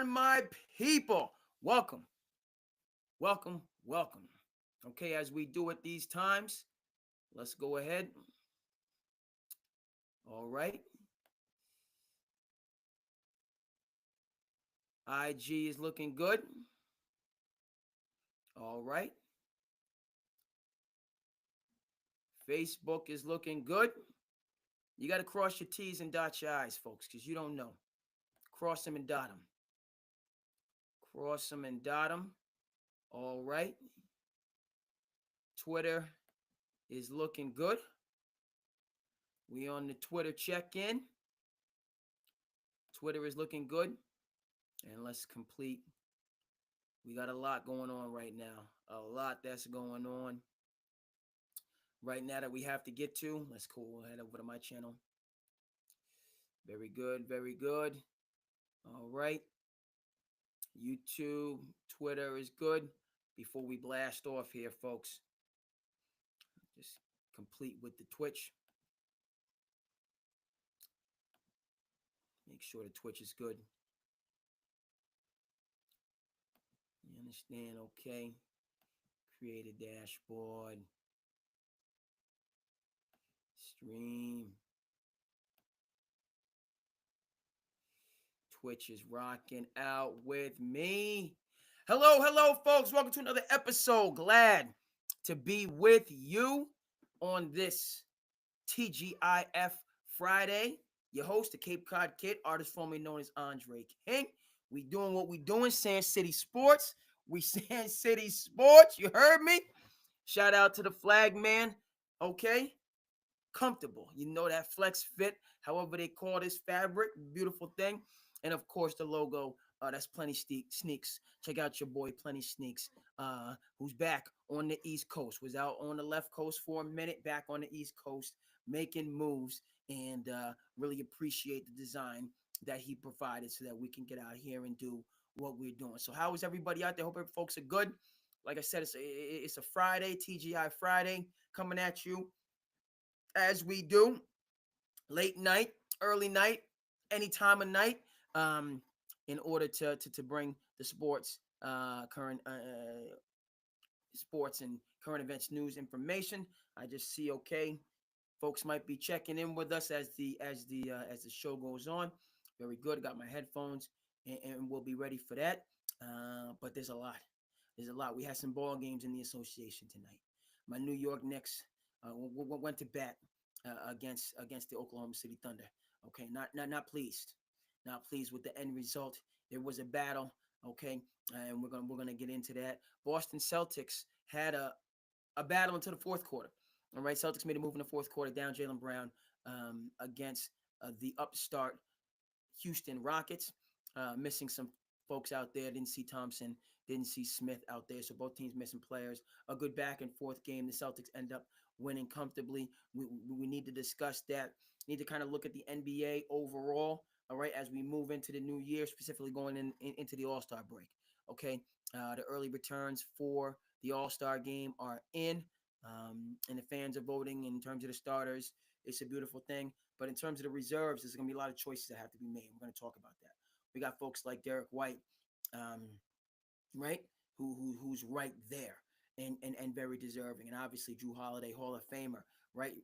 my people? Welcome, welcome. Okay, as we do at these times, let's go ahead. All right. IG is looking good. All right. Facebook is looking good. You got to cross your T's and dot your I's, folks, because you don't know. Cross them and dot them. Cross them and dot them. All right. Twitter is looking good. We on the Twitter check-in. Twitter is looking good. And let's complete. We got a lot going on right now. A lot that's going on right now that we have to get to. Let's go head over to my channel. Very good, very good. All right. YouTube, Twitter is good. Before we blast off here, folks, just complete with the Twitch. Make sure the Twitch is good. You understand? Okay. Create a dashboard. Stream. Twitch is rocking out with me. Hello, folks. Welcome to another episode. Glad to be with you on this TGIF Friday. Your host, the Cape Cod Kid, artist formerly known as Andre King. We doing what we doing, SandCity Sports. We SandCity Sports. You heard me? Shout out to the flag man. Okay? Comfortable. You know that flex fit, however they call this fabric. Beautiful thing. And of course, the logo. That's Plenty Sneaks. Check out your boy Plenty Sneaks, who's back on the East Coast. Was out on the left coast for a minute, back on the East Coast, making moves, and really appreciate the design that he provided so that we can get out here and do what we're doing. So how is everybody out there? Hope folks are good. Like I said, it's a Friday, TGI Friday, coming at you as we do. Late night, early night, any time of night. In order to bring the current sports and current events news information. I just see folks might be checking in with us as the show goes on. Very good. Got my headphones and we'll be ready for that. But there's a lot. There's a lot. We had some ball games in the association tonight. My New York Knicks went to bat against the Oklahoma City Thunder. Okay, not pleased. Not pleased with the end result. There was a battle, okay, and we're gonna get into that. Boston Celtics had a battle into the fourth quarter. All right, Celtics made a move in the fourth quarter, down Jaylen Brown against the upstart Houston Rockets, missing some folks out there. Didn't see Thompson, didn't see Smith out there, so both teams missing players. A good back and forth game. The Celtics end up winning comfortably. We need to discuss that. Need to kind of look at the NBA overall. All right, as we move into the new year, specifically going into the All-Star break. Okay, the early returns for the All-Star game are in, and the fans are voting in terms of the starters. It's a beautiful thing. But in terms of the reserves, there's going to be a lot of choices that have to be made. We're going to talk about that. We got folks like Derek White, right, who's right there and very deserving, and obviously Drew Holiday, Hall of Famer, right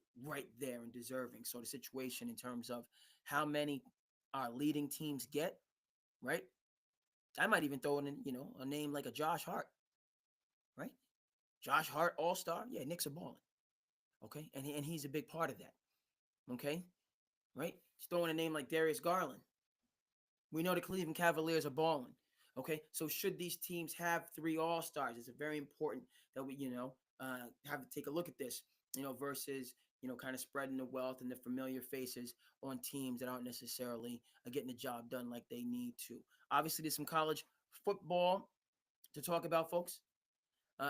there and deserving. So the situation in terms of how many our leading teams get, right? I might even throw in, a name like a Josh Hart, right? Josh Hart, All-Star. Yeah, Knicks are balling. Okay, and he's a big part of that. Okay, right? Just throwing a name like Darius Garland. We know the Cleveland Cavaliers are balling. Okay, so should these teams have three All-Stars? It's very important that we, have to take a look at this, versus, kind of spreading the wealth and the familiar faces on teams that aren't necessarily getting the job done like they need to. Obviously, there's some college football to talk about, folks,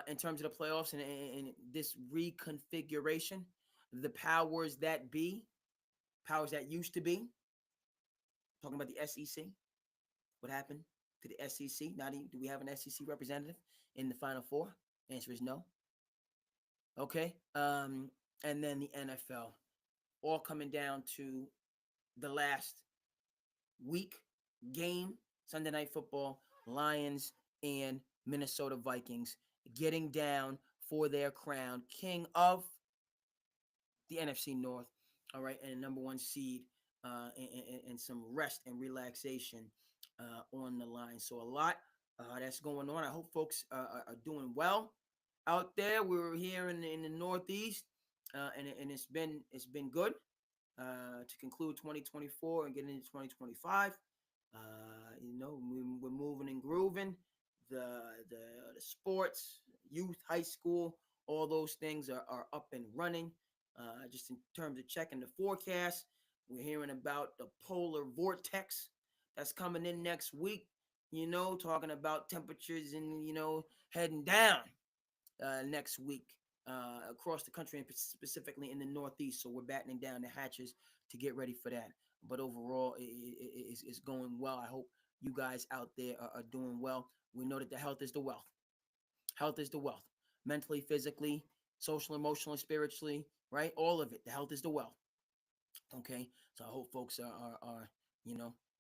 in terms of the playoffs and this reconfiguration. The powers that be, powers that used to be, talking about the SEC. What happened to the SEC? Now, do we have an SEC representative in the Final Four? Answer is no. Okay. And then the NFL, all coming down to the last week game Sunday Night Football, Lions and Minnesota Vikings getting down for their crown, king of the NFC North, all right, and a number one seed, and some rest and relaxation on the line. So a lot that's going on. I hope folks are doing well out there. We're here in the Northeast, and it's been good to conclude 2024 and get into 2025. We're moving and grooving. The sports, youth, high school, all those things are up and running. Just in terms of checking the forecast, we're hearing about the polar vortex that's coming in next week. Talking about temperatures and heading down next week across the country and specifically in the Northeast. So we're battening down the hatches to get ready for that. But overall, it's going well. I hope you guys out there are doing well. We know that the health is the wealth. Health is the wealth. Mentally, physically, social, emotionally, spiritually, right? All of it. The health is the wealth. Okay. So I hope folks are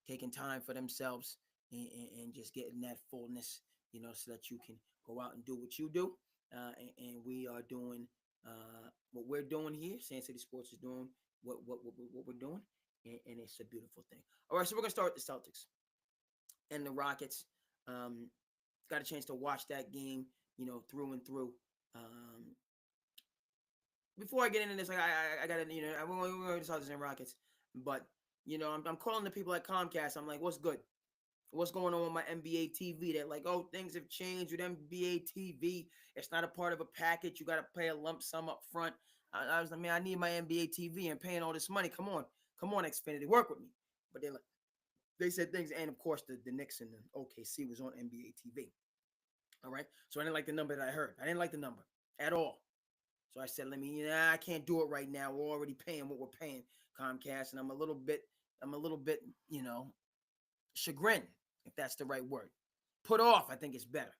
taking time for themselves and just getting that fullness, so that you can go out and do what you do. And we are doing what we're doing here. SandCity Sports is doing what we're doing, and it's a beautiful thing. All right, so we're gonna start with the Celtics and the Rockets. Got a chance to watch that game, through and through. Before I get into this, I gotta, we're going to Celtics and Rockets, but I'm calling the people at Comcast. I'm like, what's good? What's going on with my NBA TV? They're like, oh, things have changed with NBA TV. It's not a part of a package. You got to pay a lump sum up front. I was like, man, I need my NBA TV and paying all this money. Come on, Xfinity, work with me. But they said things, and of course the Knicks and the OKC was on NBA TV. All right, so I didn't like the number that I heard. I didn't like the number at all. So I said, I can't do it right now. We're already paying what we're paying, Comcast, and I'm a little bit, chagrined, if that's the right word. Put off, I think it's better.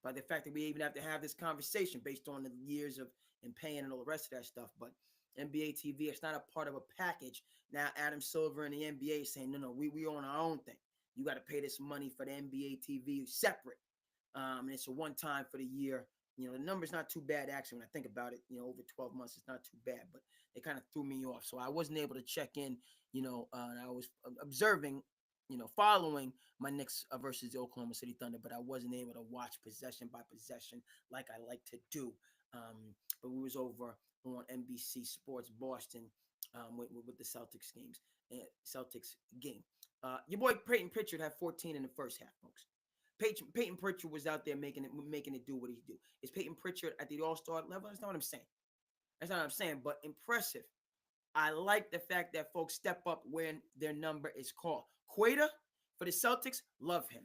By the fact that we even have to have this conversation based on the years of and paying and all the rest of that stuff. But NBA TV, it's not a part of a package. Now Adam Silver and the NBA is saying, no, we own our own thing. You got to pay this money for the NBA TV separate. And it's a one time for the year. The number's not too bad, actually, when I think about it. Over 12 months, it's not too bad, but they kind of threw me off. So I wasn't able to check in, and I was observing, following my Knicks versus the Oklahoma City Thunder, but I wasn't able to watch possession by possession like I like to do. But we was over on NBC Sports Boston with the Celtics games, Celtics game. Your boy Peyton Pritchard had 14 in the first half, folks. Peyton Pritchard was out there making it do what he do. Is Peyton Pritchard at the All-Star level? That's not what I'm saying. But impressive. I like the fact that folks step up when their number is called. Quater for the Celtics, love him.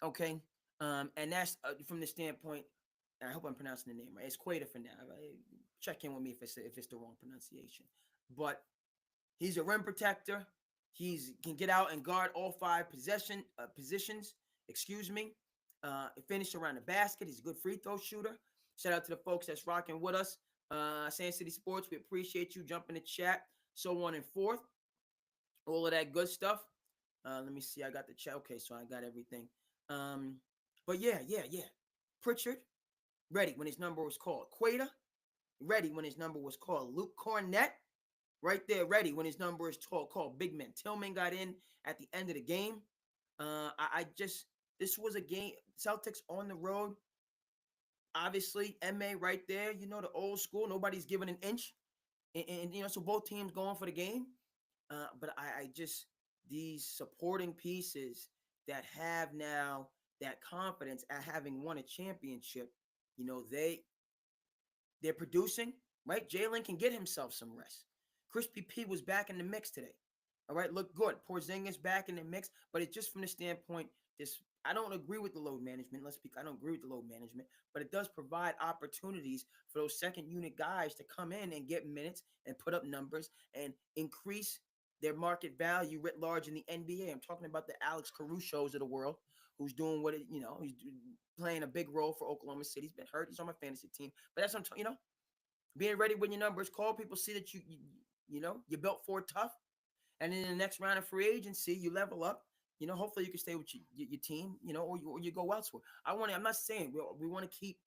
Okay, and that's from the standpoint. I hope I'm pronouncing the name right. It's Quater for now. Check in with me if it's the wrong pronunciation. But he's a rim protector. Can get out and guard all five positions. Excuse me. Finish around the basket. He's a good free throw shooter. Shout out to the folks that's rocking with us. SandCity Sports, we appreciate you. Jump in the chat. So on and forth. All of that good stuff. Let me see. I got the chat. Okay, so I got everything. But yeah. Pritchard, ready when his number was called. Quater, ready when his number was called. Luke Cornett, right there, ready when his number is called. Big man. Tillman got in at the end of the game. This was a game. Celtics on the road. Obviously, MA right there. The old school. Nobody's giving an inch. And so both teams going for the game. But I just, these supporting pieces that have now that confidence at having won a championship, they're producing, right? Jalen can get himself some rest. Crispy P was back in the mix today. All right, look good. Porzingis back in the mix, but it's just from the standpoint, I don't agree with the load management. I don't agree with the load management, but it does provide opportunities for those second unit guys to come in and get minutes and put up numbers and increase their market value writ large in the NBA. I'm talking about the Alex Carusos of the world, who's doing he's playing a big role for Oklahoma City. He's been hurt. He's on my fantasy team, but that's what I'm talking. Being ready when your numbers call, people see that you built for tough, and in the next round of free agency, you level up hopefully you can stay with your team, or you go elsewhere. I'm not saying we want to keep,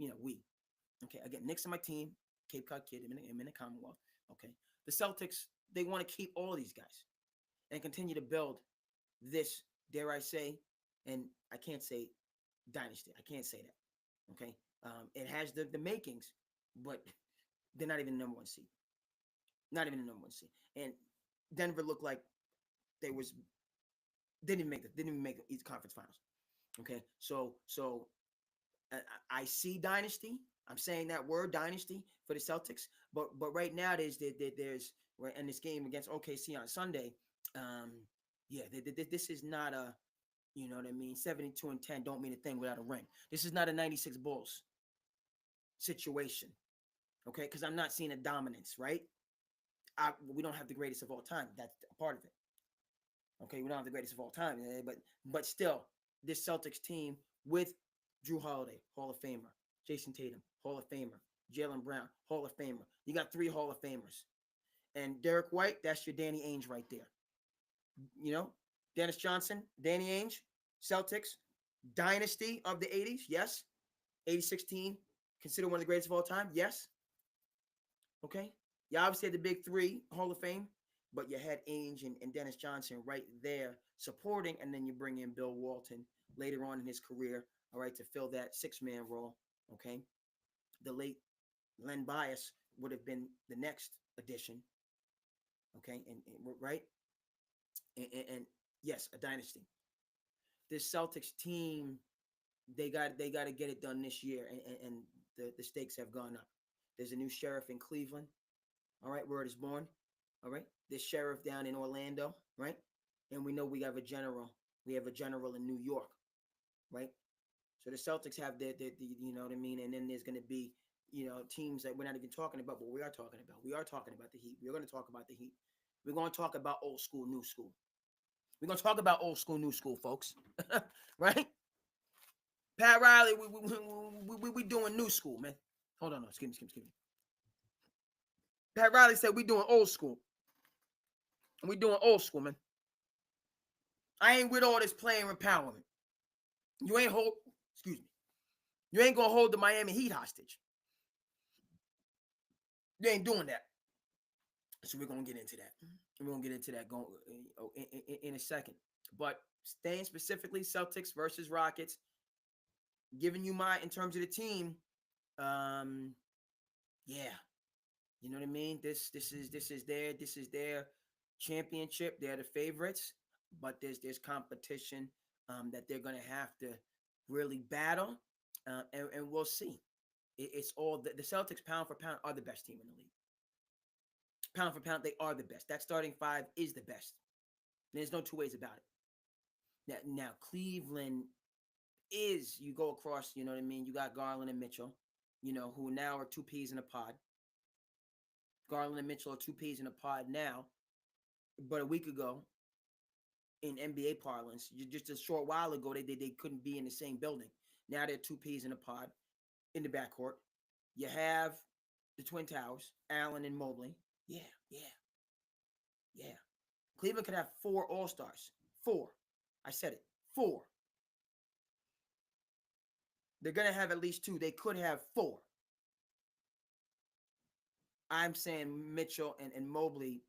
okay, again, Knicks on my team, Cape Cod kid, I'm in the Commonwealth. Okay. The Celtics, they want to keep all of these guys and continue to build this, dare I say, and I can't say dynasty. I can't say that. Okay. It has the makings, but they're not even the number one seed. Not even the number one seed. And Denver looked like they didn't even make the East Conference Finals. Okay. So I see dynasty. I'm saying that word dynasty for the Celtics, but right now there's right in this game against OKC on Sunday. Um, yeah, this is not a, you know what I mean. 72-10 don't mean a thing without a ring. This is not a 96 Bulls situation, okay? Because I'm not seeing a dominance, right? We don't have the greatest of all time. That's a part of it. Okay, we don't have the greatest of all time, but still, this Celtics team with Drew Holiday, Hall of Famer, Jason Tatum, Hall of Famer, Jaylen Brown, Hall of Famer. You got 3 Hall of Famers. And Derek White, that's your Danny Ainge right there. Dennis Johnson, Danny Ainge, Celtics, dynasty of the 80s, yes. 86 team, considered one of the greatest of all time, yes. Okay. You obviously had the big 3 Hall of Fame, but you had Ainge and Dennis Johnson right there supporting, and then you bring in Bill Walton later on in his career, all right, to fill that 6-man role, okay? The late Len Bias would have been the next addition, okay, and right? And yes, a dynasty. This Celtics team, they got to get it done this year, and the stakes have gone up. There's a new sheriff in Cleveland, all right, where it is born, all right? This sheriff down in Orlando, right? And we know we have a general. We have a general in New York, right? So the Celtics have the you know what I mean? And then there's going to be, teams that we're not even talking about, but we are talking about. We are talking about the Heat. We're going to talk about the Heat. We're going to talk about old school, new school. We're going to talk about old school, new school, folks. Right? Pat Riley, we doing new school, man. Hold on, no, excuse me. Pat Riley said we doing old school. We doing old school, man. I ain't with all this player empowerment. You ain't You ain't gonna hold the Miami Heat hostage. You ain't doing that. So we're gonna get into that. We're gonna get into that in a second. But staying specifically Celtics versus Rockets, giving you in terms of the team, yeah, you know what I mean. This is their championship. They're the favorites, but there's competition that they're gonna have to really battle, and we'll see. It's all the Celtics pound for pound are the best team in the league. Pound for pound, they are the best. That starting 5 is the best. There's no 2 ways about it. Now Cleveland is, you go across, you know what I mean? You got Garland and Mitchell, who now are 2 peas in a pod. Garland and Mitchell are 2 peas in a pod now. But a week ago, in NBA parlance, just a short while ago, they couldn't be in the same building. Now they're 2 peas in a pod in the backcourt. You have the Twin Towers, Allen and Mobley. Yeah. Cleveland could have 4 All-Stars. 4. I said it. 4. They're going to have at least 2. They could have 4. I'm saying Mitchell and Mobley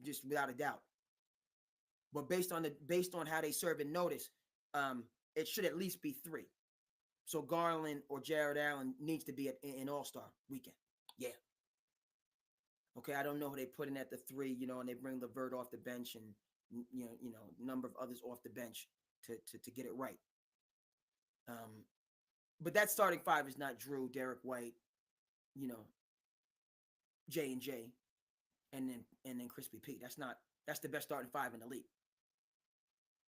just without a doubt. But based on how they serve and notice, it should at least be 3. So Garland or Jared Allen needs to be in All-Star weekend. Yeah. Okay, I don't know who they put in at the 3, and they bring LeVert off the bench and a number of others off the bench to get it right. But that starting 5 is not Drew, Derek White, J&J, and then Crispy Pete. That's the best starting 5 in the league.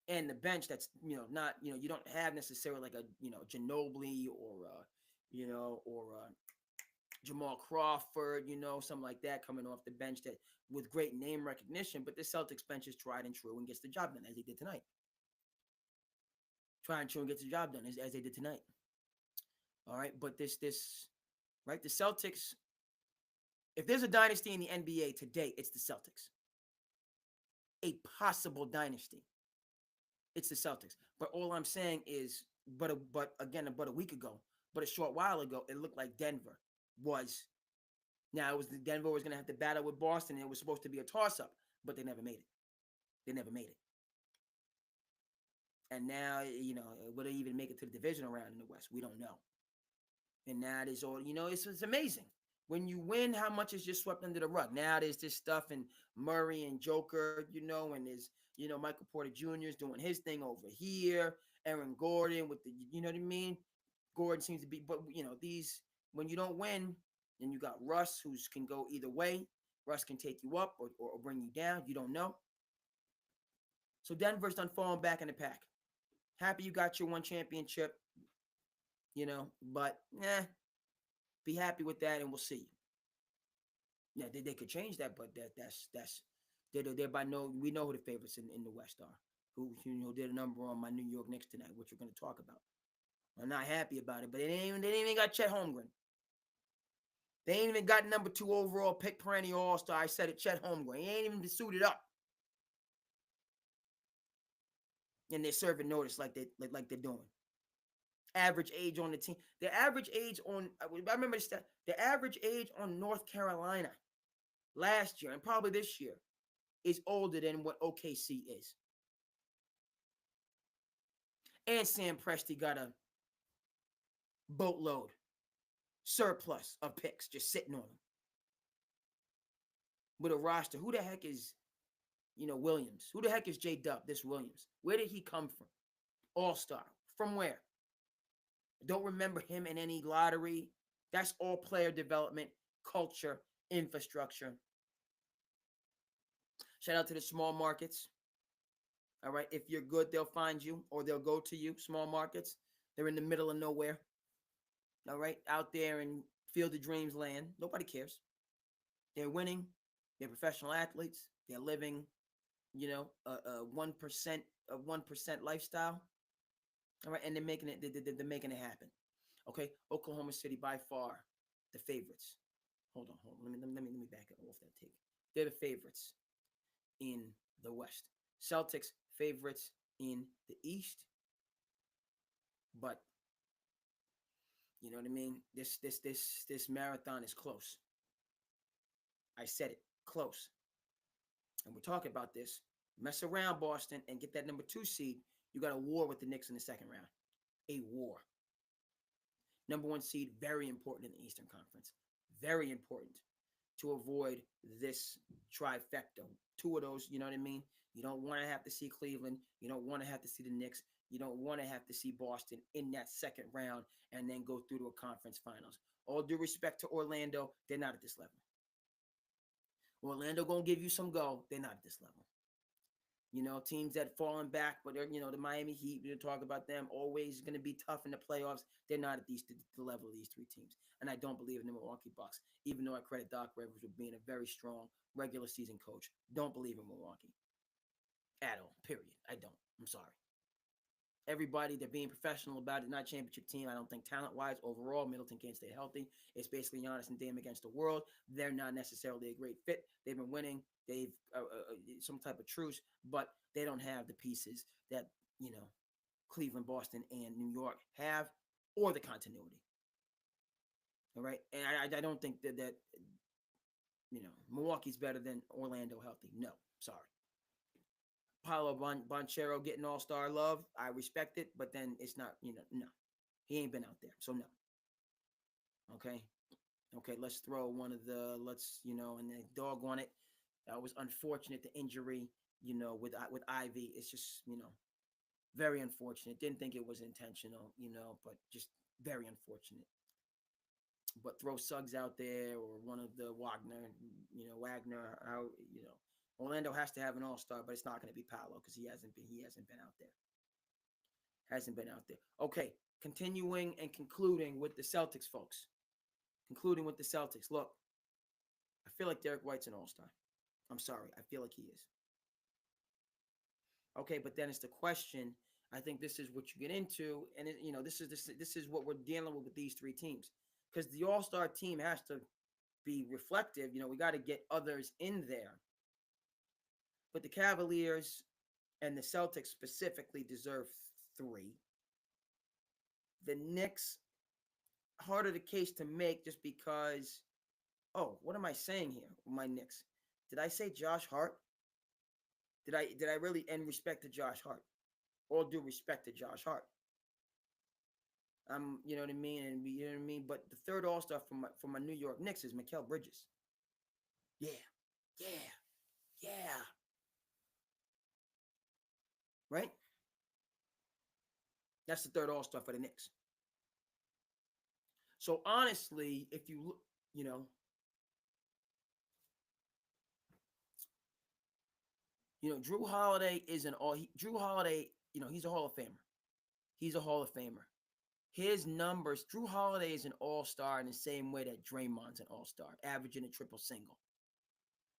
And the bench, that's not you don't have necessarily like a Ginobili or Jamal Crawford, something like that coming off the bench that with great name recognition, but the Celtics bench is tried and true and gets the job done as they did tonight. Tried and true and gets the job done as they did tonight. All right, but this right, the Celtics, if there's a dynasty in the NBA today, it's the Celtics. A possible dynasty. It's the Celtics. But all I'm saying is, but again, about a week ago, but a short while ago, it looked like Denver was. Now it was Denver was going to have to battle with Boston, and it was supposed to be a toss-up, but they never made it. They never made it. And now, would they even make it to the divisional round in the West? We don't know. And now there's all, it's amazing. When you win, how much is just swept under the rug? Now there's this stuff and Murray and Joker, and there's, Michael Porter Jr. is doing his thing over here. Aaron Gordon with the, you know what I mean? Gordon seems to be, but, when you don't win, then you got Russ, who can go either way. Russ can take you up or bring you down. You don't know. So Denver's done falling back in the pack. Happy you got your one championship, but be happy with that, and we'll see. Yeah, they could change that, but that's they're by no. We know who the favorites in the West are. Who did a number on my New York Knicks tonight, which we're going to talk about. I'm not happy about it, but they ain't even got Chet Holmgren. They ain't even got number 2 overall pick, perennial All-Star. I said it, Chet Holmgren. He ain't even suited up. And they're serving notice like they're doing. Average age on the team. The average age on, I remember the stat, the average age on North Carolina last year and probably this year is older than what OKC is. And Sam Presti got a boatload, surplus of picks just sitting on him. With a roster. Who the heck is, Williams? Who the heck is J-Dub, this Williams? Where did he come from? All-Star. From where? Don't remember him in any lottery. That's all player development, culture, infrastructure. Shout out to the small markets. All right. If you're good, they'll find you or they'll go to you. Small markets. They're in the middle of nowhere. All right. Out there in Field of Dreams land. Nobody cares. They're winning. They're professional athletes. They're living, a 1% lifestyle. All right, and they're making it happen. Okay, Oklahoma City by far the favorites. Hold on. Let me back it off that take. They're the favorites in the West. Celtics favorites in the East. But you know what I mean? This marathon is close. I said it, close. And we're talking about this. Mess around, Boston, and get that number 2 seed. You got a war with the Knicks in the second round. A war. Number 1 seed, very important in the Eastern Conference. Very important to avoid this trifecta. 2 of those, you know what I mean? You don't want to have to see Cleveland. You don't want to have to see the Knicks. You don't want to have to see Boston in that second round and then go through to a conference finals. All due respect to Orlando, they're not at this level. Orlando going to give you some go. They're not at this level. Teams that falling back, but they're, the Miami Heat, we talk about them, always going to be tough in the playoffs. They're not at the level of these 3 teams. And I don't believe in the Milwaukee Bucks, even though I credit Doc Rivers with being a very strong regular season coach. Don't believe in Milwaukee at all, period. I don't. I'm sorry. Everybody, they're being professional about it. Not a championship team. I don't think talent-wise, overall, Middleton can't stay healthy. It's basically Giannis and Dame against the world. They're not necessarily a great fit. They've been winning. They've some type of truce, but they don't have the pieces that, Cleveland, Boston, and New York have, or the continuity. All right? And I don't think that Milwaukee's better than Orlando healthy. No, sorry. Paolo Banchero getting all-star love. I respect it, but then it's not, no. He ain't been out there, so no. Okay? Okay, let's throw one of the, and the dog on it. That was unfortunate, the injury, with Ivy. It's just, very unfortunate. Didn't think it was intentional, but just very unfortunate. But throw Suggs out there or one of the Wagner, Orlando has to have an all-star, but it's not going to be Paolo because he hasn't been out there. Hasn't been out there. Okay, continuing and concluding with the Celtics, folks. Concluding with the Celtics. Look, I feel like Derek White's an all-star. I'm sorry. I feel like he is. Okay, but then it's the question. I think this is what you get into, and this is what we're dealing with these 3 teams, because the all-star team has to be reflective. We got to get others in there. But the Cavaliers and the Celtics specifically deserve 3. The Knicks, harder the case to make just because. Oh, what am I saying here? My Knicks. Did I say Josh Hart? Did I really end respect to Josh Hart? All due respect to Josh Hart. You know what I mean, and you know what I mean. But the third All Star for my New York Knicks is Mikal Bridges. Yeah, yeah. Right. That's the third All Star for the Knicks. So honestly, if you look, Drew Holiday isn't all. Drew Holiday, he's a Hall of Famer. He's a Hall of Famer. His numbers, Drew Holiday is an all-star in the same way that Draymond's an all-star, averaging a triple single.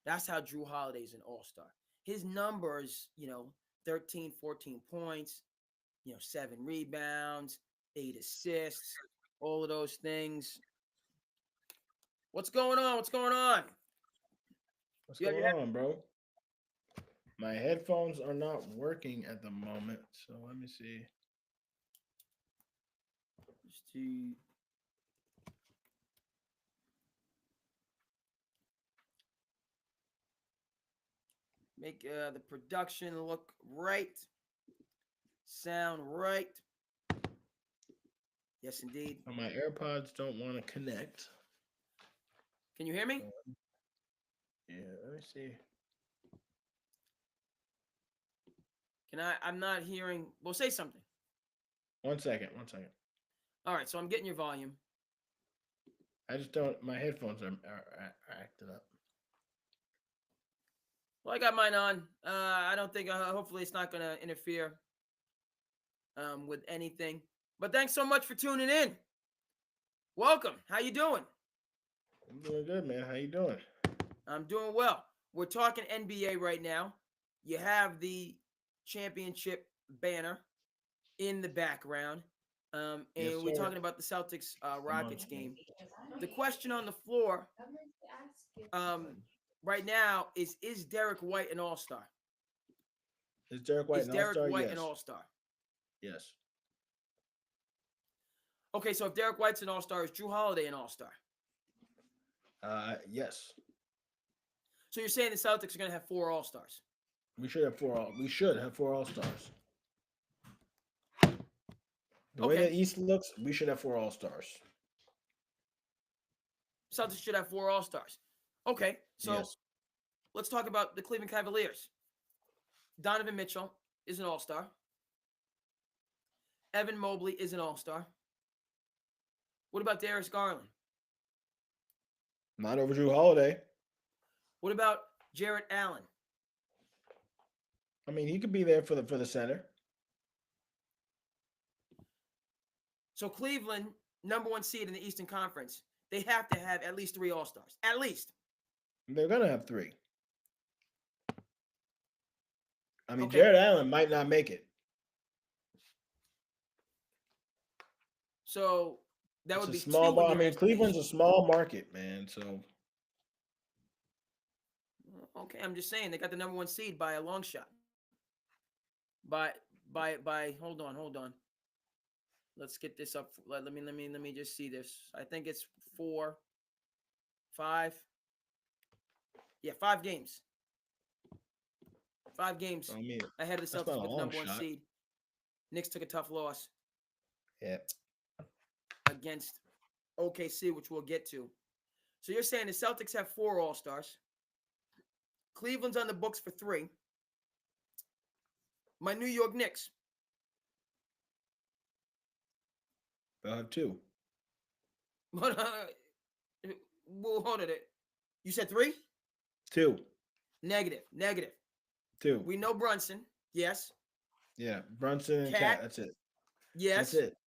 That's how Drew Holiday is an all-star. His numbers, 13, 14 points, 7 rebounds, 8 assists, all of those things. What's going on? What's going on, bro? My headphones are not working at the moment, so let me see. Just to make the production look right, sound right. Yes, indeed. My AirPods don't want to connect. Can you hear me? Yeah, let me see. I'm not hearing. Well, say something. 1 second. All right, so I'm getting your volume. I just don't. My headphones are acting up. Well, I got mine on. I don't think. Hopefully, it's not going to interfere with anything. But thanks so much for tuning in. Welcome. How you doing? I'm doing good, man. How you doing? I'm doing well. We're talking NBA right now. You have the championship banner in the background. And Yes, we're sir. talking about the Celtics Rockets game. The question on the floor right now is Derek White an all-star? Is Derek White an all-star? White Yes. an all-star? Yes. Okay, so if Derek White's an all-star, is Drew Holiday an all-star? Yes. So you're saying the Celtics are going to have 4 all-stars? We should have 4 all-stars. The way the East looks, we should have 4 all-stars. Celtics should have 4 all-stars. Okay, so let's talk about the Cleveland Cavaliers. Donovan Mitchell is an all-star. Evan Mobley is an all-star. What about Darius Garland? Not over Drew Holiday. What about Jarrett Allen? I mean, he could be there for the center. So Cleveland, number 1 seed in the Eastern Conference, they have to have at least 3 all-stars. At least. They're going to have 3. I mean, Jarrett Allen might not make it. So that would be small 2. I mean, Cleveland's a small market, man. So okay, I'm just saying they got the number 1 seed by a long shot. By hold on. Let's get this up. Let me just see this. I think it's 4, 5. Yeah, 5 games. 5 games ahead of the Celtics with the number 1 seed. Knicks took a tough loss. Yeah. Against OKC, which we'll get to. So you're saying the Celtics have 4 all-stars. Cleveland's on the books for 3. My New York Knicks. They'll have 2. Well, hold it. You said 3? 2. Negative. 2. We know Brunson. Yes. Yeah, Brunson and Cat. That's it. Yes. That's it.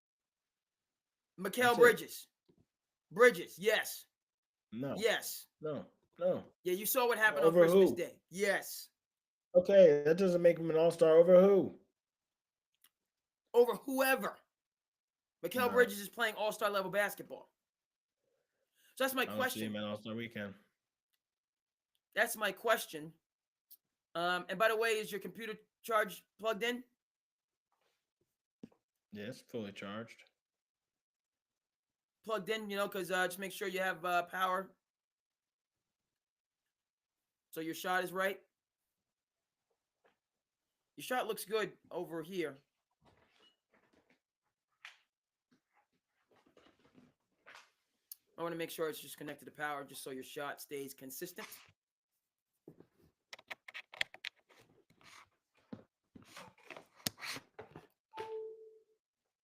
Mikal Bridges. Bridges. Yes. No. Yes. No. Yeah, you saw what happened on Christmas Day. Yes. Okay, that doesn't make him an all-star. Over who? Over whoever. Mikal Bridges is playing all-star level basketball. So that's my question. I don't see him at all-star weekend. That's my question. And by the way, is your computer charge plugged in? Yes, fully charged. Plugged in, because just make sure you have power. So your shot is right. Your shot looks good over here. I want to make sure it's just connected to power just so your shot stays consistent.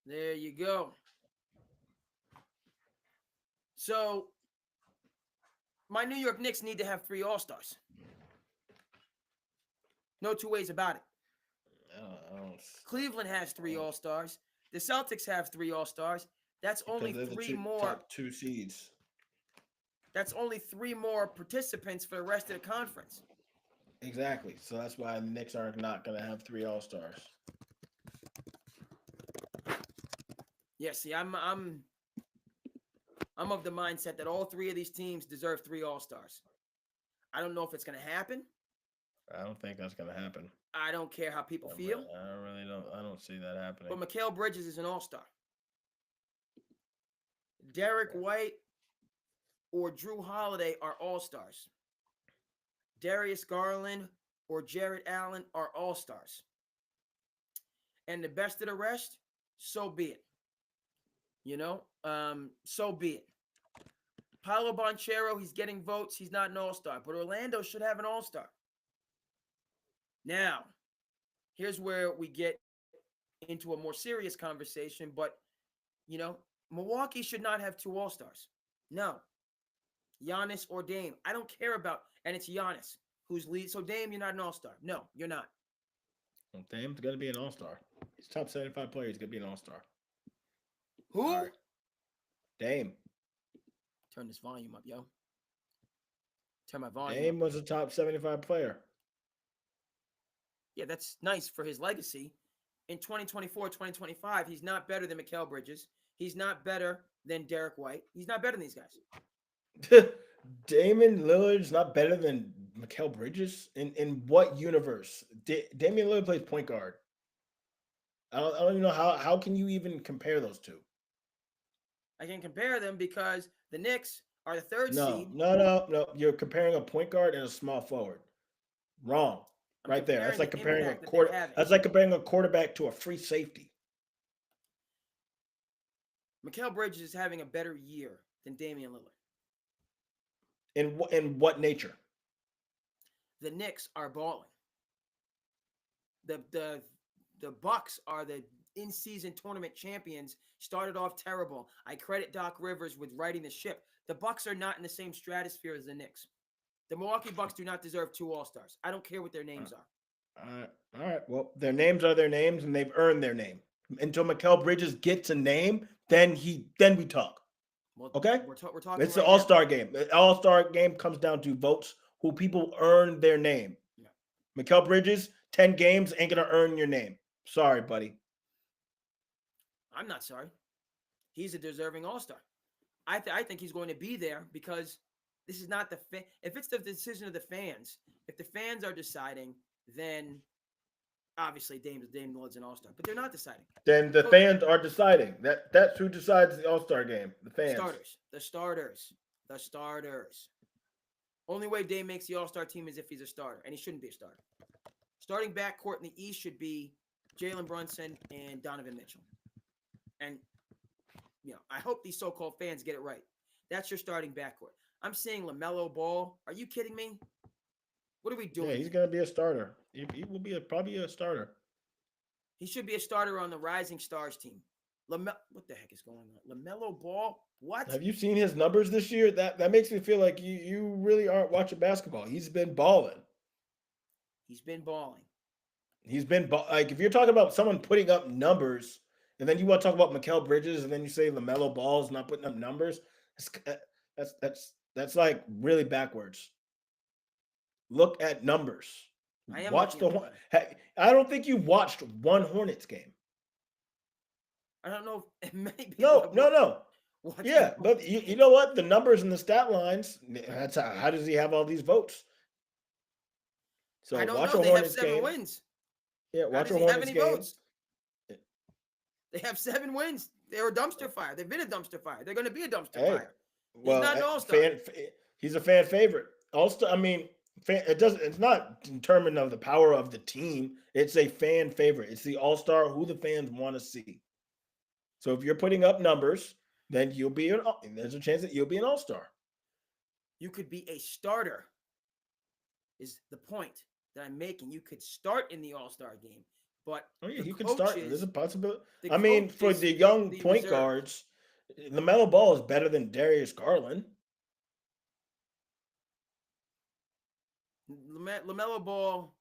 There you go. So, my New York Knicks need to have 3 All-Stars. No two ways about it. Cleveland has 3 All-Stars. The Celtics have 3 All-Stars. That's only 3 more. Top 2 seeds. That's only 3 more participants for the rest of the conference. Exactly. So that's why the Knicks are not going to have 3 All-Stars. Yeah, see, I'm of the mindset that all 3 of these teams deserve 3 All-Stars. I don't know if it's going to happen. I don't think that's going to happen. I don't care how people feel. I don't see that happening. But Mikal Bridges is an All-Star. Derek White or Drew Holiday are All-Stars. Darius Garland or Jared Allen are All-Stars. And the best of the rest, so be it. So be it. Paolo Banchero, he's getting votes. He's not an All-Star. But Orlando should have an All-Star. Now, here's where we get into a more serious conversation. But, Milwaukee should not have 2 All-Stars. No. Giannis or Dame. I don't care about, and it's Giannis who's lead. So, Dame, you're not an All-Star. No, you're not. Well, Dame's going to be an All-Star. He's top 75 player. He's going to be an All-Star. Who? Right. Dame. Turn this volume up, yo. Turn my volume Dame up. was a top 75 player. Yeah, that's nice for his legacy. In 2024, 2025, he's not better than Mikal Bridges. He's not better than Derek White. He's not better than these guys. Damian Lillard's not better than Mikal Bridges? In what universe? Damian Lillard plays point guard. I don't even know how can you even compare those two? I can compare them because the Knicks are the 3rd seed. No. You're comparing a point guard and a small forward. Wrong. Right there. That's like comparing a That's like comparing a quarterback to a free safety. Mikal Bridges is having a better year than Damian Lillard. In what nature? The Knicks are balling. The Bucks are the in-season tournament champions. Started off terrible. I credit Doc Rivers with righting the ship. The Bucks are not in the same stratosphere as the Knicks. The Milwaukee Bucks do not deserve 2 All-Stars. I don't care what their names are. All right. Well, their names are their names, and they've earned their name. Until Mikal Bridges gets a name, then we talk. Well, okay? We're talking. It's the All-Star game. The All-Star game comes down to votes, who people earn their name. Yeah. Mikal Bridges, 10 games ain't going to earn your name. Sorry, buddy. I'm not sorry. He's a deserving All-Star. I think he's going to be there because this is not if it's the decision of the fans, if the fans are deciding, then obviously Dame Lillard's an All-Star. But they're not deciding. Then the fans are deciding. That's who decides the All-Star game. The fans. The starters. Only way Dame makes the All-Star team is if he's a starter, and he shouldn't be a starter. Starting backcourt in the East should be Jalen Brunson and Donovan Mitchell. And, I hope these so-called fans get it right. That's your starting backcourt. I'm saying LaMelo Ball. Are you kidding me? What are we doing? Yeah, he's going to be a starter. He will be probably a starter. He should be a starter on the Rising Stars team. What the heck is going on? LaMelo Ball? What? Have you seen his numbers this year? That makes me feel like you really aren't watching basketball. He's been balling. Like, if you're talking about someone putting up numbers, and then you want to talk about Mikal Bridges, and then you say LaMelo Ball's not putting up numbers, that's like really backwards. Look at numbers. I don't think you watched one Hornets game. I don't know. Maybe. No. Yeah, but you know what? The numbers and the stat lines. That's how does he have all these votes? So I don't watch know. a They Hornets have 7 game. wins. Yeah, How watch does a he have Hornets any game. votes? They have 7 wins. They're a dumpster fire. They've been a dumpster fire. They're going to be a dumpster Hey, fire. He's well, not an all-star. he's a fan favorite. All-star, I mean, it doesn't. It's not determined of the power of the team. It's a fan favorite. It's the all-star who the fans want to see. So if you're putting up numbers, then there's a chance that you'll be an all-star. You could be a starter, is the point that I'm making. You could start in the all-star game, but Oh yeah, the you can start. coaches, There's a possibility. the I mean, for coaches the make young the point reserve. guards, LaMelo Ball is better than Darius Garland. LaMelo Ball.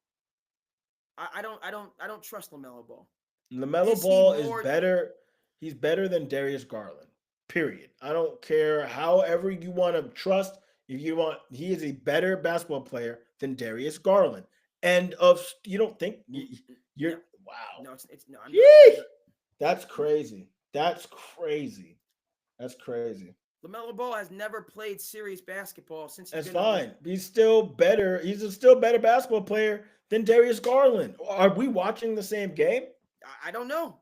I don't trust LaMelo Ball. LaMelo Is he Ball is more? better. He's better than Darius Garland. Period. I don't care however you want to trust. If you want, he is a better basketball player than Darius Garland. And you don't think you're No, wow. no, it's no. I'm Yeesh! not. That's crazy. That's crazy. That's crazy. LaMelo Ball has never played serious basketball since he's That's been in the league. fine. He's still better. He's a still better basketball player than Darius Garland. Are we watching the same game? I don't know.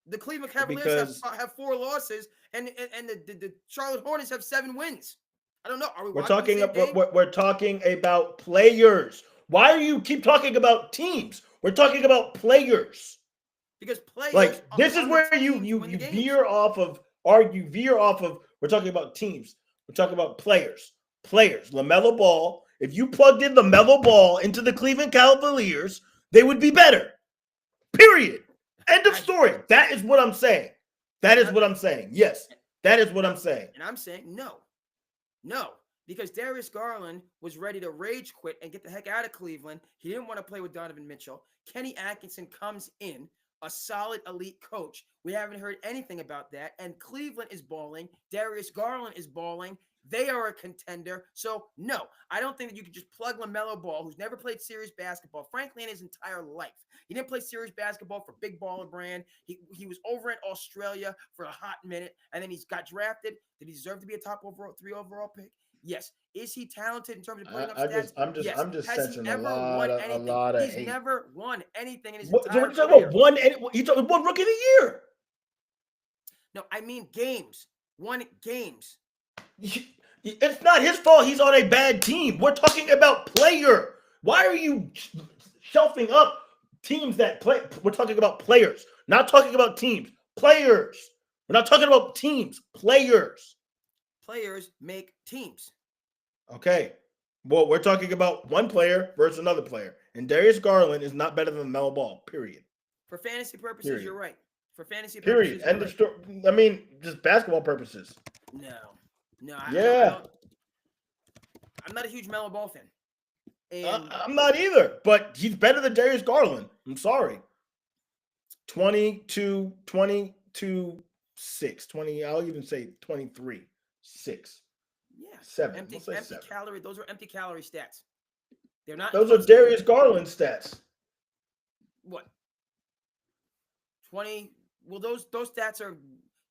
The Cleveland Cavaliers Because have 4 losses, and the Charlotte Hornets have 7 wins. I don't know. Are we we're watching talking the same game? we're talking about players. Why do you keep talking about teams? We're talking about players. Because players, Like this is on the where you teams win the games. veer off of. We're talking about teams. We're talking about players. Players. LaMelo Ball. If you plugged in LaMelo Ball into the Cleveland Cavaliers, they would be better. Period. End of story. That is what I'm saying. That is what I'm saying. Yes, that is what I'm saying. And I'm saying no, because Darius Garland was ready to rage quit and get the heck out of Cleveland. He didn't want to play with Donovan Mitchell. Kenny Atkinson comes in, a solid elite coach. We haven't heard anything about that. And Cleveland is balling. Darius Garland is balling. They are a contender. So, no, I don't think that you could just plug LaMelo Ball, who's never played serious basketball, frankly, in his entire life. He didn't play serious basketball for Big Baller Brand. He was over in Australia for a hot minute, and then he's got drafted. Did he deserve to be a top 3 overall pick? Yes. Is he talented in terms of putting up stats? Yes. I'm just Has sensing he ever won anything? a lot of He's hate. never won anything in his So entire what are you talking career. about? You talking one rookie of the year? No, I mean games. Won games. It's not his fault. He's on a bad team. We're talking about player. Why are you shelving up teams that play? We're talking about players, not talking about teams. Players. We're not talking about teams. Players. Players make teams. Okay. Well, we're talking about one player versus another player. And Darius Garland is not better than Melo Ball, period. For fantasy purposes, Period. You're right. For fantasy Period. purposes, you're And I mean, just basketball purposes. No. Yeah. I'm not a huge Melo Ball fan. And I'm not either, but he's better than Darius Garland. I'm sorry. 22, 6. 20, I'll even say 23, 6. Yeah. 7. Empty 7. calorie. Those are empty calorie stats. They're not. Those are Darius Garland stats. What? 20. Well, those stats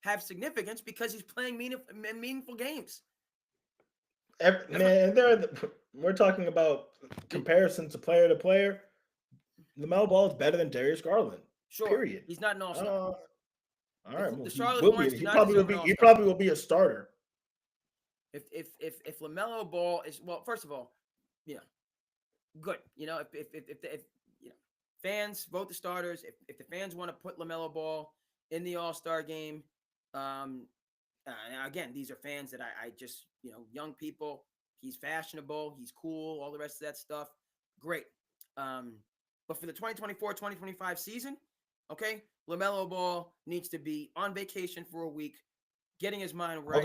have significance because he's playing meaningful games. We're talking about comparisons to player. LaMelo Ball is better than Darius Garland. Sure. Period. He's not an all-star. All right. The Charlotte Hornets he probably will be a starter. If LaMelo Ball is, well, first of all, good. If fans vote the starters, if the fans want to put LaMelo Ball in the All-Star game, again, these are fans that I just, young people. He's fashionable. He's cool. All the rest of that stuff. Great. But for the 2024-2025 season, okay, LaMelo Ball needs to be on vacation for a week, getting his mind right.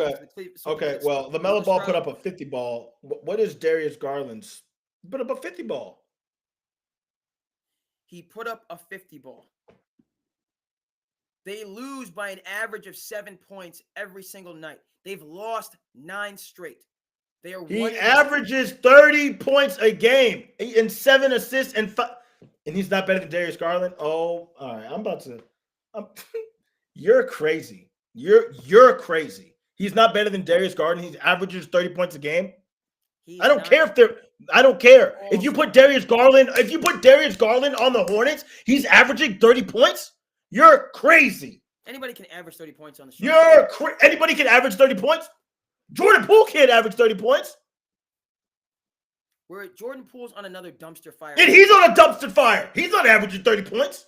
Okay. Well, LaMelo Ball put up a 50 ball. What is Darius Garland's? He put up a 50 ball. He put up a 50 ball. They lose by an average of 7 points every single night. They've lost 9 straight. He averages 30 points a game and 7 assists and 5. And he's not better than Darius Garland. Oh, all right. You're crazy. You're crazy. He's not better than Darius Garland. He averages 30 points a game. I don't care if they're I don't care. If you put Darius Garland on the Hornets, he's averaging 30 points. You're crazy. Anybody can average 30 points on the show. Anybody can average 30 points. Jordan Poole can't average 30 points. Where Jordan Poole's on another dumpster fire. And he's on a dumpster fire. He's not averaging 30 points.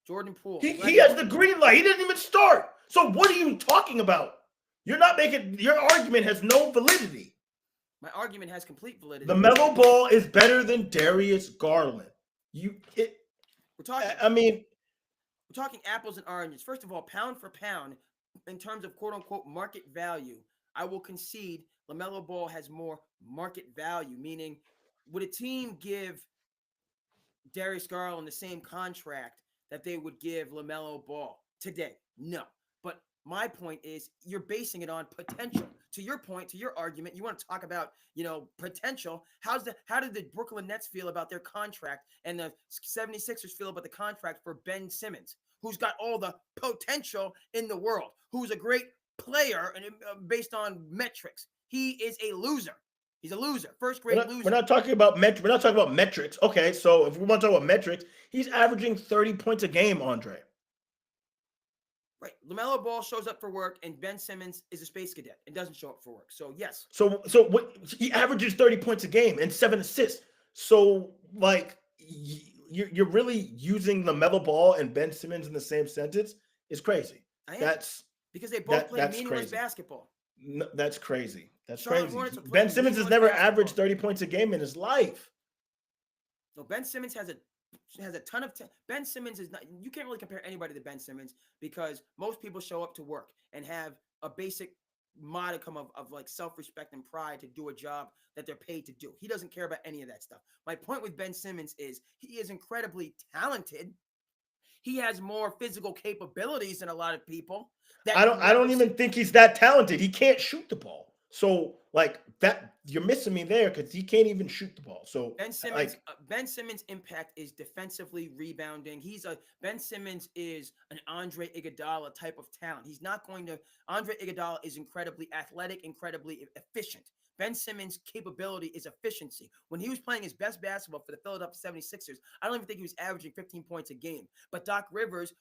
Jordan Poole. He has the green light. He didn't even start. So what are you talking about? You're not making, your argument has no validity. My argument has complete validity. LaMelo Ball is better than Darius Garland. We're talking apples and oranges. First of all, pound for pound, in terms of quote unquote market value, I will concede LaMelo Ball has more market value, meaning would a team give Darius Garland the same contract that they would give LaMelo Ball today? No. But my point is you're basing it on potential. To your point, to your argument, you want to talk about, potential. How did the Brooklyn Nets feel about their contract and the 76ers feel about the contract for Ben Simmons, who's got all the potential in the world, who's a great player and based on metrics? He is a loser. He's a loser. First grade loser. We're not talking about metrics. Okay, so if we want to talk about metrics, he's averaging 30 points a game, Andre. Right. LaMelo Ball shows up for work, and Ben Simmons is a space cadet and doesn't show up for work. So, yes. So what, he averages 30 points a game and 7 assists. So, you're really using LaMelo Ball and Ben Simmons in the same sentence is crazy. Because they both play meaningless basketball. No, that's crazy. That's Charlotte crazy. Ben Simmons has never averaged 30 points a game in his life. No, Ben Simmons has a ton of Ben Simmons is not, you can't really compare anybody to Ben Simmons because most people show up to work and have a basic modicum of like self-respect and pride to do a job that they're paid to do. He doesn't care about any of that stuff. My point with Ben Simmons is he is incredibly talented. He has more physical capabilities than a lot of people. I don't even think he's that talented. He can't shoot the ball. So that you're missing me there because he can't even shoot the ball. So Ben Simmons' impact is defensively rebounding. Ben Simmons is an Andre Iguodala type of talent. He's not going to. Andre Iguodala is incredibly athletic, incredibly efficient. Ben Simmons' capability is efficiency. When he was playing his best basketball for the Philadelphia 76ers, I don't even think he was averaging 15 points a game. But Doc Rivers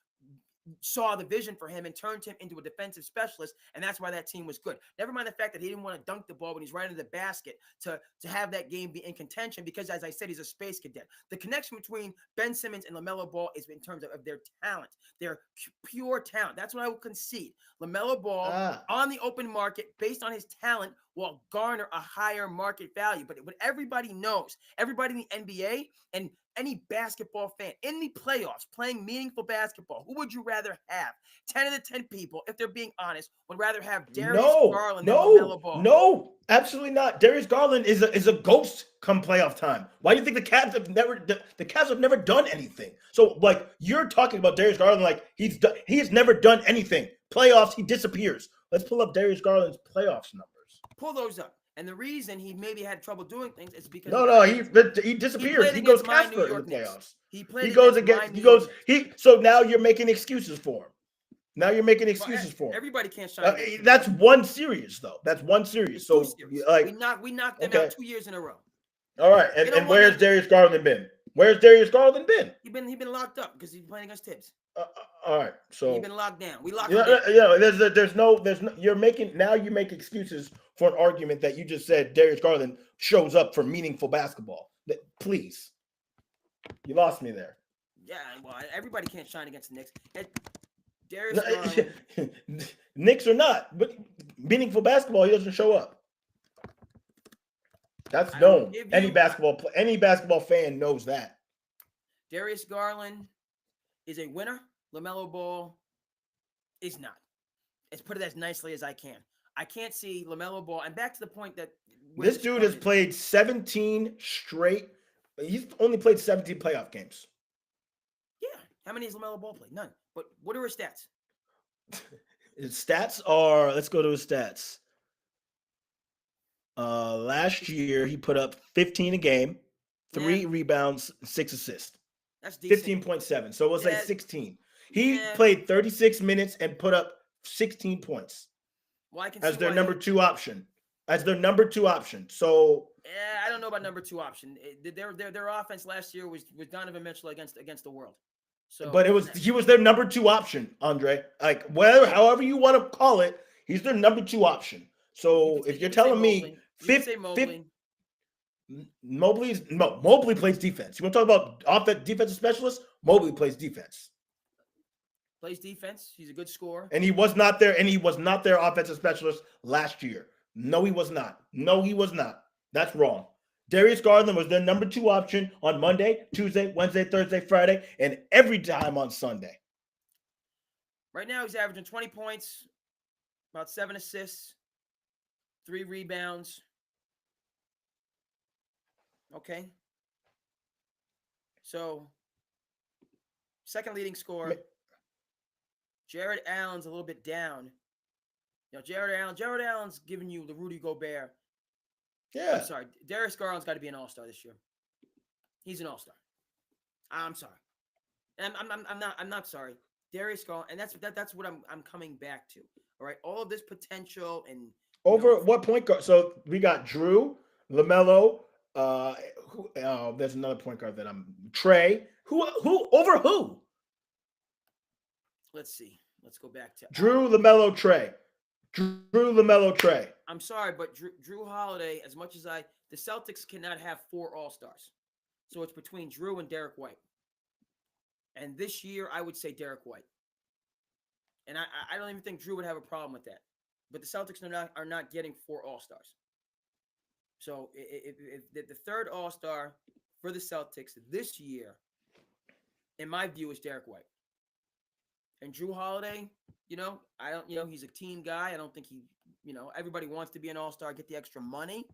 saw the vision for him and turned him into a defensive specialist, and that's why that team was good. Never mind the fact that he didn't want to dunk the ball when he's right into the basket to have that game be in contention because, as I said, he's a space cadet. The connection between Ben Simmons and LaMelo Ball is in terms of their talent, their pure talent. That's what I will concede. LaMelo Ball on the open market based on his talent will garner a higher market value. But what everybody knows, everybody in the NBA and any basketball fan in the playoffs playing meaningful basketball, who would you rather have? 10 of the 10 people, if they're being honest, would rather have Darius Garland than LaMelo Ball. No, absolutely not. Darius Garland is a ghost come playoff time. Why do you think the Cavs have never done anything? So you're talking about Darius Garland like he has never done anything. Playoffs, he disappears. Let's pull up Darius Garland's playoffs numbers. Pull those up. And the reason he maybe had trouble doing things is because he disappears. He goes Casper in the playoffs. So now you're making excuses for him. Everybody can't shine. That's one series though. That's one series. So we knocked them out 2 years in a row. All right. And where's Darius Garland been? Where's Darius Garland been? He been locked up because he's playing against Tibbs. All right. So he's been locked down. We locked him down. Yeah. There's no. You make excuses for an argument that you just said Darius Garland shows up for meaningful basketball. Please. You lost me there. Yeah, well, everybody can't shine against the Knicks. Darius Garland. Knicks or not, but meaningful basketball, he doesn't show up. That's known. Any basketball fan knows that. Darius Garland is a winner. LaMelo Ball is not. Let's put it as nicely as I can. I can't see LaMelo Ball. And back to the point that this dude has played 17 straight. He's only played 17 playoff games. Yeah. How many has LaMelo Ball played? None. But what are his stats? His stats are, let's go to his stats. Last year, he put up 15 a game, 3 rebounds, 6 assists. That's decent. 15.7. So let's say 16. He played 36 minutes and put up 16 points. Well, I can as their number 2 option. So I don't know about number 2 option. Their offense last year was Donovan Mitchell against the world. So, But he was their number 2 option, Andre. Like however you want to call it, he's their number 2 option. So if you're telling me Mobley plays defense. You want to talk about defensive specialist? Mobley plays defense. Plays defense. He's a good scorer. And he was not there. And he was not their offensive specialist last year. No, he was not. That's wrong. Darius Garland was their number 2 option on Monday, Tuesday, Wednesday, Thursday, Friday, and every time on Sunday. Right now, he's averaging 20 points, about 7 assists, 3 rebounds. Okay. So, second leading scorer. Jared Allen's a little bit down. Jared Allen's giving you the Rudy Gobert. Yeah. I'm sorry. Darius Garland's got to be an all-star this year. He's an all-star. I'm sorry. I'm not sorry. Darius Garland, and that's what I'm coming back to. All right. All of this potential and what point guard? So we got Drew, LaMelo, there's another point guard that Trey. Who over who? Let's see. Let's go back to Drew, LaMelo, Trey. I'm sorry, but Drew Holiday, as much as the Celtics cannot have 4 all-stars. So it's between Drew and Derek White. And this year, I would say Derek White. And I don't even think Drew would have a problem with that. But the Celtics are not getting 4 all-stars. So if the third all-star for the Celtics this year, in my view, is Derek White. And Drew Holiday, I don't, he's a team guy. I don't think he, everybody wants to be an all-star, get the extra money.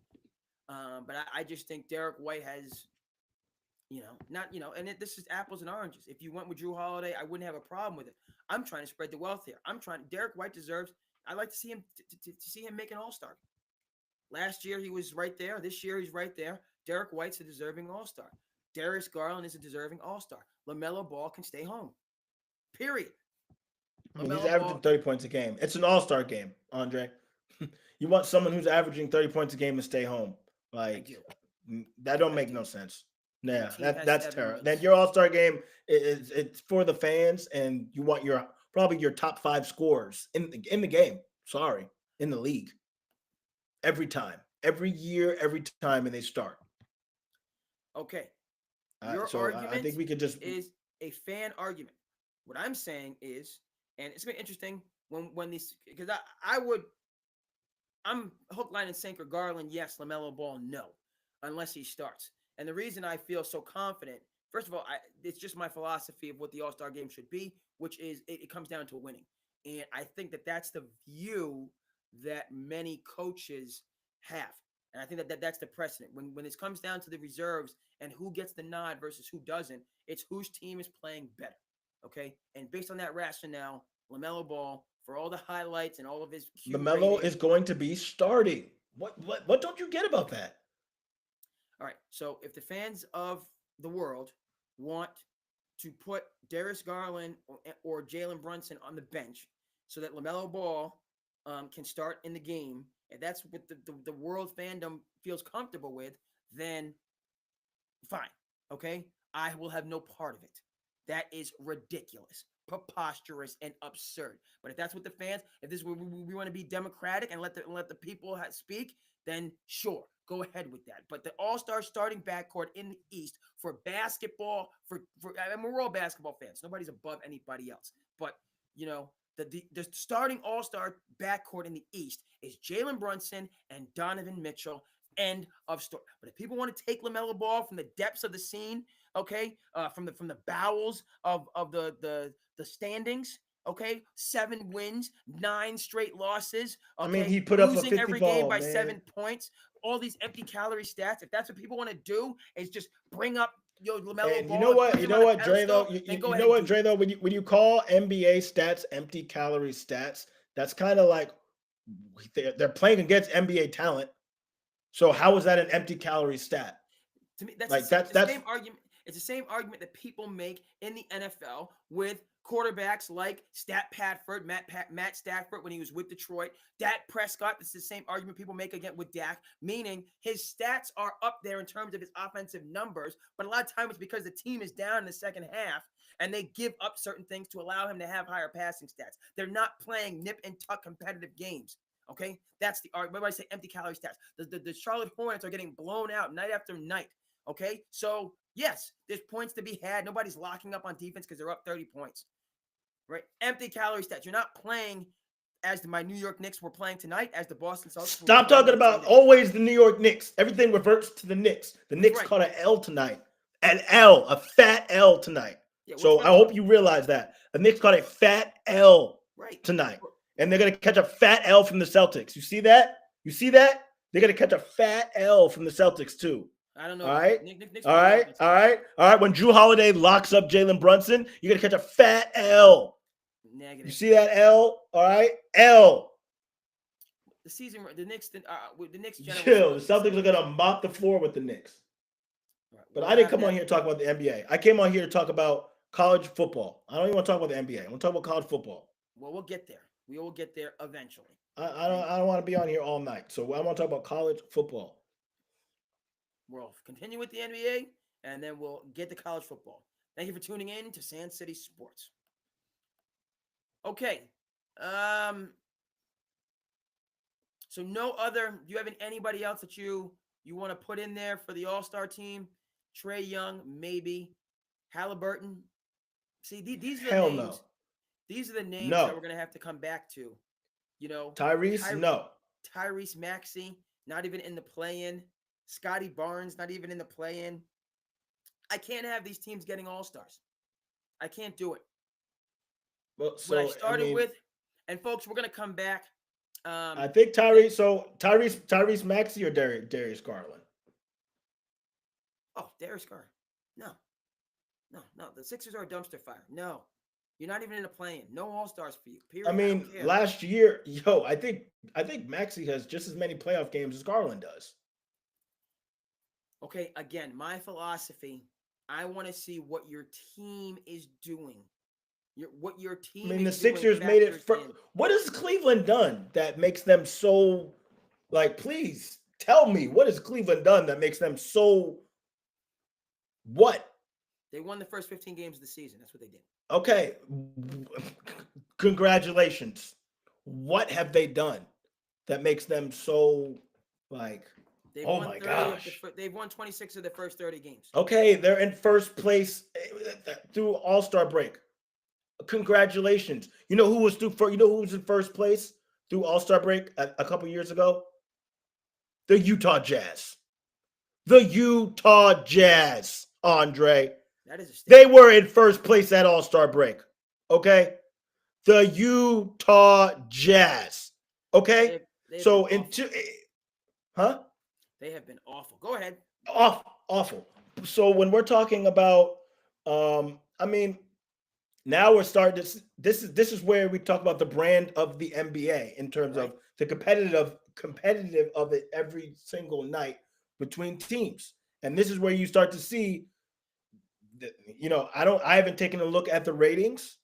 But I just think Derek White has, this is apples and oranges. If you went with Drew Holiday, I wouldn't have a problem with it. I'm trying to spread the wealth here. Derek White deserves, I'd like to see him, to see him make an all-star. Last year, he was right there. This year, he's right there. Derek White's a deserving all-star. Darius Garland is a deserving all-star. LaMelo Ball can stay home. Period. He's averaging 30 points a game. It's an all-star game, Andre. You want someone who's averaging 30 points a game to stay home. Like, that don't make no sense. Yeah, that's terrible. Then your all-star game it's for the fans, and you want probably your top 5 scorers in the game. Sorry, in the league. Every time, every year, every time, and they start. Okay. Your argument, I think we could is a fan argument. What I'm saying is, and it's been interesting when these, because I'm hook, line, and sinker. Garland, yes. LaMelo Ball, no, unless he starts. And the reason I feel so confident, first of all, it's just my philosophy of what the All-Star game should be, which is it comes down to winning. And I think that's the view that many coaches have. And I think that's the precedent. When it comes down to the reserves and who gets the nod versus who doesn't, it's whose team is playing better. Okay? And based on that rationale, LaMelo Ball, for all the highlights and all of his LaMelo is going to be starting. What don't you get about that? All right. So if the fans of the world want to put Darius Garland or Jalen Brunson on the bench so that LaMelo Ball can start in the game, and that's what the world fandom feels comfortable with, then fine. Okay? I will have no part of it. That is ridiculous, preposterous, and absurd. But if that's what the fans, if this is where we want to be democratic and let the people speak, then sure, go ahead with that. But the all-star starting backcourt in the East for basketball, we're all basketball fans. Nobody's above anybody else. But, the starting all-star backcourt in the East is Jalen Brunson and Donovan Mitchell. End of story. But if people want to take LaMelo Ball from the depths of the scene, okay, from the bowels of the standings, okay, 7 wins, 9 straight losses. Okay? I mean, he put up a 50 every ball, game by man. 7 points. All these empty calorie stats. If that's what people want to do, is just bring up LaMelo Ball. You know what, Dre? Though, you know what, Dre? Though, when you call NBA stats empty calorie stats, that's kind of like they're playing against NBA talent. So how is that an empty calorie stat? To me, that's the same argument. It's the same argument that people make in the NFL with quarterbacks like Matt Stafford when he was with Detroit, Dak Prescott. This is the same argument people make again with Dak, meaning his stats are up there in terms of his offensive numbers, but a lot of times it's because the team is down in the second half and they give up certain things to allow him to have higher passing stats. They're not playing nip and tuck competitive games. Okay, that's the argument. When I say empty calorie stats, the Charlotte Hornets are getting blown out night after night. Okay, so yes, there's points to be had. Nobody's locking up on defense because they're up 30 points. Right? Empty calorie stats. You're not playing as my New York Knicks were playing tonight, as the Boston Celtics. Stop talking about always the New York Knicks. Everything reverts to the Knicks. The Knicks caught an L tonight. A fat L tonight. Yeah, so I hope you realize that. The Knicks caught a fat L tonight. And they're going to catch a fat L from the Celtics. You see that? They're going to catch a fat L from the Celtics too. I don't know. All right. All right. When Drew Holiday locks up Jalen Brunson, you're going to catch a fat L. Negative. You see that L? All right. L. The season, the Knicks. The Knicks. Chill. The Celtics are going to mop the floor with the Knicks. Right. But I didn't come on here to talk about the NBA. I came on here to talk about college football. I don't even want to talk about the NBA. I want to talk about college football. Well, we'll get there. We will get there eventually. I don't want to be on here all night. So I want to talk about college football. We'll continue with the NBA, and then we'll get to college football. Thank you for tuning in to SandCity Sports. Okay. So no other. Do you have anybody else that you want to put in there for the All-Star team? Trae Young, maybe. Halliburton. See, these are the names. No. These are the names that we're going to have to come back to. You know, Tyrese, no. Tyrese Maxey, not even in the play-in. Scotty Barnes, not even in the play-in. I can't have these teams getting all-stars. I can't do it. Well, so, what I started with, and folks, we're going to come back. I think Tyrese Maxey or Darius Garland? Oh, Darius Garland. No. The Sixers are a dumpster fire. No. You're not even in the play-in. No all-stars for you. Period. I mean, last year, I think Maxey has just as many playoff games as Garland does. Okay, again, my philosophy, I want to see what your team is doing. What your team is doing. I mean, the Sixers made it first. What has Cleveland done that makes them so, please tell me, what has Cleveland done that makes them so, what? They won the first 15 games of the season. That's what they did. Okay. Congratulations. What have they done that makes them so, oh my gosh. They've won 26 of the first 30 games. Okay, they're in first place through All-Star break. Congratulations. You know who was in first place through All-Star break a couple years ago? The Utah Jazz. The Utah Jazz, Andre. That is they were in first place at All-Star break. Okay? The Utah Jazz. Okay? So huh? They have been awful. Go ahead. Awful. So when we're talking about, now we're starting to. This is where we talk about the brand of the NBA in terms of the competitive of it every single night between teams, and this is where you start to see. I haven't taken a look at the ratings,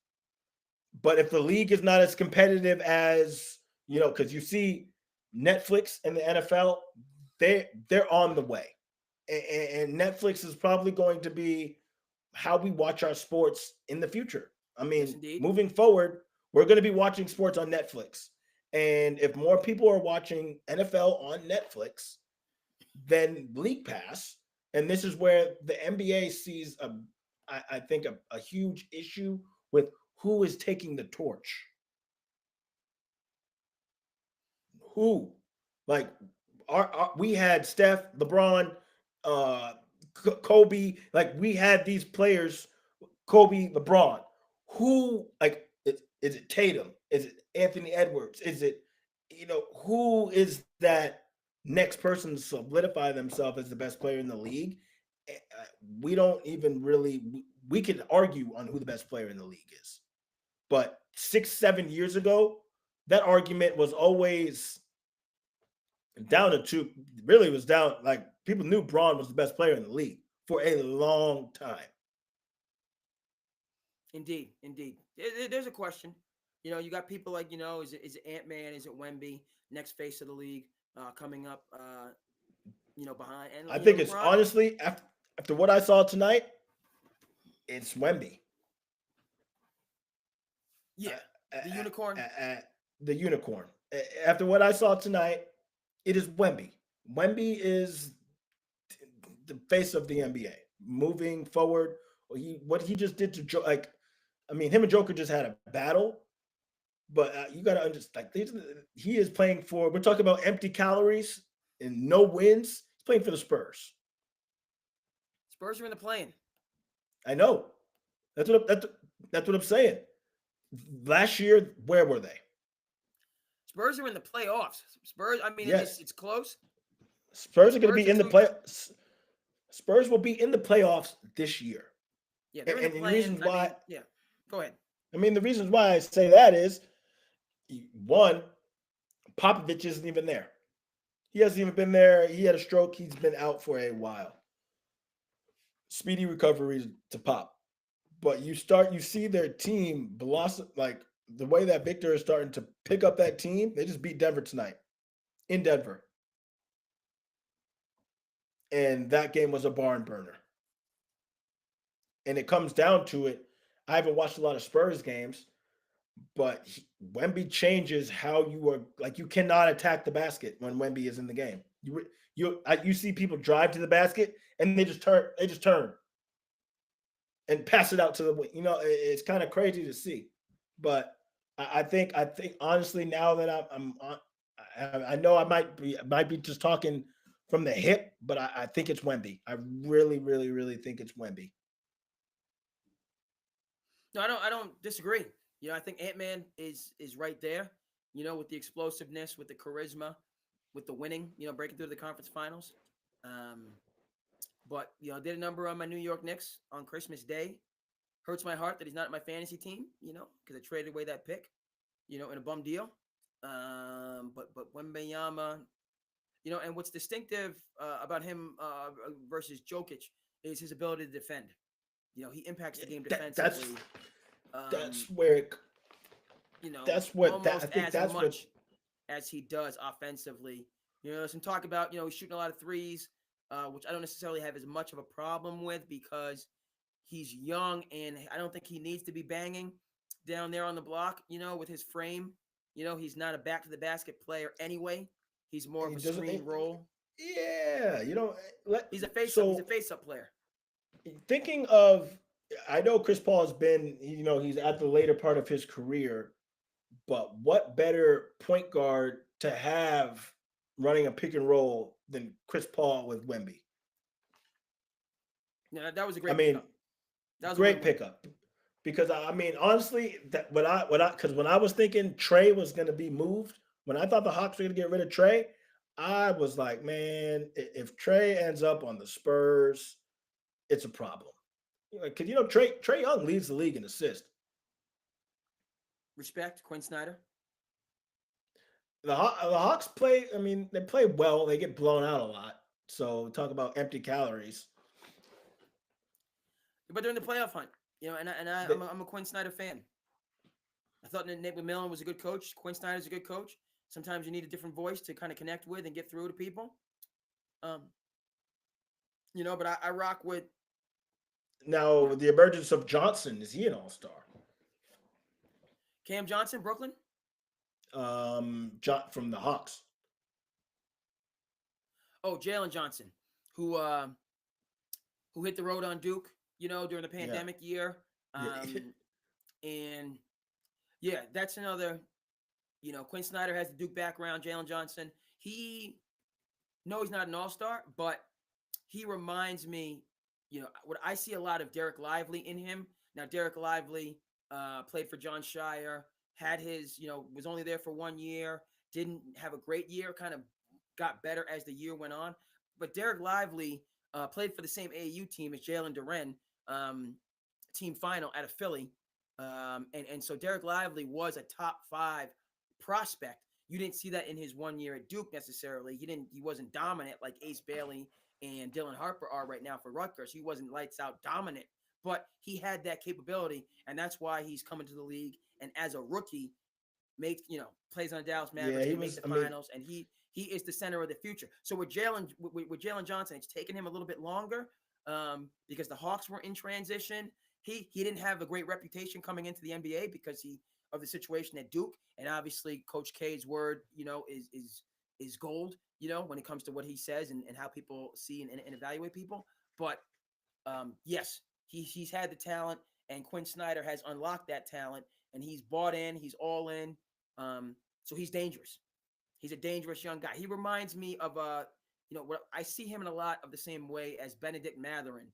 but if the league is not as competitive as because you see Netflix and the NFL. They're on the way, and Netflix is probably going to be how we watch our sports in the future. I mean, moving forward, we're going to be watching sports on Netflix, and if more people are watching NFL on Netflix than League Pass, and this is where the NBA sees I think a huge issue with who is taking the torch. Who, we had Steph, LeBron, Kobe. We had these players, Kobe, LeBron. Who, is it Tatum? Is it Anthony Edwards? Is it, who is that next person to solidify themselves as the best player in the league? We don't even really, we could argue on who the best player in the league is. But 6-7 years ago, that argument was always down to two. Really, it was down. People knew Braun was the best player in the league for a long time. Indeed. There's a question. You got people like, is it Ant-Man? Is it Wemby? Next face of the league coming up, behind. And, I think it's LeBron. honestly after what I saw tonight, it's Wemby. Yeah, the Uh, unicorn. the unicorn. After what I saw tonight, it is Wemby. Wemby is the face of the NBA. Moving forward, what he just did to like, I mean, him and Joker just had a battle, but you got to understand, like, he is playing for. We're talking about empty calories and no wins. He's playing for the Spurs. Spurs are in the play-in. I know. That's what I'm saying. Last year, where were they? Spurs are in the playoffs. Spurs. I mean, Yes, it's close. Spurs are going to Spurs be are in the two. play. Spurs will be in the playoffs this year. Yeah, they're in the And the play-in. reasons why. Yeah. Go ahead. I mean, the reasons why I say that is, one, Popovich isn't even there. He hasn't even been there. He had a stroke. He's been out for a while. Speedy recovery to Pop. But you see their team blossom, like the way that Victor is starting to pick up that team. They just beat Denver tonight in Denver. And that game was a barn burner. And it comes down to it. I haven't watched a lot of Spurs games, but Wemby changes how you are. Like, you cannot attack the basket when Wemby is in the game. You see people drive to the basket and they just turn. And pass it out to the. It's kind of crazy to see, but I think honestly, now that I know I might be just talking from the hip, but I think it's Wemby. I really, really, really think it's Wemby. No, I don't disagree. I think Ant-Man is right there. With the explosiveness, with the charisma, with the winning. Breaking through the conference finals. But did a number on my New York Knicks on Christmas Day. Hurts my heart that he's not in my fantasy team. Because I traded away that pick. In a bum deal. But Wembanyama, and what's distinctive about him versus Jokic is his ability to defend. He impacts the game defensively. That's where. That's what. Almost I think as that's much what. as he does offensively. There's some talk about he's shooting a lot of threes, which I don't necessarily have as much of a problem with because he's young and I don't think he needs to be banging down there on the block. With his frame, he's not a back to the basket player anyway. He's more of a screen role. Yeah, He's a face up. He's a face up player. Thinking of, I know Chris Paul has been, he's at the later part of his career, but what better point guard to have running a pick and roll than Chris Paul with Wemby? Yeah, that was a great. Pickup. That was a great pickup. Because honestly, that when I was thinking Trey was going to be moved, when I thought the Hawks were going to get rid of Trey, I was like, man, if Trey ends up on the Spurs, it's a problem. Because Trey Young leads the league in assists. Respect, Quinn Snyder. The Hawks play. They play well. They get blown out a lot. So talk about empty calories. But they're in the playoff hunt. I'm a Quinn Snyder fan. I thought Nate McMillan was a good coach. Quinn Snyder's a good coach. Sometimes you need a different voice to kind of connect with and get through to people. But I rock with. Now, the emergence of Johnson, is he an all-star? Cam Johnson, Brooklyn? From the Hawks. Oh, Jalen Johnson, who hit the road on Duke, during the pandemic year. And yeah, that's another, Quinn Snyder has the Duke background. Jalen Johnson, he's not an all-star, but he reminds me, what I see a lot of Derek Lively in him. Now, Derek Lively played for John Shire, had his, was only there for 1 year, didn't have a great year, kind of got better as the year went on. But Derek Lively played for the same AAU team as Jalen Duren, team final out of Philly. And so Derek Lively was a top 5 prospect. You didn't see that in his 1 year at Duke necessarily. He wasn't dominant like Ace Bailey and Dylan Harper are right now for Rutgers. He wasn't lights out dominant but he had that capability, and that's why he's coming to the league. And as a rookie, plays on the Dallas Yeah, Mavericks. he They make was. the I mean, finals, and he is the center of the future. So with Jalen Johnson, it's taken him a little bit longer because the Hawks were in transition. He didn't have a great reputation coming into the NBA because of the situation at Duke, and obviously Coach K's word, is gold. When it comes to what he says and how people see and evaluate people. But yes, he's had the talent, and Quinn Snyder has unlocked that talent, and he's bought in. He's all in. So he's dangerous. He's a dangerous young guy. He reminds me of what I see him in a lot of the same way as Benedict Mathurin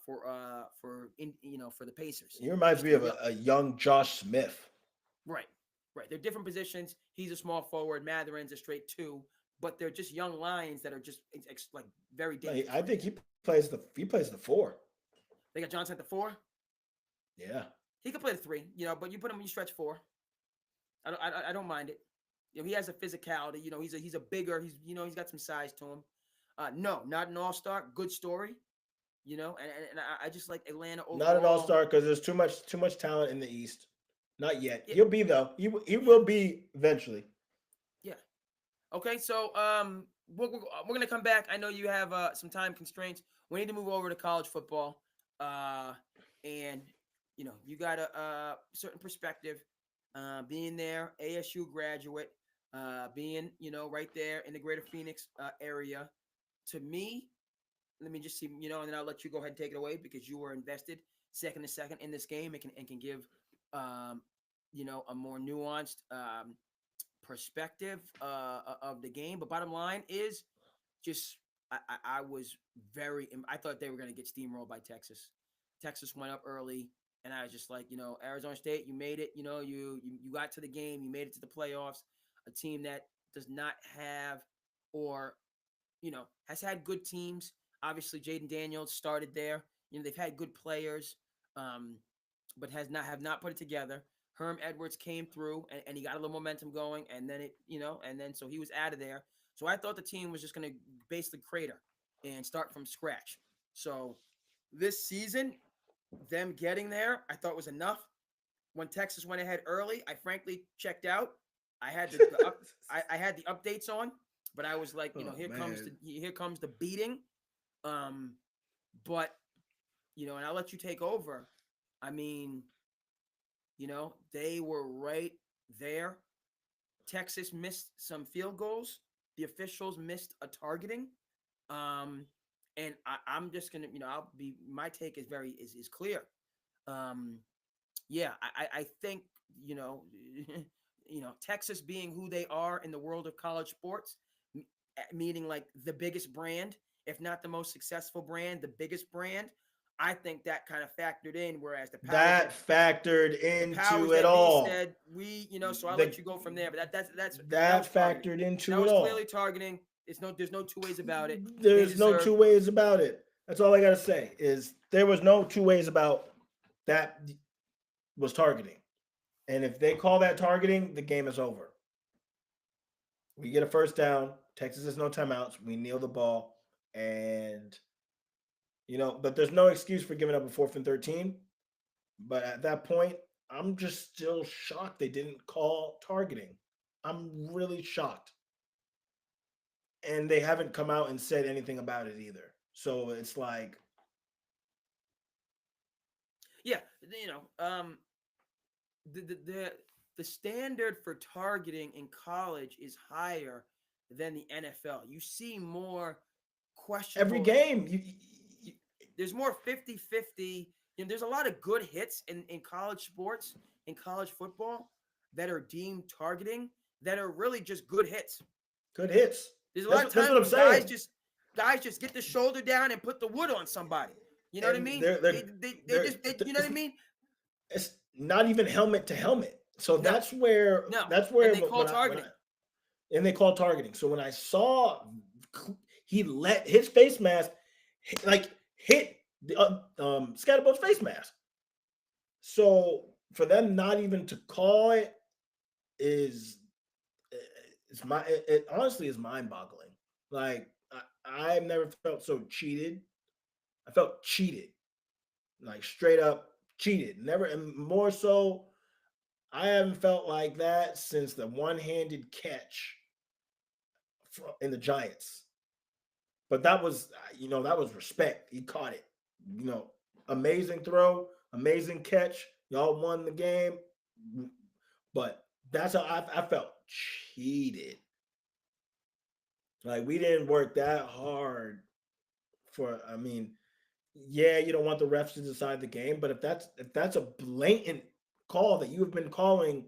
for the Pacers. he reminds me of a young Josh Smith. Right. They're different positions. He's a small forward. Mathurin's a straight two, but they're just young lions that are just like very dangerous. I think he plays the 4. They got Johnson at the 4. Yeah, he could play the 3. But you put him, you stretch 4. I don't mind it. He has a physicality. He's a bigger. He's got some size to him. No, not an all-star. Good story. And I just like Atlanta overall. Not an all-star because there's too much talent in the East. Not yet. Yeah. He'll be though. He will be eventually. Yeah. Okay. So we're gonna come back. I know you have some time constraints. We need to move over to college football. And you got a certain perspective. Being there, ASU graduate, being right there in the greater Phoenix area. To me, let me just see, and then I'll let you go ahead and take it away because you were invested second to second in this game and can give a more nuanced perspective of the game. But bottom line is just I was I thought they were going to get steamrolled by Texas. Texas went up early, and I was just like, Arizona State, you made it. You got to the game. You made it to the playoffs. A team that does not have or, has had good teams. Obviously, Jaden Daniels started there. They've had good players, but have not put it together. Herm Edwards came through, and he got a little momentum going, and then so he was out of there. So I thought the team was just going to basically crater and start from scratch. So this season, them getting there, I thought was enough. When Texas went ahead early, I frankly checked out. I had I had the updates on, but I was like, here comes the beating. But and I'll let you take over. I mean, they were right there. Texas missed some field goals. The officials missed a targeting. And I'm just gonna, my take is is clear. I think Texas being who they are in the world of college sports, meaning like the biggest brand, if not the most successful brand, the biggest brand. I think that kind of factored in, whereas the powers factored into it all. Said so I'll let you go from there. But that factored into it all. That was clearly targeting. There's no two ways about it. There's no two ways about it. That's all I gotta say is there was no two ways about that was targeting. And if they call that targeting, the game is over. We get a first down. Texas has no timeouts. We kneel the ball. And, but there's no excuse for giving up a 4th and 13. But at that point, I'm just still shocked they didn't call targeting. I'm really shocked. And they haven't come out and said anything about it either. So it's like. Yeah, the standard for targeting in college is higher than the NFL. You see more questionable. Every game. There's more 50-50. There's a lot of good hits in college sports, in college football, that are deemed targeting, that are really just good hits. Good hits. There's a lot of times when guys just get the shoulder down and put the wood on somebody. You know what I mean? They you know what I mean? It's not even helmet to helmet. So that's where and they call targeting. And they call targeting. So when I saw he let his face mask hit the Scatterboat's face mask. So for them not even to call it it honestly is mind-boggling. Like I've never felt so cheated. I felt cheated like straight up cheated. Never, and more so, I haven't felt like that since the one-handed catch in the Giants. But that was, that was respect. He caught it. You know, amazing throw, amazing catch. Y'all won the game. But that's how I felt cheated. Like we didn't work that hard for. I mean, yeah, you don't want the refs to decide the game, but if that's a blatant call that you have been calling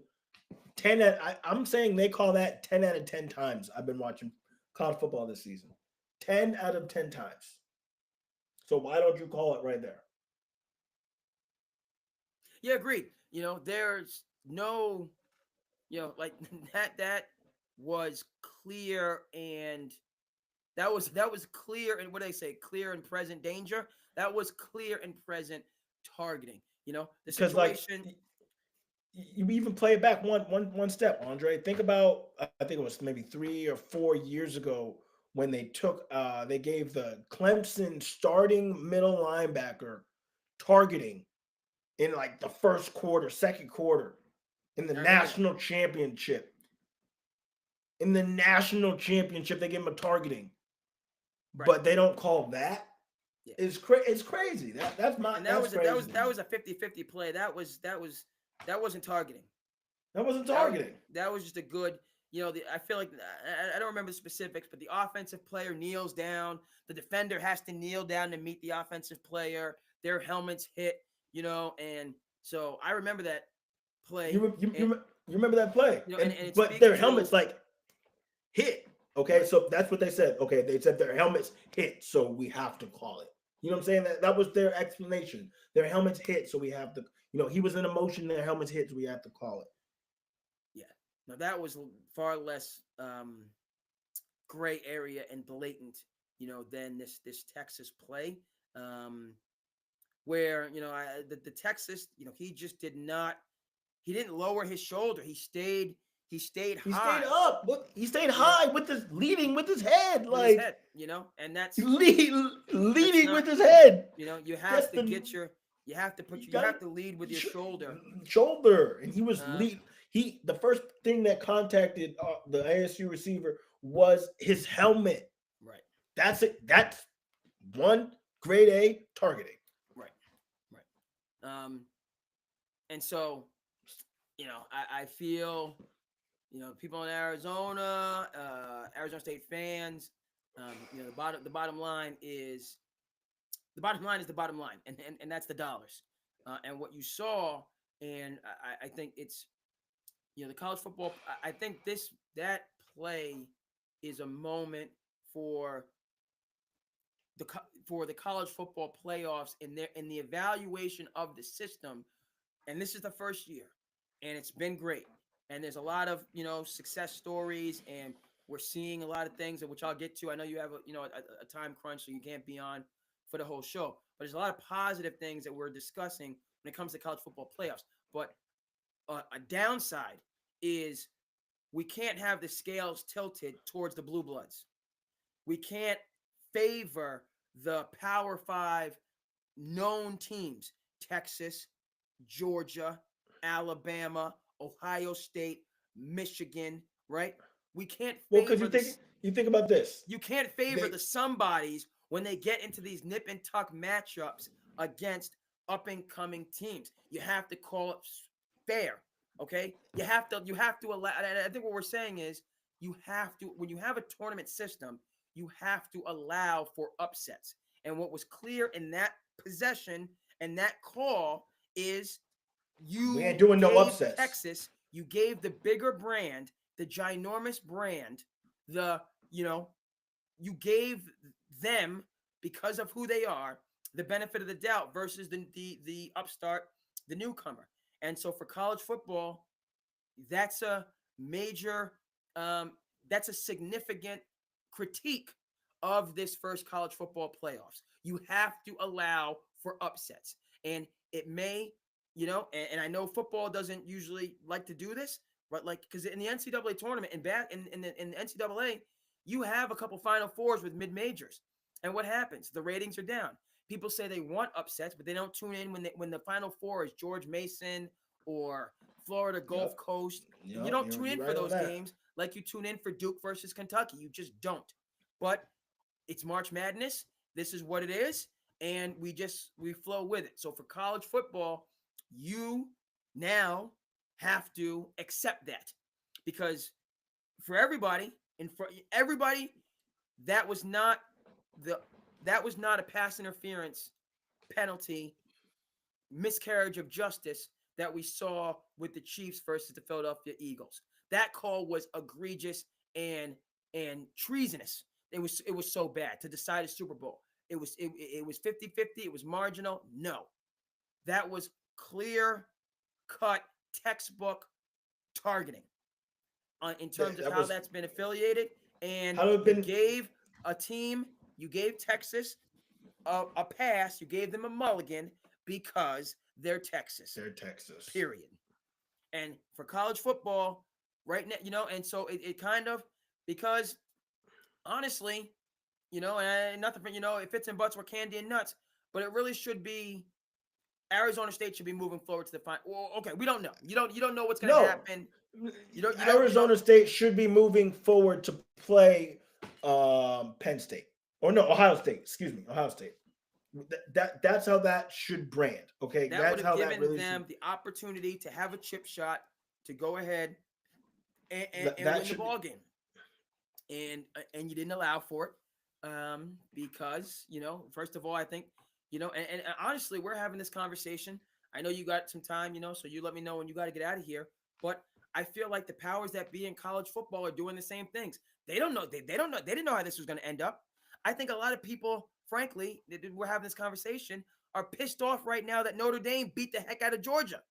I'm saying they call that 10 out of 10 times. I've been watching college football this season, 10 out of 10 times. So why don't you call it right there? Yeah, agreed. There's no, like that was clear, and that was clear, and what do they say? Clear and present danger. That was clear and present targeting. The Because like situation. you even play it back one step, Andre. Think about, I think it was maybe 3 or 4 years ago when they gave the Clemson starting middle linebacker targeting in like the first quarter, second quarter in the I remember that. national championship. In the national championship, they give him a targeting, Right. but they don't call that. Yeah. It's crazy. That's And that's crazy. that was a 50-50 play. That wasn't targeting. That wasn't That targeting. that was just a good. I feel like I don't remember the specifics, but the offensive player kneels down. The defender has to kneel down to meet the offensive player. Their helmets hit. And so I remember that play. You remember that play, And it but speaks their to. helmets like hit. Okay, Right. so that's what they said. Okay, they said their helmets hit, so we have to call it. You know what I'm saying? That was their explanation. Their helmets hit, so we have to. He was in emotion. Their helmets hit, so we have to call it. Yeah. Now that was far less gray area and blatant, than this Texas play, where the Texas, he just did not. He didn't lower his shoulder. He stayed. He stayed He high. stayed up. He stayed You know, high with his leading with his head, with his like head. And that's leading not. with his head. You have That's to the get your. You have to you you got have to lead with your shoulder. shoulder, and he was Uh, lead. The first thing that contacted the ASU receiver was his helmet. right. That's it. That's one grade A targeting. Right. Right. And so, I feel, people in Arizona, Arizona State fans, the bottom line is the bottom line is the bottom line, and that's the dollars, and what you saw, and I think it's, the college football. I think that play is a moment for the college football playoffs in the evaluation of the system, and this is the first year, and it's been great, and there's a lot of success stories, and we're seeing a lot of things, which I'll get to. I know you have a time crunch, so you can't be on for the whole show, but there's a lot of positive things that we're discussing when it comes to college football playoffs. But a downside is we can't have the scales tilted towards the blue bloods. We can't favor the Power Five known teams: Texas, Georgia, Alabama, Ohio State, Michigan. Right? We can't Well, because favor this. you think about this. You can't favor They the somebodies when they get into these nip and tuck matchups against up and coming teams. You have to call it fair. Okay? You have to allow. I think what we're saying is you have to, when you have a tournament system, you have to allow for upsets. And what was clear in that possession and that call is we you ain't doing no gave upsets. Texas, you gave the bigger brand, the ginormous brand, the you gave them, because of who they are, the benefit of the doubt versus the upstart, the newcomer. And so for college football, that's a major, that's a significant critique of this first college football playoffs. You have to allow for upsets, and it may, and I know football doesn't usually like to do this, but like, because in the NCAA tournament, in the NCAA, you have a couple Final Fours with mid majors, and what happens? The ratings are down. People say they want upsets, but they don't tune in when the Final Four is George Mason or Florida Gulf Coast. You don't tune in for those games like you tune in for Duke versus Kentucky. You just don't. But it's March Madness. This is what it is, and we flow with it. So for college football, you now have to accept that, because for everybody, that was not a pass interference penalty, miscarriage of justice that we saw with the Chiefs versus the Philadelphia Eagles. That call was egregious and treasonous. It was so bad to decide a Super Bowl. It was 50-50. It was marginal. No, that was clear cut textbook targeting in terms of how that's been affiliated. And you gave a team, you gave Texas a pass, you gave them a mulligan because they're Texas. Period. And for college football, right now, and so it kind of, because honestly, and nothing for, it fits and butts were candy and nuts, but it really should be Arizona State should be moving forward to the final. Well, okay, we don't know. You don't know what's going to happen. Arizona State should be moving forward to play Penn State. Or no, Ohio State. Excuse me, Ohio State. That's how that should brand. Okay, that's how that really them the opportunity to have a chip shot to go ahead and win the ball game. And you didn't allow for it because first of all, I think and honestly, we're having this conversation. I know you got some time, so you let me know when you got to get out of here. But I feel like the powers that be in college football are doing the same things. They don't know. They don't know. They didn't know how this was going to end up. I think a lot of people, frankly, we're having this conversation, are pissed off right now that Notre Dame beat the heck out of Georgia.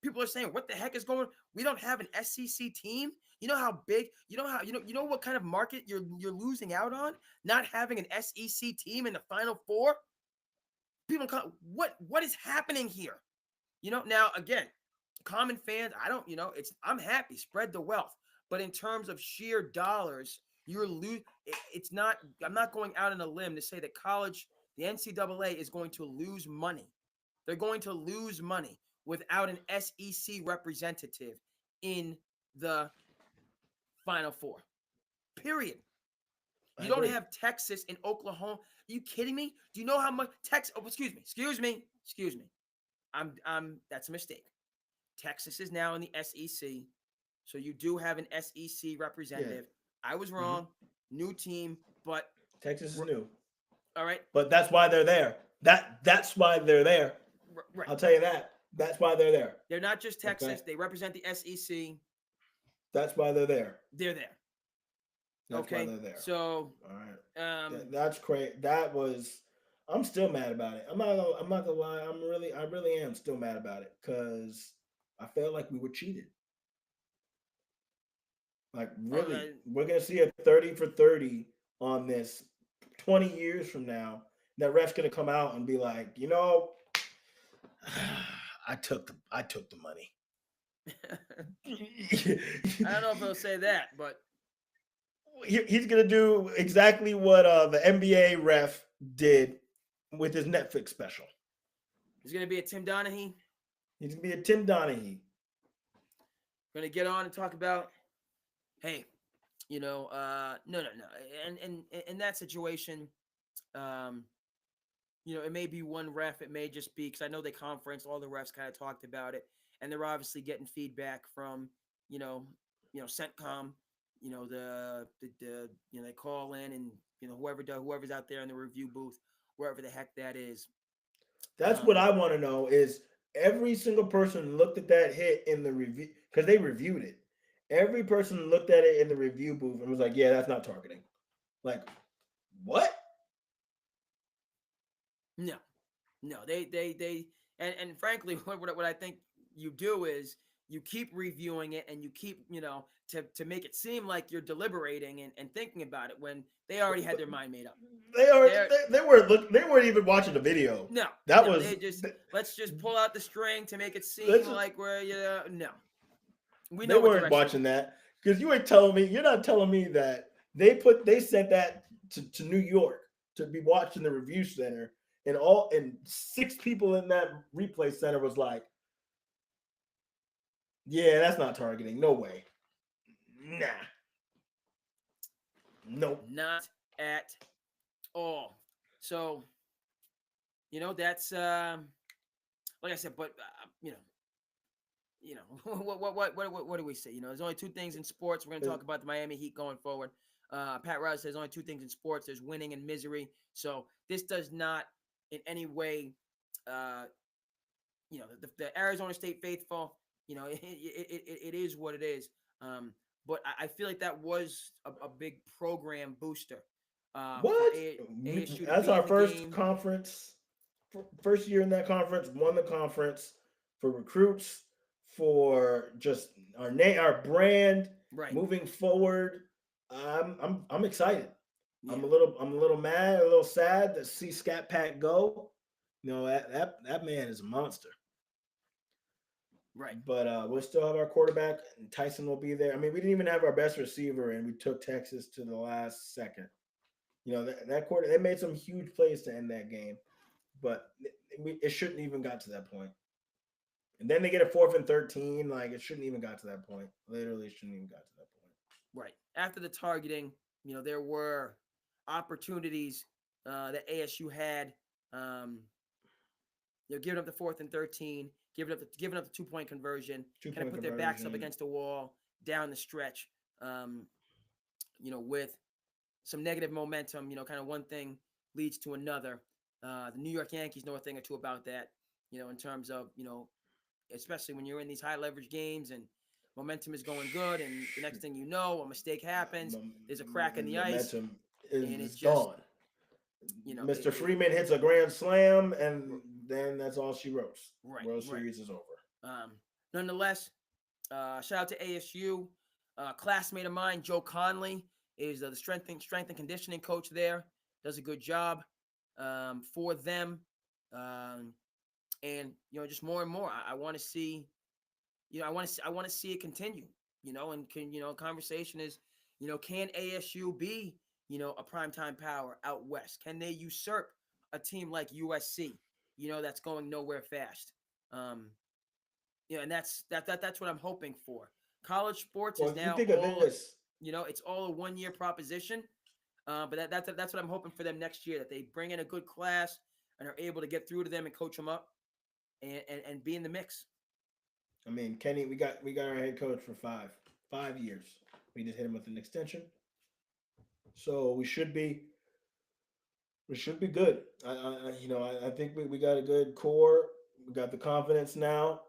People are saying, "What the heck is going on? We don't have an SEC team." You know how big? You know what kind of market you're losing out on? Not having an SEC team in the Final Four. People, what is happening here? Now again, common fans, I'm happy, spread the wealth. But in terms of sheer dollars, it's not. I'm not going out on a limb to say that the NCAA is going to lose money. They're going to lose money without an SEC representative in the Final Four. Period. You don't have Texas and Oklahoma. Are you kidding me? Do you know how much Texas? Oh, excuse me. That's a mistake. Texas is now in the SEC, so you do have an SEC representative. Yeah. I was wrong. Mm-hmm. New team, but Texas is new. All right, but that's why they're there. That's why they're there. Right. I'll tell you that. That's why they're there. They're not just Texas. Okay. They represent the SEC. That's why they're there. They're there. That's why they're there. So, all right. That's great. I'm still mad about it. I'm not gonna lie. I really am still mad about it because I felt like we were cheated. Like really, we're gonna see a 30 for 30 on this 20 years from now. That ref's gonna come out and be like, I took the money. I don't know if he'll say that, but he's gonna do exactly what the NBA ref did with his Netflix special. He's gonna be a Tim Donaghy. He's gonna be a Tim Donaghy. Gonna get on and talk about, hey, no. And in that situation, it may be one ref. It may just be because I know they conference. All the refs kind of talked about it, and they're obviously getting feedback from CENTCOM. They call in and whoever's out there in the review booth, wherever the heck that is. That's what I want to know is every single person looked at that hit in the review because they reviewed it. Every person looked at it in the review booth and was like, "Yeah, that's not targeting." Like, what? No, they and frankly, what I think you do is you keep reviewing it and you keep, to make it seem like you're deliberating and thinking about it when they already had their mind made up. They weren't even watching the video. No, let's just pull out the string to make it seem like we're, no. They weren't watching that because you're not telling me that they sent that to New York to be watched in the review center and 6 people in that replay center was like, yeah, that's not targeting. No way. Nah. Nope. Not at all. So, that's like I said, but what do we say? There's only two things in sports. We're going to talk about the Miami Heat going forward. Pat Riley says only two things in sports: there's winning and misery. So this does not in any way, the Arizona State faithful. It is what it is. But I feel like that was a big program booster. What? ASU That's our first game. conference, first year in that conference. Won the conference for recruits, for just our name, our brand, right, moving forward. I'm excited. Yeah. I'm a little mad, a little sad to see Scat Pack go. That man is a monster. Right. But we'll still have our quarterback, and Tyson will be there. I mean, we didn't even have our best receiver, and we took Texas to the last second. That quarter, they made some huge plays to end that game, but it shouldn't even got to that point. And then they get a 4th and 13. Like, it shouldn't even got to that point. Literally, shouldn't even got to that point. Right. After the targeting, there were opportunities that ASU had. Giving up the 4th and 13, giving up the 2-point conversion, kind of put their backs up against the wall down the stretch. With some negative momentum, kind of one thing leads to another. The New York Yankees know a thing or two about that, in terms of, especially when you're in these high leverage games and momentum is going good, and the next thing you know, a mistake happens. There's a crack in the ice, and it's just gone. Mr. Freeman hits a grand slam, and then that's all she wrote. Right. World Series is over. Nonetheless, shout out to ASU. Classmate of mine, Joe Conley, is the strength and conditioning coach there. Does a good job for them, and just more and more. I want to see, I want to see it continue. And conversation is, can ASU be, a primetime power out west? Can they usurp a team like USC? That's going nowhere fast. And that's what I'm hoping for. College sports is now all, it's all a 1-year proposition. But that's what I'm hoping for them next year, that they bring in a good class and are able to get through to them and coach them up and be in the mix. I mean, Kenny, we got our head coach for 5 years. We just hit him with an extension, so we should be good. I think we got a good core. We got the confidence now,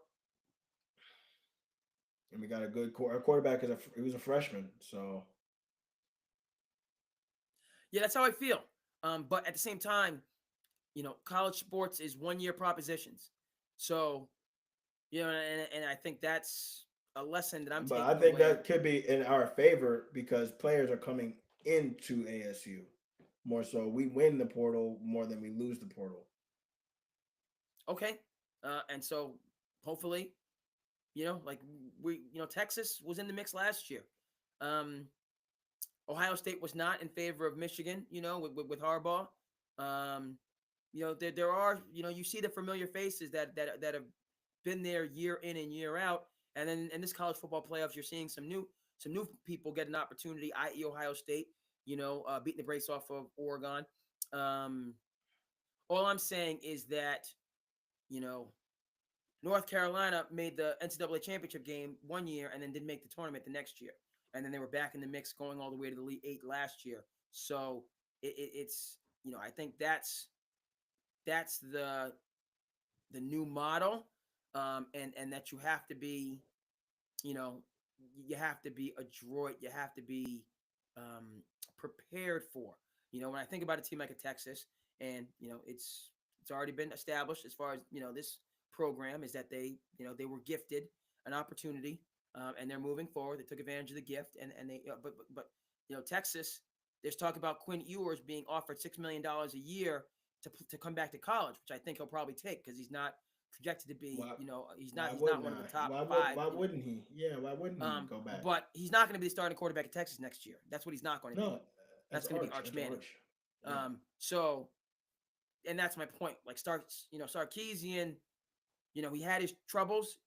and we got a good core. Our quarterback he was a freshman, so yeah, that's how I feel. But at the same time, college sports is 1-year propositions, so and I think that's a lesson that I'm taking. But I think that could be in our favor because players are coming into ASU more so. We win the portal more than we lose the portal. Okay. And so hopefully, Texas was in the mix last year. Ohio State was not in favor of Michigan, with Harbaugh. There are, you see the familiar faces that have been there year in and year out. And then in this college football playoffs, you're seeing some new people get an opportunity, i.e. Ohio State, beating the brakes off of Oregon. All I'm saying is that, North Carolina made the NCAA championship game 1 year and then didn't make the tournament the next year. And then they were back in the mix going all the way to the Elite Eight last year. So it's, I think that's the new model. And that you have to be, you have to be adroit. You have to be prepared for, when I think about a team like a Texas, and, it's already been established as far as, this program is that they were gifted an opportunity, and they're moving forward. They took advantage of the gift, and they, but Texas, there's talk about Quinn Ewers being offered $6 million a year to come back to college, which I think he'll probably take because he's not projected to be, he's not one of the top 5. Why wouldn't he? Yeah, why wouldn't he go back? But he's not going to be the starting quarterback at Texas next year. That's what he's not going to be. No, That's going to be Arch Manning. Yeah. So and that's my point. Like Sarkisian, he had his troubles,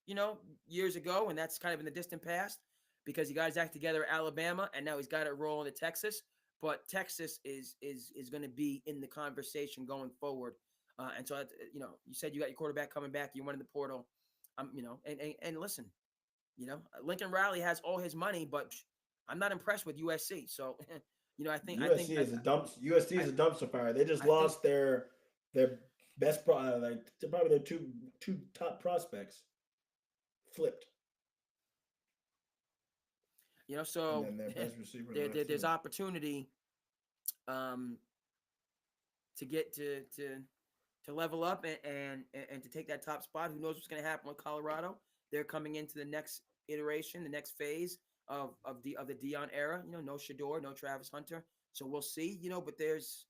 years ago, and that's kind of in the distant past because he got his act together at Alabama, and now he's got it rolling to Texas. But Texas is going to be in the conversation going forward. And so, you said you got your quarterback coming back. You went in the portal. And listen, Lincoln Riley has all his money, but I'm not impressed with USC. So, USC is a dump. USC is a dumpster fire. They just lost their best probably their two top prospects flipped. So and then their best receiver there's opportunity to get to level up and to take that top spot. Who knows what's going to happen with Colorado? They're coming into the next iteration, the next phase of the Deion era. No Shador, no Travis Hunter. So we'll see. But there's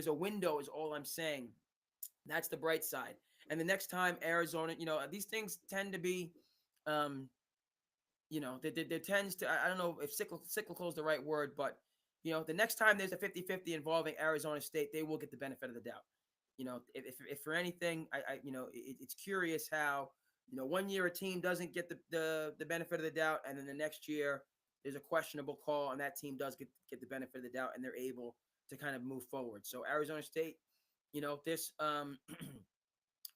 a window, is all I'm saying. That's the bright side. And the next time Arizona, these things tend to be, there tends to, I don't know if cyclical is the right word, but the next time there's a 50-50 involving Arizona State, they will get the benefit of the doubt. If for anything, it's curious how, 1 year a team doesn't get the benefit of the doubt, and then the next year there's a questionable call, and that team does get the benefit of the doubt, and they're able to kind of move forward. So Arizona State, this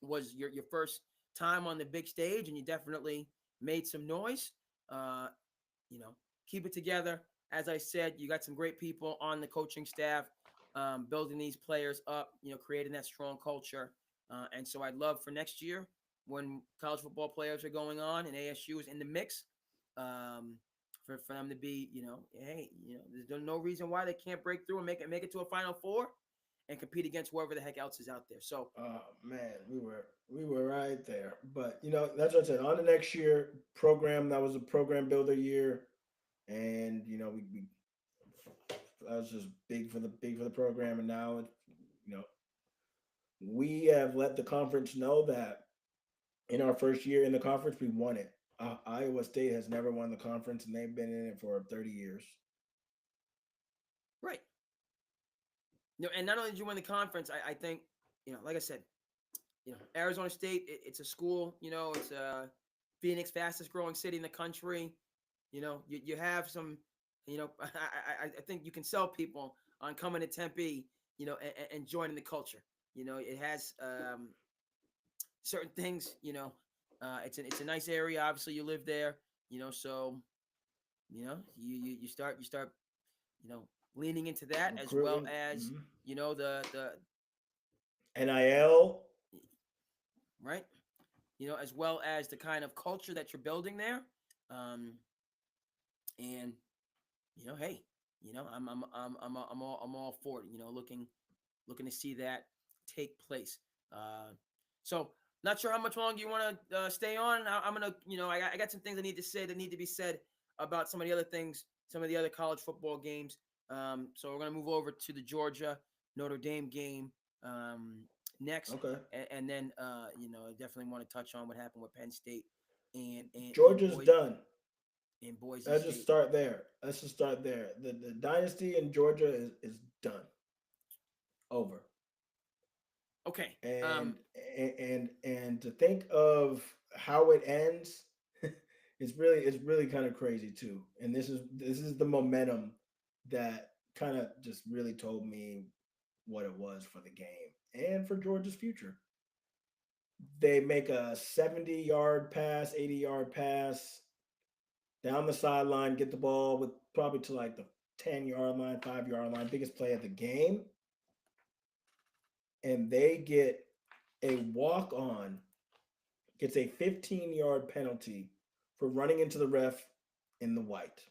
was your first time on the big stage, and you definitely made some noise. Keep it together. As I said, you got some great people on the coaching staff, building these players up, creating that strong culture. And so I'd love for next year when college football players are going on and ASU is in the mix, for them to be, hey, there's no reason why they can't break through and make it to a Final Four and compete against whoever the heck else is out there. So, oh man, we were right there. But that's what I said. On the next year program, that was a program builder year, and we that was just big for the program. And now we have let the conference know that in our first year in the conference, we won it. Iowa State has never won the conference, and they've been in it for 30 years. Right. And not only did you win the conference, I think, like I said, Arizona State, it's a school, it's Phoenix, fastest growing city in the country. You have some, I think you can sell people on coming to Tempe, and joining the culture. It has certain things, it's a nice area. Obviously you live there, so, you start, leaning into that, as well as, the NIL, right? As well as the kind of culture that you're building there. And hey, I'm all for it. Looking to see that take place. So not sure how much longer you want to stay on. I'm gonna, I got some things I need to say that need to be said about some of the other things, some of the other college football games. So we're gonna move over to the Georgia Notre Dame game next. Okay. And then I definitely want to touch on what happened with Penn State and Georgia's done. In Boise Let's State. just start there. The dynasty in Georgia is done. Over. Okay. And to think of how it ends, it's really kind of crazy too. And this is the momentum that kind of just really told me what it was for the game and for Georgia's future. They make a 70-yard pass, 80-yard pass down the sideline, get the ball with probably to like the 10-yard line, 5-yard line, biggest play of the game. And they get a walk-on, gets a 15-yard penalty for running into the ref in the white.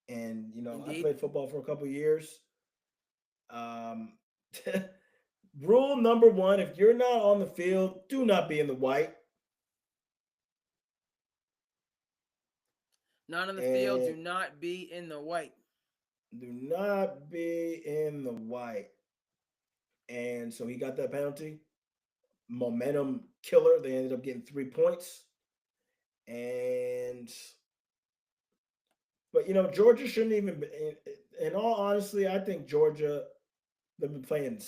And, Indeed. I played football for a couple of years. Rule number 1, if you're not on the field, do not be in the white. Not on the field, do not be in the white. Do not be in the white. And so he got that penalty. Momentum killer. They ended up getting 3 points. But Georgia shouldn't even be, in all honesty, I think Georgia, they've been playing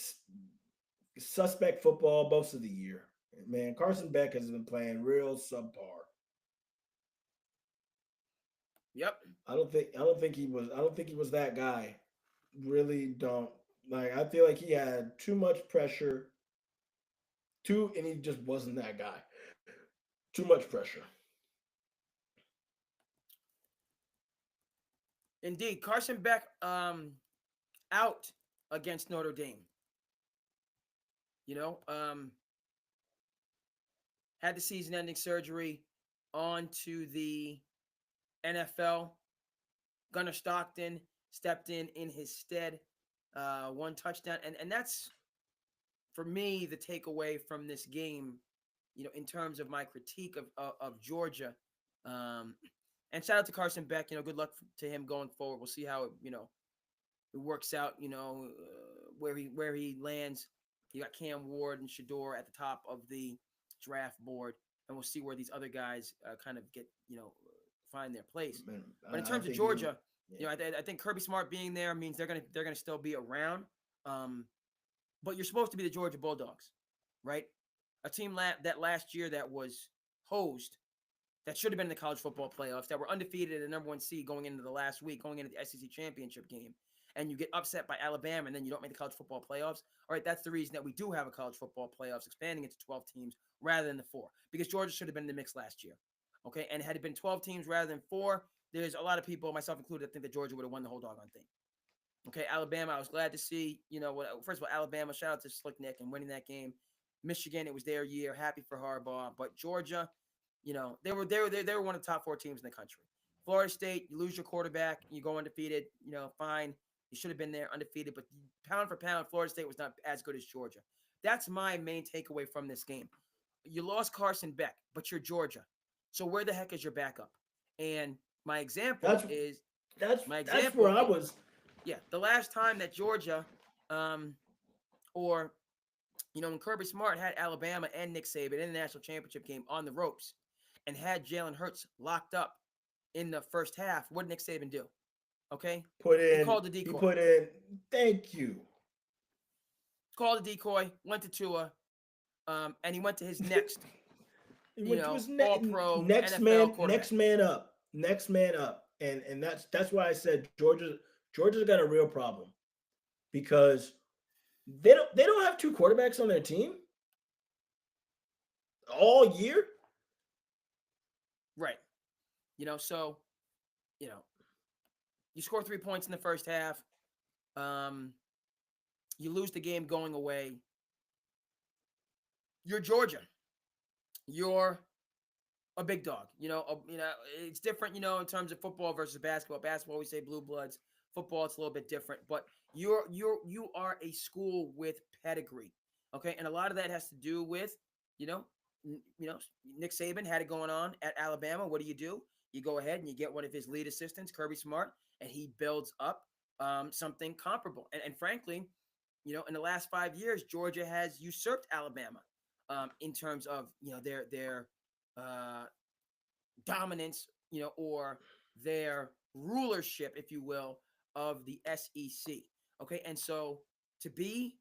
suspect football most of the year. Man, Carson Beck has been playing real subpar. Yep. I don't think he was that guy. Really don't. Like I feel like he had too much pressure, and he just wasn't that guy. Too much pressure. Indeed. Carson Beck out against Notre Dame. You know, had the season-ending surgery on to the NFL. Gunnar Stockton stepped in his stead, one touchdown, and that's for me the takeaway from this game. You know, in terms of my critique of Georgia, and shout out to Carson Beck. You know, good luck to him going forward. We'll see how it works out. Where he lands. You got Cam Ward and Shador at the top of the draft board, and we'll see where these other guys kind of get find their place. Man, But in I terms of think Georgia, yeah. I think Kirby Smart being there means they're gonna still be around. But you're supposed to be the Georgia Bulldogs, right? A team that last year that was hosed, that should have been in the college football playoffs, that were undefeated at the number one seed going into the last week, going into the SEC championship game, and you get upset by Alabama, and then you don't make the college football playoffs. All right, that's the reason that we do have a college football playoffs, expanding it to 12 teams rather than the 4, because Georgia should have been in the mix last year. Okay, and had it been 12 teams rather than 4, there's a lot of people, myself included, that think that Georgia would have won the whole doggone thing. Okay, Alabama, I was glad to see, first of all, Alabama, shout out to Slick Nick and winning that game. Michigan, it was their year, happy for Harbaugh. But Georgia, they were one of the top 4 teams in the country. Florida State, you lose your quarterback, you go undefeated, fine. You should have been there undefeated, but pound for pound, Florida State was not as good as Georgia. That's my main takeaway from this game. You lost Carson Beck, but you're Georgia. So where the heck is your backup? And my example is that's where I was. Yeah, the last time that Georgia, when Kirby Smart had Alabama and Nick Saban in the national championship game on the ropes, and had Jalen Hurts locked up in the first half, what did Nick Saban do? Okay, He called the decoy. He put in. Thank you. Called the decoy. Went to Tua, and he went to his next. All-pro next NFL man, quarterback. next man up, and that's why I said Georgia's got a real problem because they don't have 2 quarterbacks on their team all year. Right. You score 3 points in the first half. You lose the game going away. You're Georgia. You're a big dog. It's different, in terms of football versus basketball. Basketball, we say blue bloods. Football, it's a little bit different. But you are a school with pedigree. Okay, and a lot of that has to do with, Nick Saban had it going on at Alabama. What do? You go ahead and you get one of his lead assistants, Kirby Smart, and he builds up something comparable. And frankly, in the last 5 years, Georgia has usurped Alabama in terms of their dominance, or their rulership, if you will, of the SEC. Okay, and so to be,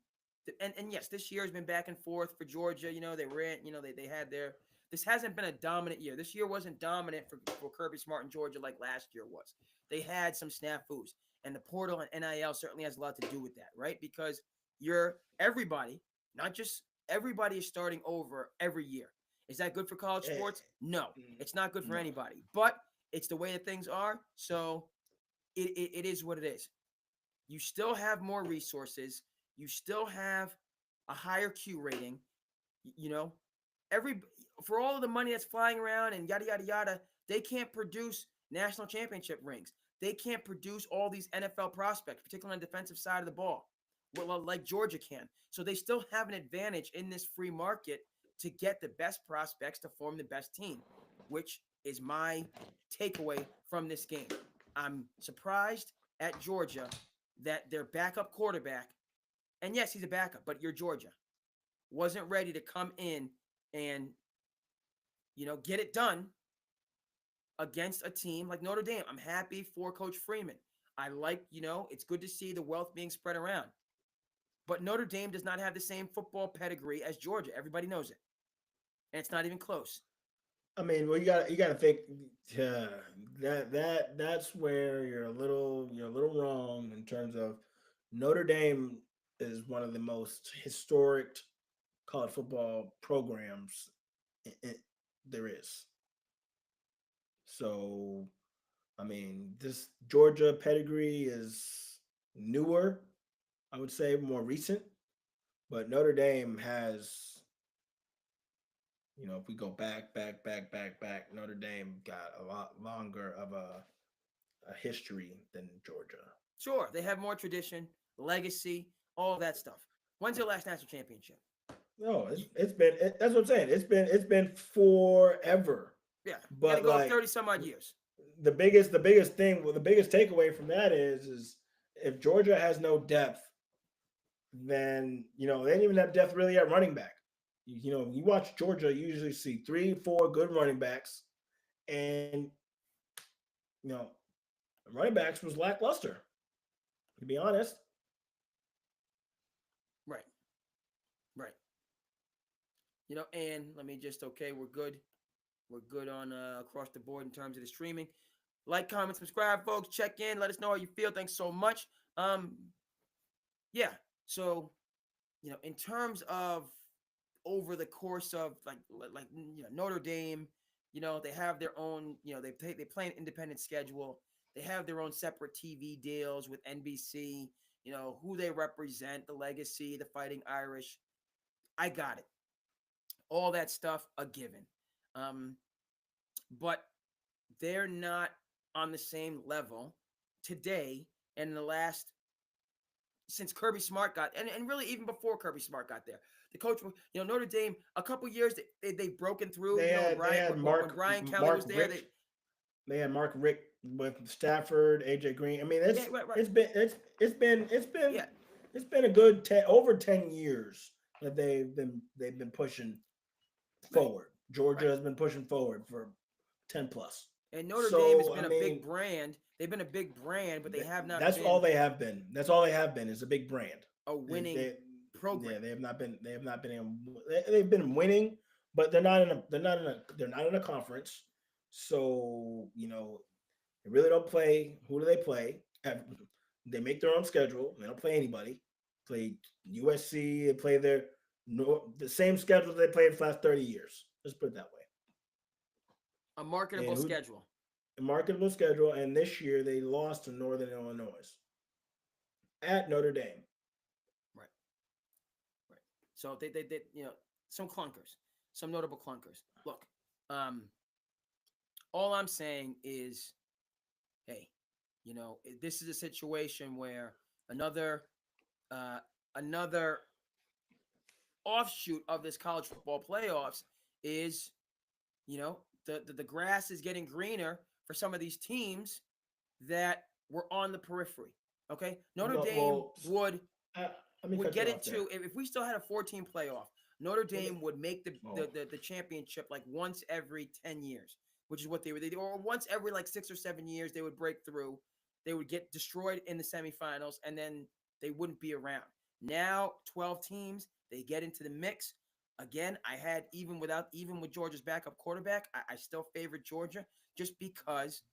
and yes, this year has been back and forth for Georgia. They ran, they had their. This hasn't been a dominant year. This year wasn't dominant for Kirby Smart and Georgia like last year was. They had some snafus, and the portal and NIL certainly has a lot to do with that, right? Because everybody, not just everybody, is starting over every year. Is that good for college sports? No, it's not good for anybody. But it's the way that things are. So it is what it is. You still have more resources. You still have a higher Q rating. For all of the money that's flying around and yada, yada, yada, they can't produce national championship rings. They can't produce all these NFL prospects, particularly on the defensive side of the ball, like Georgia can. So they still have an advantage in this free market to get the best prospects to form the best team, which is my takeaway from this game. I'm surprised at Georgia that their backup quarterback, and yes, he's a backup, but you're Georgia, wasn't ready to come in and, get it done against a team like Notre Dame. I'm happy for Coach Freeman. I like, it's good to see the wealth being spread around. But Notre Dame does not have the same football pedigree as Georgia. Everybody knows it, and it's not even close. I mean, well, you got to think that's where you're a little wrong in terms of Notre Dame is one of the most historic college football programs there is. So, I mean, this Georgia pedigree is newer, I would say, more recent, but Notre Dame has, if we go back, Notre Dame got a lot longer of a history than Georgia. Sure, they have more tradition, legacy, all that stuff. When's your last national championship? No, that's what I'm saying. It's been forever. Yeah, you got to But go like 30 some odd years. the biggest thing, well, the biggest takeaway from that is if Georgia has no depth, then they didn't even have depth really at running back. You watch Georgia, you usually see 3, 4 good running backs, and you know, running backs was lackluster, to be honest. Right, right. And let me just, okay, we're good. We're good on across the board in terms of the streaming. Like, comment, subscribe, folks. Check in. Let us know how you feel. Thanks so much. Yeah. So, in terms of over the course of like Notre Dame, they have their own, they play an independent schedule. They have their own separate TV deals with NBC. Who they represent, the legacy, the Fighting Irish. I got it. All that stuff a given. But they're not on the same level today and in the last since Kirby Smart got and really even before Kirby Smart got there. The coach, Notre Dame, a couple years they've broken through. When Brian Kelly was there, they had Mark Rick with Stafford, AJ Green. I mean, right. it's been Yeah. it's been a good over 10 years that they've been pushing forward. Georgia has been pushing forward for 10 plus. And Notre Dame has been a big brand. They've been a big brand, but they have not. That's all they have been. That's all they have been is a big brand, a winning program. Yeah, they have not been. They have not been. They've been winning, but they're not in a conference. So they really don't play. Who do they play? They make their own schedule. They don't play anybody. Play USC. They play the same schedule they played for the last 30 years. Let's put it that way. A marketable schedule. A marketable schedule, and this year they lost to Northern Illinois at Notre Dame. Right. So they some clunkers, some notable clunkers. Look, all I'm saying is, hey, this is a situation where another offshoot of this college football playoffs is, the grass is getting greener for some of these teams that were on the periphery. Okay, Notre Dame would get into if we still had a 14 playoff. Notre Dame would make the championship like once every 10 years, which is what they would do, or once every like 6 or 7 years they would break through. They would get destroyed in the semifinals, and then they wouldn't be around. Now 12 teams, they get into the mix. Again, I had even with Georgia's backup quarterback, I still favored Georgia just because,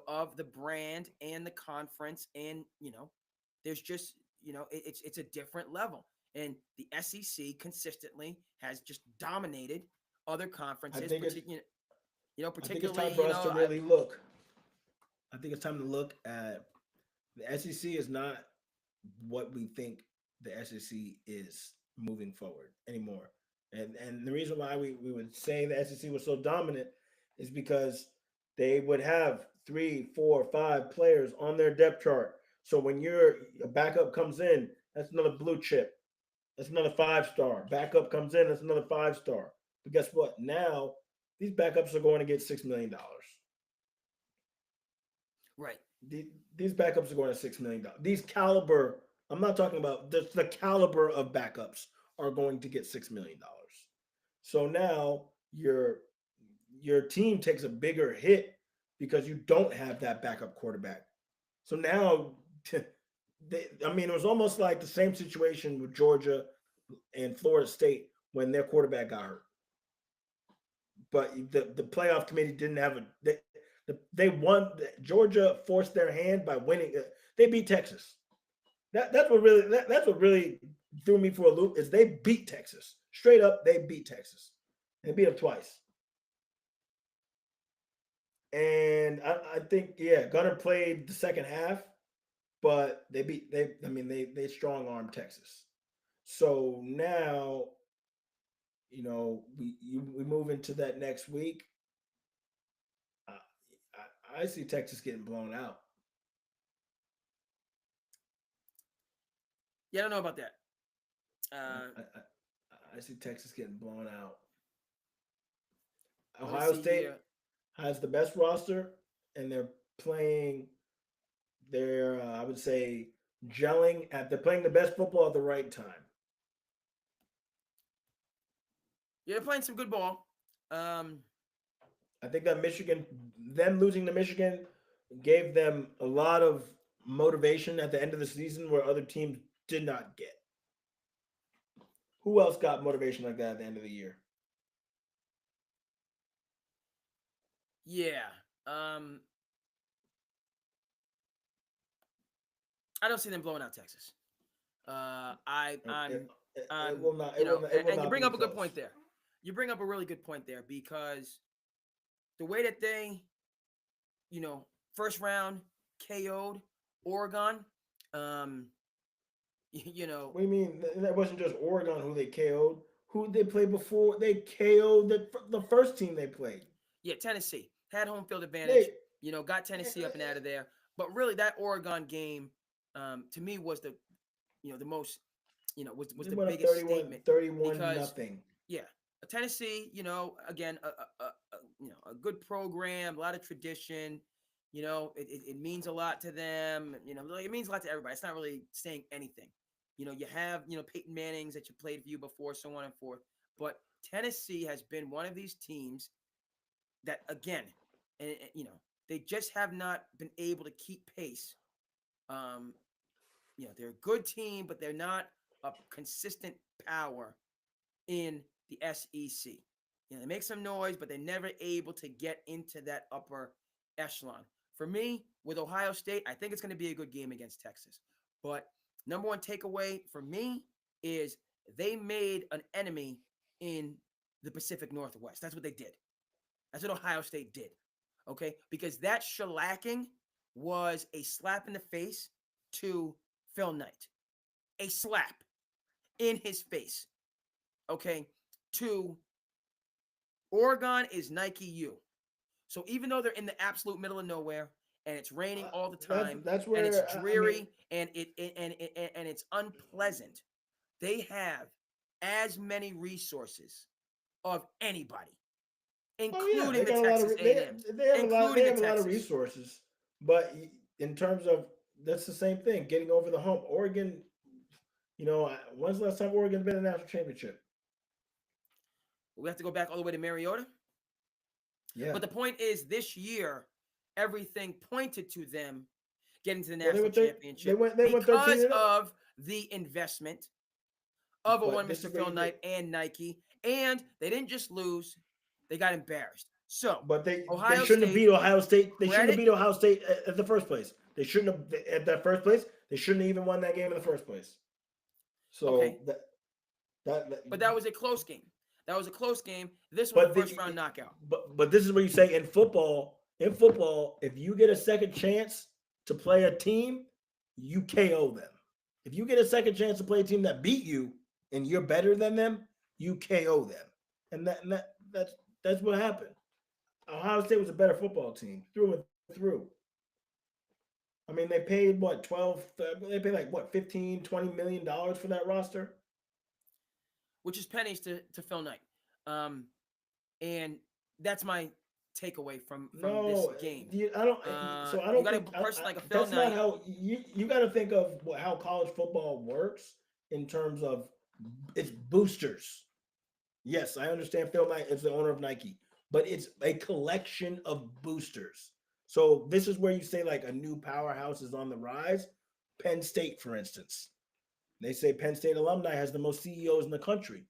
of the brand and the conference, and there's just it's a different level, and the SEC consistently has just dominated other conferences. Particularly, I think it's time for us to really look. I think it's time to look at the SEC is not what we think the SEC is moving forward anymore. And the reason why we would say the SEC was so dominant is because they would have 3, 4, 5 players on their depth chart. So when your backup comes in, that's another blue chip. That's another 5-star. Backup comes in, that's another 5-star. But guess what? Now these backups are going to get $6 million. Right. These backups are going to $6 million. These caliber, I'm not talking about the caliber of backups are going to get $6 million. So now your team takes a bigger hit because you don't have that backup quarterback. So now it was almost like the same situation with Georgia and Florida State when their quarterback got hurt. But the playoff committee didn't have they won. Georgia forced their hand by winning. They beat Texas. That's what really threw me for a loop is they beat Texas straight up. They beat Texas. They beat them twice. And I think Gunner played the second half, but they strong armed Texas. So now, we move into that next week. I see Texas getting blown out. Yeah, I don't know about that. I see Texas getting blown out. Let's Ohio see State here. has the best roster, and they're playing. I would say, they're playing the best football at the right time. Yeah, they're playing some good ball. I think that them losing to Michigan, gave them a lot of motivation at the end of the season where other teams did not get. Who else got motivation like that at the end of the year? Yeah. I don't see them blowing out Texas. It will not. And you bring up a good point there. You bring up a really good point there because the way that they, first round KO'd Oregon, What do you mean? That wasn't just Oregon who they KO'd. Who did they play before? They KO'd the first team they played. Yeah, Tennessee had home field advantage. Got Tennessee up and out of there. But really, that Oregon game, to me, was the most, was the biggest 31, statement 31 because nothing. Yeah, Tennessee, again, a good program, a lot of tradition. It means a lot to them. It means a lot to everybody. It's not really saying anything. You have, Peyton Mannings that you played for you before, so on and forth. But Tennessee has been one of these teams that, again, and they just have not been able to keep pace. They're a good team, but they're not a consistent power in the SEC. They make some noise, but they're never able to get into that upper echelon. For me, with Ohio State, I think it's going to be a good game against Texas. But number one takeaway for me is they made an enemy in the Pacific Northwest. That's what they did. That's what Ohio State did. Okay? Because that shellacking was a slap in the face to Phil Knight. A slap in his face. Okay? To Oregon is Nike U. So even though they're in the absolute middle of nowhere and it's raining all the time, that's where, and it's dreary and it's unpleasant, they have as many resources of anybody, including the Texas A&Ms, they have a lot of Texas. resources. But in terms of, that's the same thing. Getting over the hump, Oregon. When's the last time Oregon's been in a national championship? We have to go back all the way to Mariota. Yeah. But the point is, this year, everything pointed to them getting to the national championship because of the investment of Mr. Phil Knight and Nike. And they didn't just lose, they got embarrassed. So, but they shouldn't have beat Ohio State. They shouldn't have beat Ohio State at the first place. They shouldn't have at that first place. They shouldn't have even won that game in the first place. So okay. But that was a close game. That was a close game. This was a first round knockout. But this is what you say in football. In football, if you get a second chance to play a team, you KO them. If you get a second chance to play a team that beat you and you're better than them, you KO them. And that's what happened. Ohio State was a better football team through and through. I mean, they paid what, 12, they paid like what, 15, $20 million for that roster? Which is pennies to Phil Knight. And that's my takeaway from this game. I don't think a person like a Phil Knight. That's not how you got to think of how college football works in terms of it's boosters. Yes, I understand Phil Knight is the owner of Nike, but it's a collection of boosters. So this is where you say like a new powerhouse is on the rise. Penn State, for instance. They say Penn State alumni has the most CEOs in the country.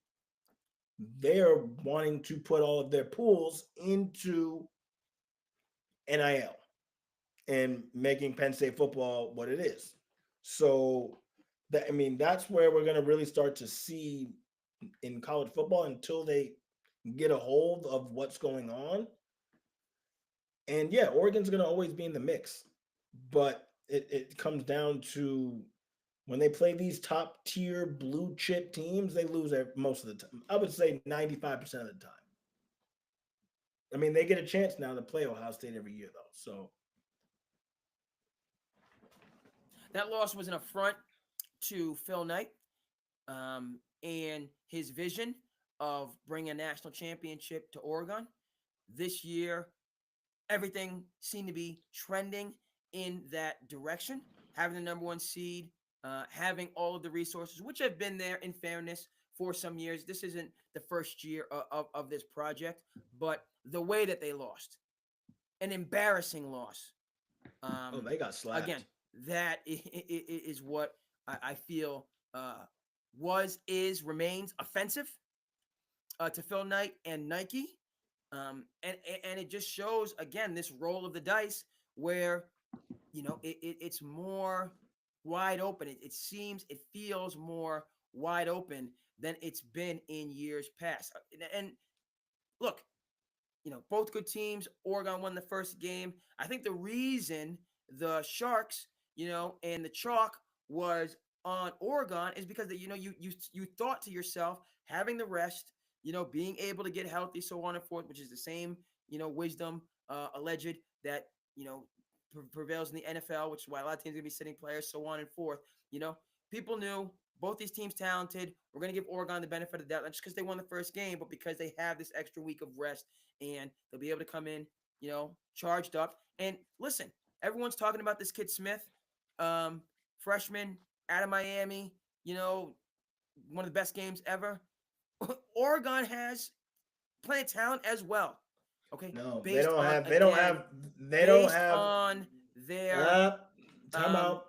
They're wanting to put all of their pools into NIL and making Penn State football what it is. So that's where we're going to really start to see in college football until they get a hold of what's going on. And yeah, Oregon's going to always be in the mix, but it comes down to when they play these top tier blue chip teams, they lose most of the time. I would say 95% of the time. I mean, they get a chance now to play Ohio State every year, though. So that loss was an affront to Phil Knight and his vision of bringing a national championship to Oregon. This year, everything seemed to be trending in that direction. Having the number 1 seed, having all of the resources, which have been there in fairness for some years. This isn't the first year of this project, but the way that they lost, an embarrassing loss. They got slapped. Again, that is what I feel remains offensive to Phil Knight and Nike. And it just shows, again, this roll of the dice where, it's more wide open. It feels more wide open than it's been in years past. And look, both good teams. Oregon won the first game. I think the reason the Sharks, and the chalk was on Oregon is because you thought to yourself, having the rest, being able to get healthy, so on and forth, which is the same, wisdom alleged that, prevails in the NFL, which is why a lot of teams are going to be sitting players, so on and forth. People knew both these teams talented. We're going to give Oregon the benefit of the doubt, not just because they won the first game, but because they have this extra week of rest and they'll be able to come in, charged up. And listen, everyone's talking about this kid Smith, freshman out of Miami, one of the best games ever. Oregon has plenty of talent as well. Okay. No, based they on don't have on their time out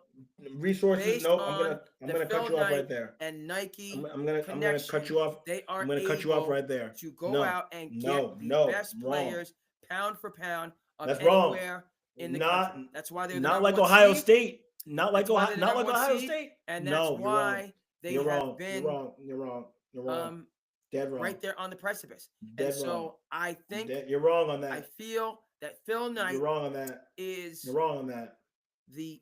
resources. Nope, I'm gonna cut you off right there. And Nike, I'm gonna cut you off. They are I'm gonna cut you off right there. To go out and get the best players pound for pound of That's anywhere wrong. In the country. That's why they're the not number like one Ohio seed. State. Not like That's Ohio State. And that's why they have been. You're wrong. Dead wrong. Right there on the precipice. Dead and so wrong. I think you're wrong on that. I feel that Phil Knight you're wrong on that. You're wrong on that.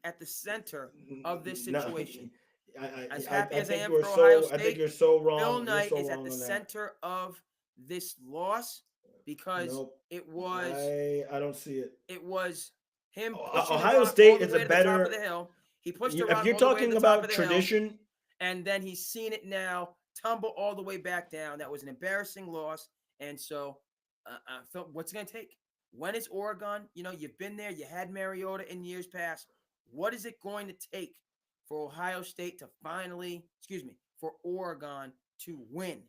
At the center of this situation. As happy as I am for Ohio State, I think you're so wrong. Phil Knight is at the that. center of this loss because it was. I don't see it. It was him. Ohio State is a better. Top of the hill. He pushed the rock if you're all the way talking to the about top of the tradition, hill, and then he's seen it now tumble all the way back down. That was an embarrassing loss. And so, Phil, what's it going to take? When is Oregon? You've been there. You had Mariota in years past. What is it going to take for Ohio State to for Oregon to win?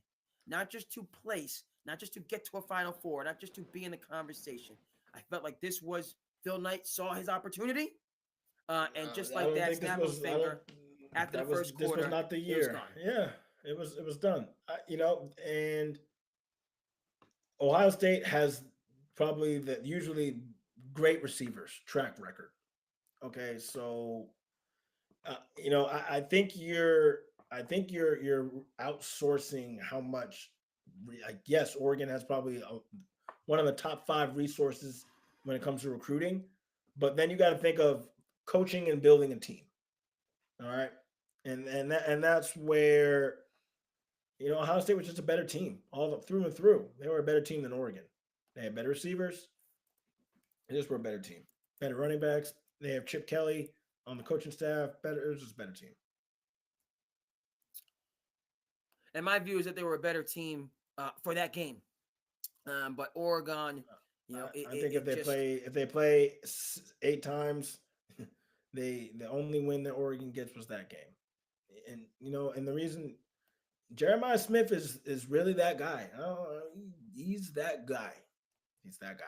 Not just to place, not just to get to a Final Four, not just to be in the conversation. I felt like this was Phil Knight saw his opportunity. And just like that, snap his finger after the first quarter. This was not the year. Yeah. It was done, and Ohio State has probably the usually great receivers track record. Okay, so I think you're outsourcing how much. I guess Oregon has probably one of the top 5 resources when it comes to recruiting, but then you got to think of coaching and building a team. All right, and that's where. Ohio State was just a better team through and through. They were a better team than Oregon. They had better receivers. They just were a better team. Better running backs. They have Chip Kelly on the coaching staff. It was just a better team. And my view is that they were a better team for that game. But Oregon, I think if they play 8 times, the only win that Oregon gets was that game. And and the reason. Jeremiah Smith is really that guy. Oh, he's that guy. He's that guy.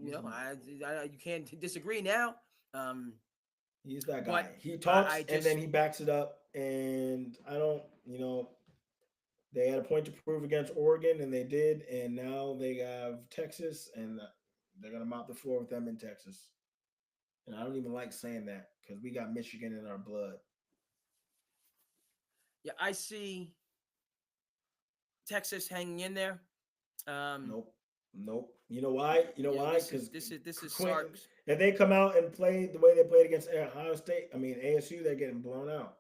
You can't disagree now. He's that But guy. He I talks and just then he backs it up. And I don't, they had a point to prove against Oregon, and they did. And now they have Texas, and they're gonna mop the floor with them in Texas. And I don't even like saying that because we got Michigan in our blood. yeah, I see Texas hanging in there. Nope, nope. You know why? You know why? Because This is Quinn, Sark's. if they come out and play the way they played against Ohio State, I mean ASU, they're getting blown out.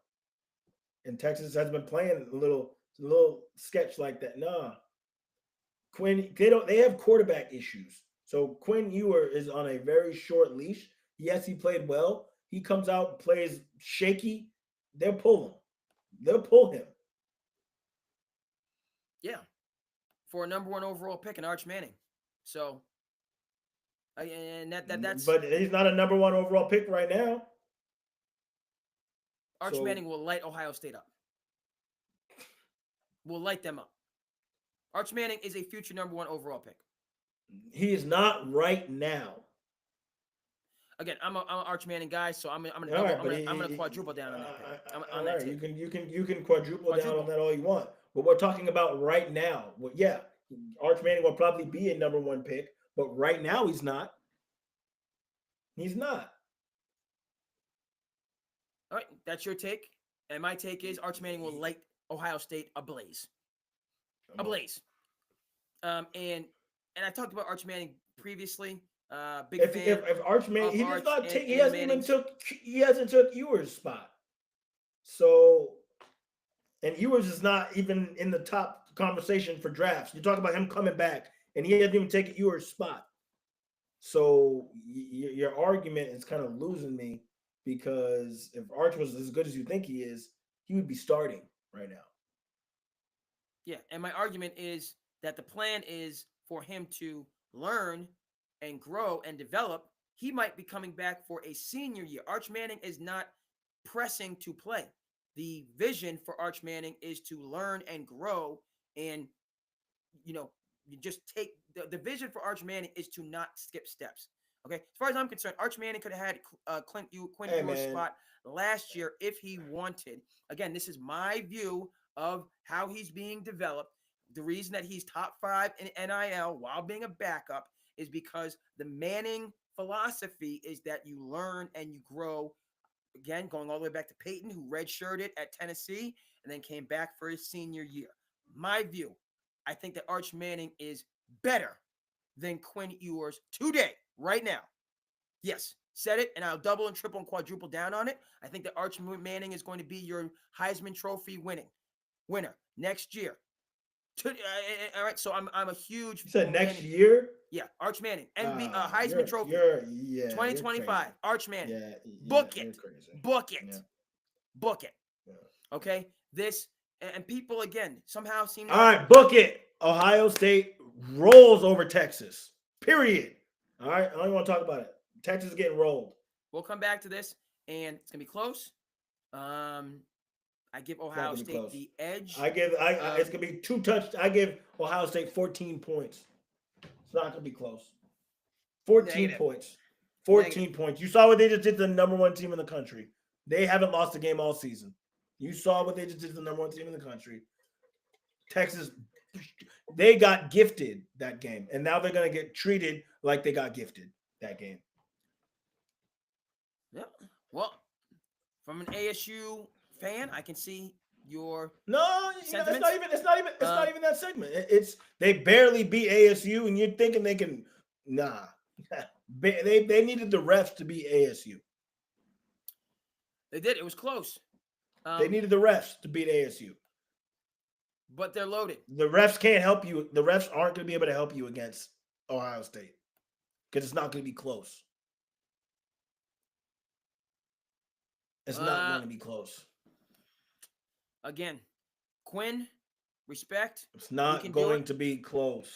And Texas has been playing a little sketch like that. Nah, Quinn, they have quarterback issues. So Quinn Ewer is on a very short leash. Yes, he played well. He comes out, plays shaky. They'll pull him. They'll pull him. Yeah, for a number one overall pick in Arch Manning. So, and that's But he's not a number one overall pick right now. Arch So Manning will light Ohio State up. Will light them up. Arch Manning is a future number one overall pick. he is not right now. Again, I'm an Arch Manning guy, so I'm gonna All double. right, but I'm gonna quadruple down on that pick. On all that right, take. you can quadruple down on that all you want. But we're talking about right now. Well, yeah, Arch Manning will probably be a number one pick, but right now he's not. He's not. All right, that's your take, and my take is Arch Manning will light Ohio State ablaze. Ablaze. And I talked about Arch Manning previously. Big fan. If Arch Manning, of he does Arch not and- take. He and hasn't even Manning's. took Ewer's spot. So, and Ewers is not even in the top conversation for drafts. You talk about him coming back, and he hasn't even taken Ewer's spot. So your argument is kind of losing me because if Arch was as good as you think he is, he would be starting right now. Yeah, and my argument is that the plan is for him to learn and grow and develop. He might be coming back for a senior year. Arch Manning is not pressing to play. The vision for Arch Manning is to learn and grow, and you just take the vision for Arch Manning is to not skip steps. Okay, as far as I'm concerned, Arch Manning could have had Quinn Ewer's spot last year if he wanted. Again, this is my view of how he's being developed. The reason that he's top 5 in NIL while being a backup is because the Manning philosophy is that you learn and you grow. Again, going all the way back to Peyton, who redshirted at Tennessee and then came back for his senior year. My view, I think that Arch Manning is better than Quinn Ewers today, right now. Yes, said it, and I'll double and triple and quadruple down on it. I think that Arch Manning is going to be your Heisman Trophy winner next year. All right, so I'm a huge. You said next year? Yeah, Arch Manning, Heisman Trophy, 2025. Arch Manning, book it, book it, book it. Yeah. Okay, this and people again somehow seem. All right, book it. Ohio State rolls over Texas. Period. All right, I don't even want to talk about it. Texas is getting rolled. We'll come back to this, and it's gonna be close. I give Ohio State the edge. It's gonna be 2 touchdowns. I give Ohio State 14 points. It's not gonna be close. 14 points. 14 points. You saw what they just did to the number 1 team in the country. They haven't lost a game all season. You saw what they just did to the number 1 team in the country. Texas, they got gifted that game, and now they're gonna get treated like they got gifted that game. Yeah. Well, from an ASU fan, I can see your it's not even that segment. It's they barely beat ASU, and you're thinking they can. Nah, they needed the refs to beat ASU. They did. It was close. They needed the refs to beat ASU, but they're loaded. The refs can't help you. The refs aren't going to be able to help you against Ohio State because it's not going to be close. It's not going to be close. Again, Quinn, respect. It's not going to be close.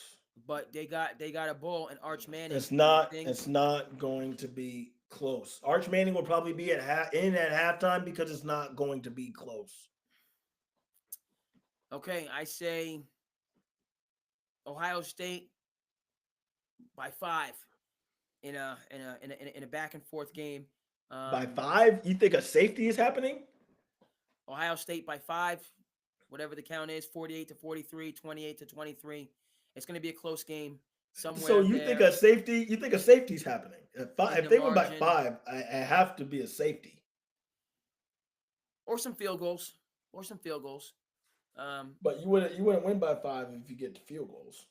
But they got a bull and Arch Manning. It's not going to be close. Arch Manning will probably be at halftime because it's not going to be close. Okay, I say Ohio State by 5 in a back and forth game. By 5? You think a safety is happening? Ohio State by 5, whatever the count is, 48-43, 28-23. It's going to be a close game So somewhere you think there a safety? You think a safety's happening? in If the they win by margin, 5, I have to be a safety. or some field goals, or some field goals. But you wouldn't win by 5 if you get to field goals.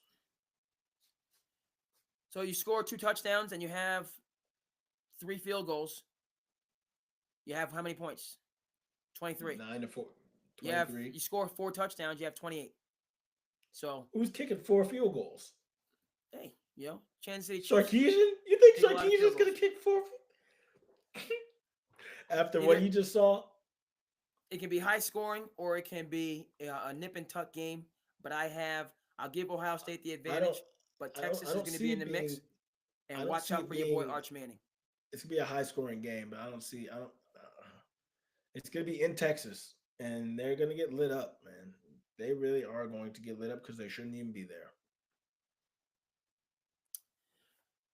So you score 2 touchdowns and you have 3 field goals. You have how many points? 23. 9-4, You have 23. you score 4 touchdowns, you have 28. So Who's kicking 4 field goals? hey, Kansas City Chiefs Sarkeesian? You think take a lot of field Sarkeesian's gonna goals. kick 4 after what Either you just saw? it can be high scoring or it can be a nip and tuck game. But I'll give Ohio State the I don't advantage. But I don't Texas I is don't going to see be in it the being mix. And I don't watch see out it for your boy being Arch Manning. it's gonna be a high scoring game, but I don't it's gonna be in Texas and they're gonna get lit up, man. They really are going to get lit up because they shouldn't even be there.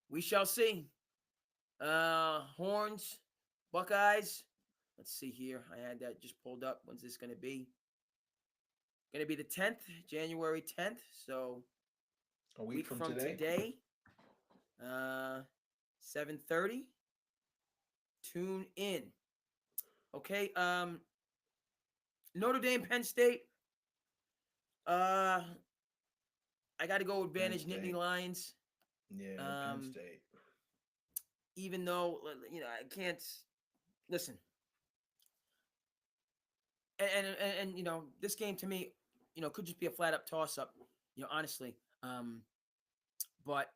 We shall see. Horns, Buckeyes. Let's see here. I had that just pulled up. When's this going to be? Going to be the 10th, January 10th. So A week week from from today. today, 7:30. Tune in. Okay. Notre Dame, Penn State. I got to go with Penn advantage Nittany State. Lions. Yeah, Penn State. Even though I can't listen. And this game to me, could just be a flat up toss up. Honestly. But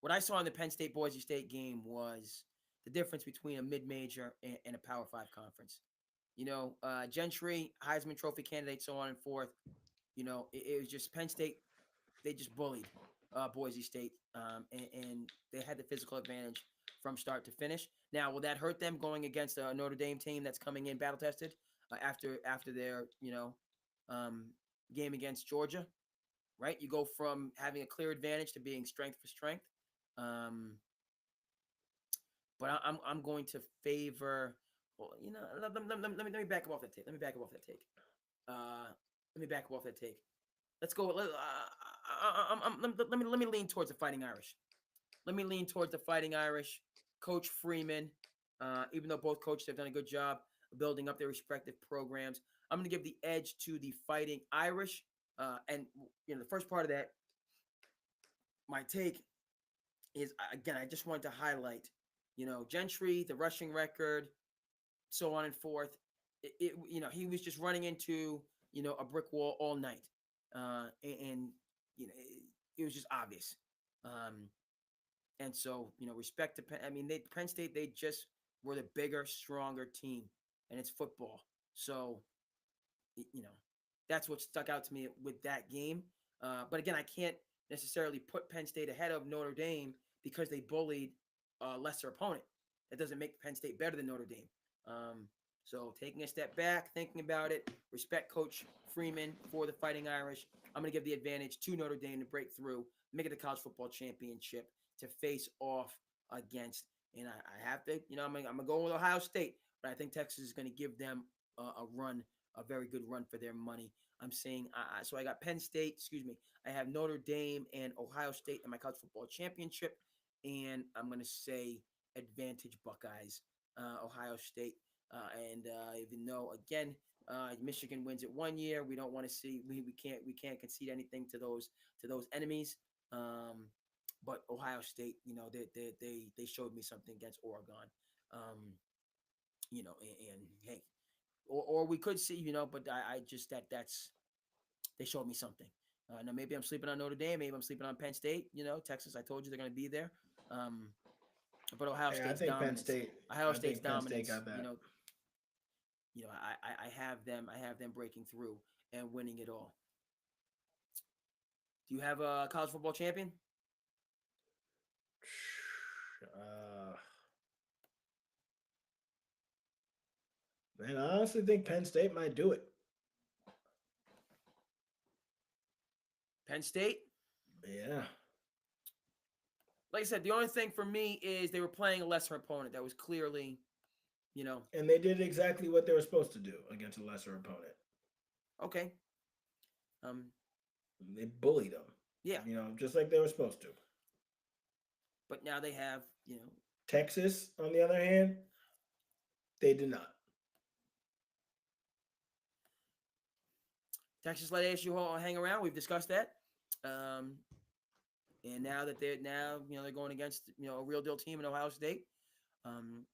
what I saw in the Penn State Boise State game was the difference between a mid major and a Power 5 conference. Gentry, Heisman Trophy candidate, so on and forth. It was just Penn State. They just bullied Boise State, and they had the physical advantage from start to finish. Now, will that hurt them going against a Notre Dame team that's coming in battle tested after their game against Georgia? Right, you go from having a clear advantage to being strength for strength. But I'm going to favor. Well, let me back up off that take. Let me back up off that take. Let's go. Let me lean towards the Fighting Irish. Let me lean towards the Fighting Irish. Coach Freeman, even though both coaches have done a good job building up their respective programs, I'm going to give the edge to the Fighting Irish. And the first part of that, my take is, again, I just wanted to highlight, Gentry, the rushing record, so on and forth. He was just running into, a brick wall all night. And it was just obvious. And so, respect to Penn State, they just were the bigger, stronger team, and it's football. So, that's what stuck out to me with that game. But again, I can't necessarily put Penn State ahead of Notre Dame because they bullied a lesser opponent. That doesn't make Penn State better than Notre Dame. So taking a step back, thinking about it, respect Coach Freeman for the Fighting Irish. I'm going to give the advantage to Notre Dame to break through, make it the college football championship to face off against. And I have to, I'm going to go with Ohio State, but I think Texas is going to give them a run, a very good run for their money. I'm saying, so I got Penn State, I have Notre Dame and Ohio State in my college football championship. And I'm going to say advantage Buckeyes, Ohio State. And even though, again, Michigan wins it one year, we don't want to see, we can't concede anything to those enemies. But Ohio State, they showed me something against Oregon. And hey, or we could see, but I just that's they showed me something. Now maybe I'm sleeping on Notre Dame, maybe I'm sleeping on Penn State. Texas, I told you they're going to be there. But Ohio Yeah, State's dominance. Ohio I State's think Penn State dominance. got that. I have them breaking through and winning it all. Do you have a college football champion? Man, I honestly think Penn State might do it. Penn State? Yeah. like I said, the only thing for me is they were playing a lesser opponent that was clearly, you know, And they did exactly what they were supposed to do against a lesser opponent. okay. Um, They bullied them, yeah, just like they were supposed to. but now they have, Texas, on the other hand, they did not. Texas let ASU hang around. We've discussed that. Um, and now that they're going against a real deal team in Ohio State. Um,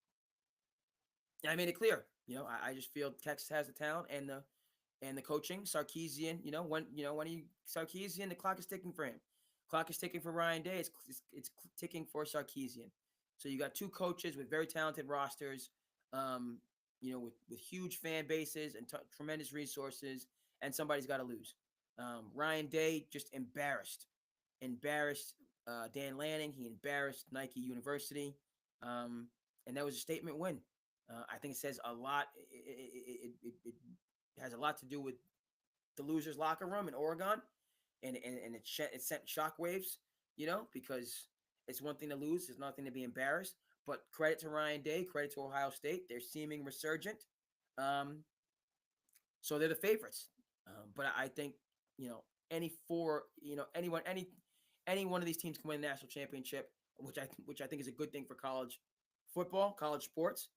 I made it clear. I just feel Texas has the talent and the coaching. Sarkisian, when he Sarkisian, the clock is ticking for him. Clock is ticking for Ryan Day. It's ticking for Sarkisian. So you got two coaches with very talented rosters, with huge fan bases and tremendous resources, and somebody's got to lose. Ryan Day just embarrassed Dan Lanning. He embarrassed Nike University, and that was a statement win. I think it says a lot. It has a lot to do with the losers' locker room in Oregon, and it sent shockwaves, because it's one thing to lose, it's nothing to be embarrassed. But credit to Ryan Day, credit to Ohio State, they're seeming resurgent. So they're the favorites. But I think any one of these teams can win a national championship, which I think is a good thing for college football, college sports.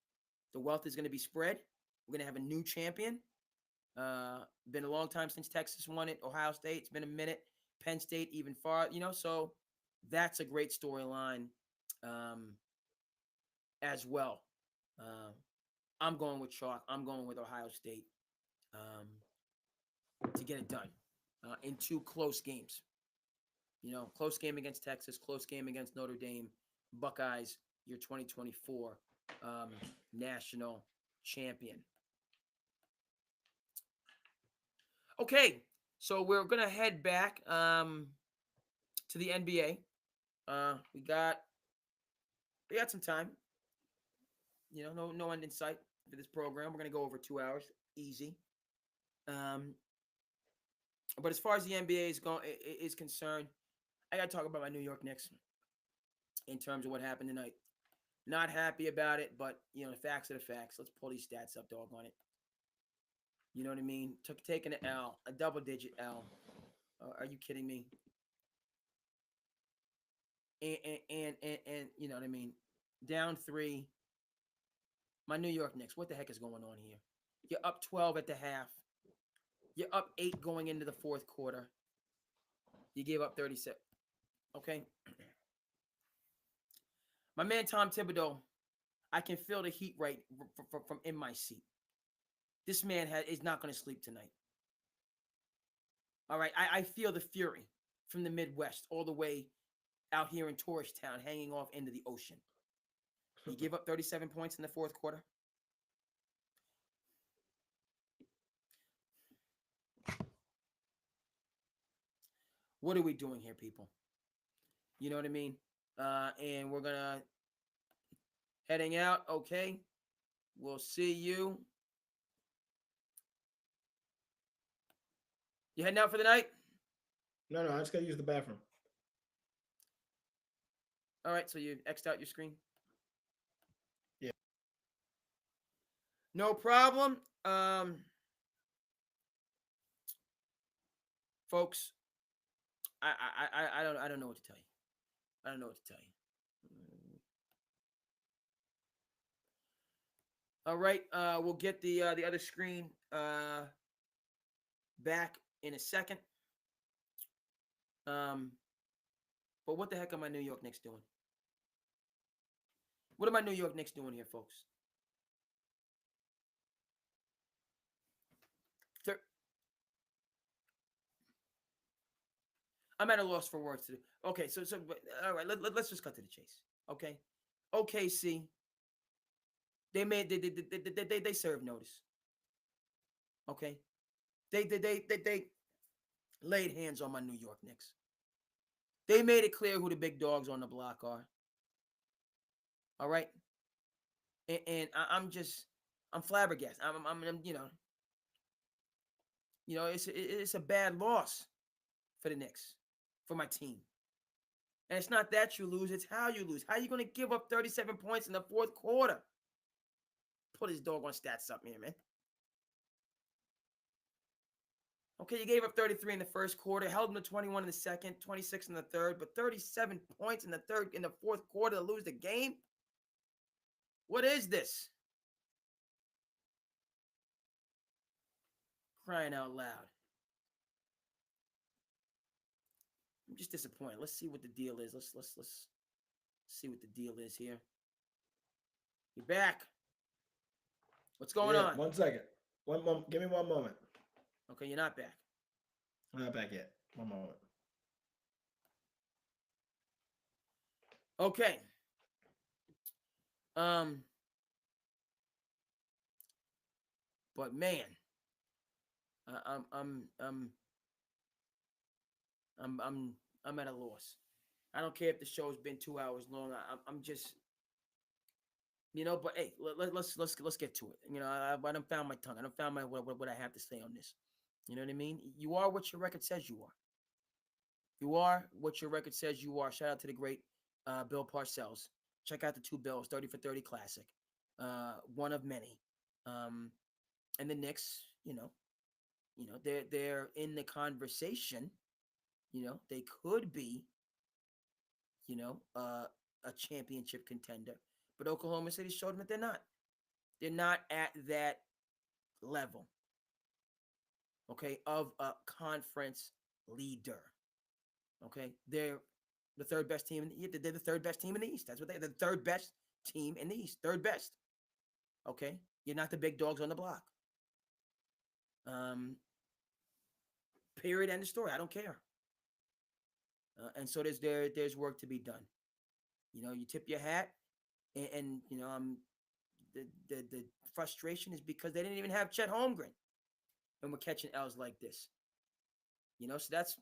The wealth is going to be spread. We're going to have a new champion. Been a long time since Texas won it. Ohio State, it's been a minute. Penn State, even far, so that's a great storyline as well. I'm going with chalk. I'm going with Ohio State to get it done in two close games. Close game against Texas, close game against Notre Dame. Buckeyes, your 2024 national champion. Okay, so we're gonna head back to the NBA. We got some time. No end in sight for this program. We're gonna go over 2 hours, easy. But as far as the NBA is concerned, I gotta talk about my New York Knicks in terms of what happened tonight. Not happy about it, but the facts are the facts. Let's pull these stats up, dog, on it. You know what I mean? Taking an L, a double-digit L. Are you kidding me? And you know what I mean? Down 3. My New York Knicks. What the heck is going on here? You're up 12 at the half. You're up 8 going into the fourth quarter. You gave up 36. Okay. My man Tom Thibodeau, I can feel the heat right from in my seat. This man is not going to sleep tonight. All right, I feel the fury from the Midwest all the way out here in Tourist Town, hanging off into the ocean. He gave up 37 points in the fourth quarter. What are we doing here, people? You know what I mean? And we're going to heading out. Okay. We'll see you. You heading out for the night? No, I just got to use the bathroom. All right. So you X'd out your screen? Yeah. No problem. Folks, I don't know what to tell you. I don't know what to tell you. All right, we'll get the other screen back in a second. But what the heck are my New York Knicks doing? What are my New York Knicks doing here, folks? I'm at a loss for words today. Okay, so all right, let's just cut to the chase. Okay, OKC. They served notice. Okay, they laid hands on my New York Knicks. They made it clear who the big dogs on the block are. All right, and I'm flabbergasted. I'm it's a bad loss for the Knicks, for my team. And it's not that you lose, it's how you lose. How are you going to give up 37 points in the fourth quarter? Put his doggone stats up here, man. Okay, you gave up 33 in the first quarter, held them to 21 in the second, 26 in the third, but 37 points in the fourth quarter to lose the game? What is this? Crying out loud. I'm just disappointed. Let's see what the deal is. Let's see what the deal is here. You're back. What's going on? 1 second. Give me 1 moment. Okay, you're not back. I'm not back yet. 1 moment. Okay. But man, I'm at a loss. I don't care if the show's been 2 hours long. I'm just, but hey, let's get to it. I done found my tongue. I done found what I have to say on this. You know what I mean? You are what your record says you are. You are what your record says you are. Shout out to the great Bill Parcells. Check out the 2 Bills, 30 for 30 classic. One of many. And the Knicks, they're in the conversation. They could be, a championship contender. But Oklahoma City showed them that they're not. They're not at that level, okay, of a conference leader. Okay, they're the third best team. They're the third best team in the East. That's what they're the third best team in the East. Third best. Okay, you're not the big dogs on the block. Period. End of story. I don't care. And so there's work to be done. You tip your hat, and the frustration is because they didn't even have Chet Holmgren, and we're catching L's like this. So that's,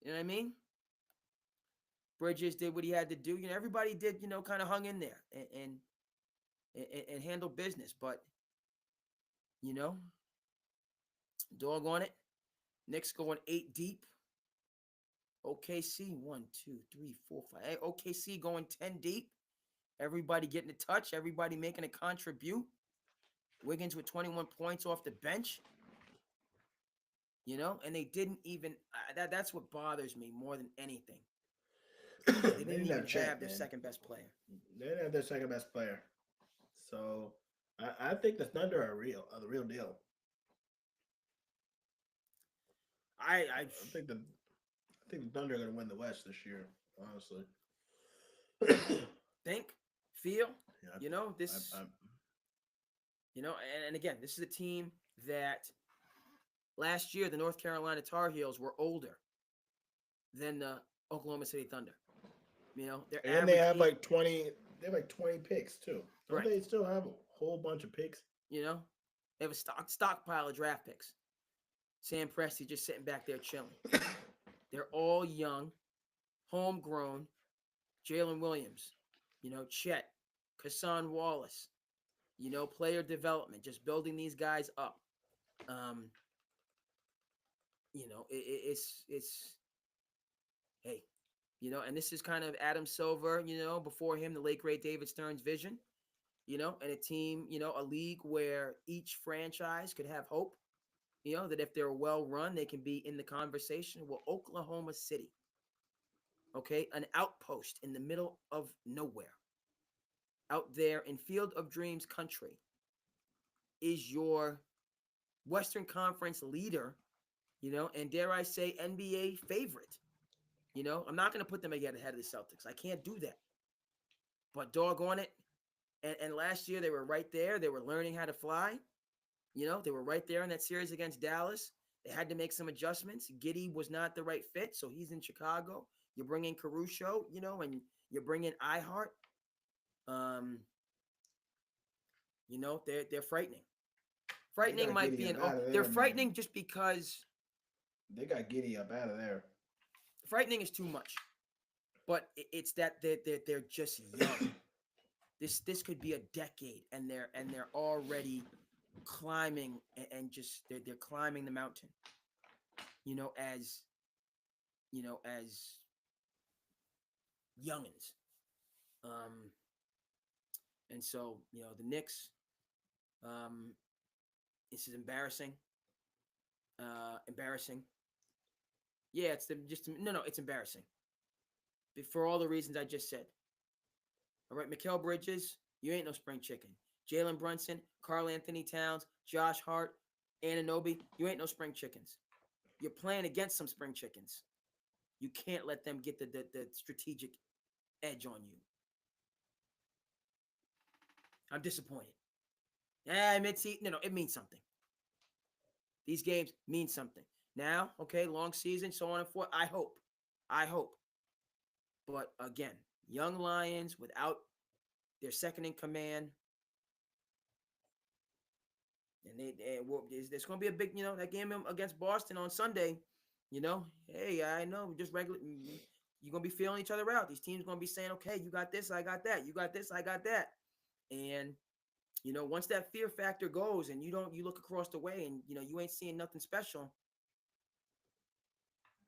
you know what I mean? Bridges did what he had to do. Everybody did, kind of hung in there and handled business. But, dog on it. Knicks going 8 deep. OKC 1, 2, 3, 4, 5. Hey, OKC going 10 deep. Everybody getting a touch. Everybody making a contribute. Wiggins with 21 points off the bench. And they didn't even. That's what bothers me more than anything. They didn't even have their second best player. They didn't have their second best player. So I think the Thunder are the real deal. I think the Thunder are going to win the West this year, honestly. Think, feel, yeah, this. And again, this is a team that last year the North Carolina Tar Heels were older than the Oklahoma City Thunder. And they have like 20. They have like 20 picks too. Don't right. They still have a whole bunch of picks? They have a stockpile of draft picks. Sam Presti just sitting back there chilling. They're all young, homegrown. Jalen Williams, Chet, Kassan Wallace, player development, just building these guys up. It's hey, and this is kind of Adam Silver, before him, the late great David Stern's vision, and a team, a league where each franchise could have hope, that if they're well run, they can be in the conversation. Well, Oklahoma City, okay, an outpost in the middle of nowhere, out there in Field of Dreams country, is your Western Conference leader, and dare I say NBA favorite. I'm not going to put them again ahead of the Celtics. I can't do that. But doggone it. And last year they were right there. They were learning how to fly. They were right there in that series against Dallas. They had to make some adjustments. Giddey was not the right fit, so he's in Chicago. You bring in Caruso, and you bring in iHeart. They're frightening. Frightening might be they're frightening, man. Just because they got Giddey up out of there. Frightening is too much, but it's that they're just young. This could be a decade, and they're already climbing and just they're climbing the mountain. As youngins. Um, and so the Knicks. Um, this is embarrassing. Embarrassing. Yeah, no. It's embarrassing for all the reasons I just said. All right, Mikal Bridges, you ain't no spring chicken. Jalen Brunson, Karl Anthony Towns, Josh Hart, Anunoby, you ain't no spring chickens. You're playing against some spring chickens. You can't let them get the strategic edge on you. I'm disappointed. It means something. These games mean something. Now, okay, long season, so on and forth. I hope. But again, young Lions without their second in command, and there's going to be a big, that game against Boston on Sunday. Hey, I know, just regular. You're going to be feeling each other out. These teams going to be saying, okay, you got this, I got that. You got this, I got that. And once that fear factor goes, and you look across the way, and you ain't seeing nothing special.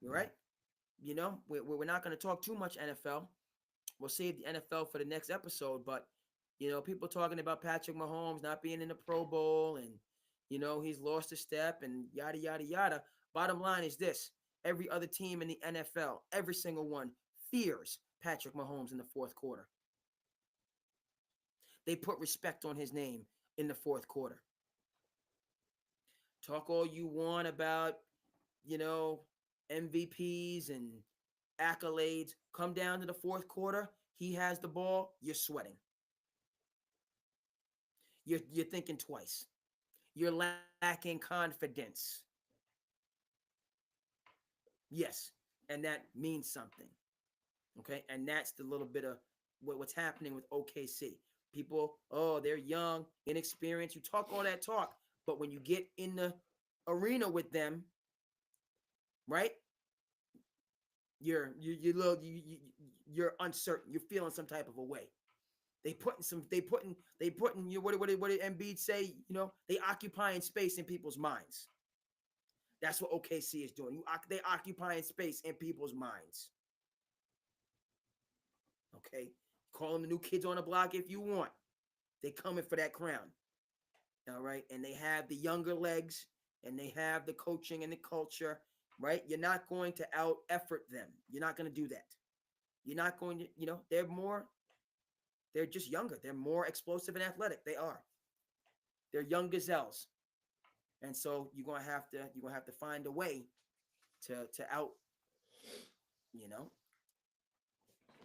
You're right. We're not going to talk too much NFL. We'll save the NFL for the next episode. But people talking about Patrick Mahomes not being in the Pro Bowl, and he's lost a step, and yada yada yada. Bottom line is this: every other team in the NFL, every single one, fears Patrick Mahomes in the fourth quarter. They put respect on his name in the fourth quarter. Talk all you want about, MVPs and accolades. Come down to the fourth quarter, he has the ball, you're sweating. You're thinking twice. You're lacking confidence. Yes, and that means something. Okay, and that's the little bit of what's happening with OKC. People, they're young, inexperienced. You talk all that talk, but when you get in the arena with them, right? You're uncertain. You're feeling some type of a way. They putting you. What did Embiid say? They occupying space in people's minds. That's what OKC is doing. They occupying space in people's minds. Okay, call them the new kids on the block if you want. They coming for that crown. All right, and they have the younger legs, and they have the coaching and the culture. Right, you're not going to out effort them. You're not going to do that. You're not going to. They're just younger. They're more explosive and athletic. They are. They're young gazelles, and so you're gonna have to find a way to out.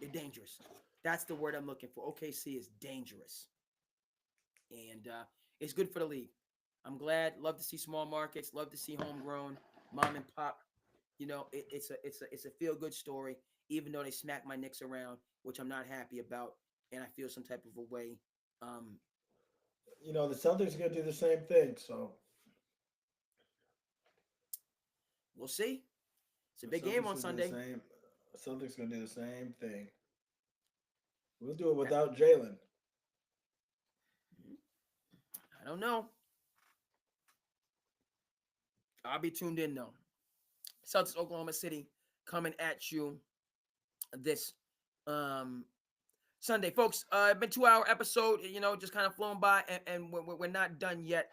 They're dangerous. That's the word I'm looking for. OKC is dangerous, and it's good for the league. I'm glad. Love to see small markets. Love to see homegrown, mom and pop. It's a feel good story. Even though they smack my Knicks around, which I'm not happy about, and I feel some type of a way. The Celtics are gonna do the same thing. So we'll see. It's a big game on Sunday. The Celtics gonna do the same thing. We'll do it without Jalen. I don't know. I'll be tuned in though. Celtics, Oklahoma City, coming at you this Sunday, folks. It's been 2-hour episode. Just kind of flown by, and we're not done yet.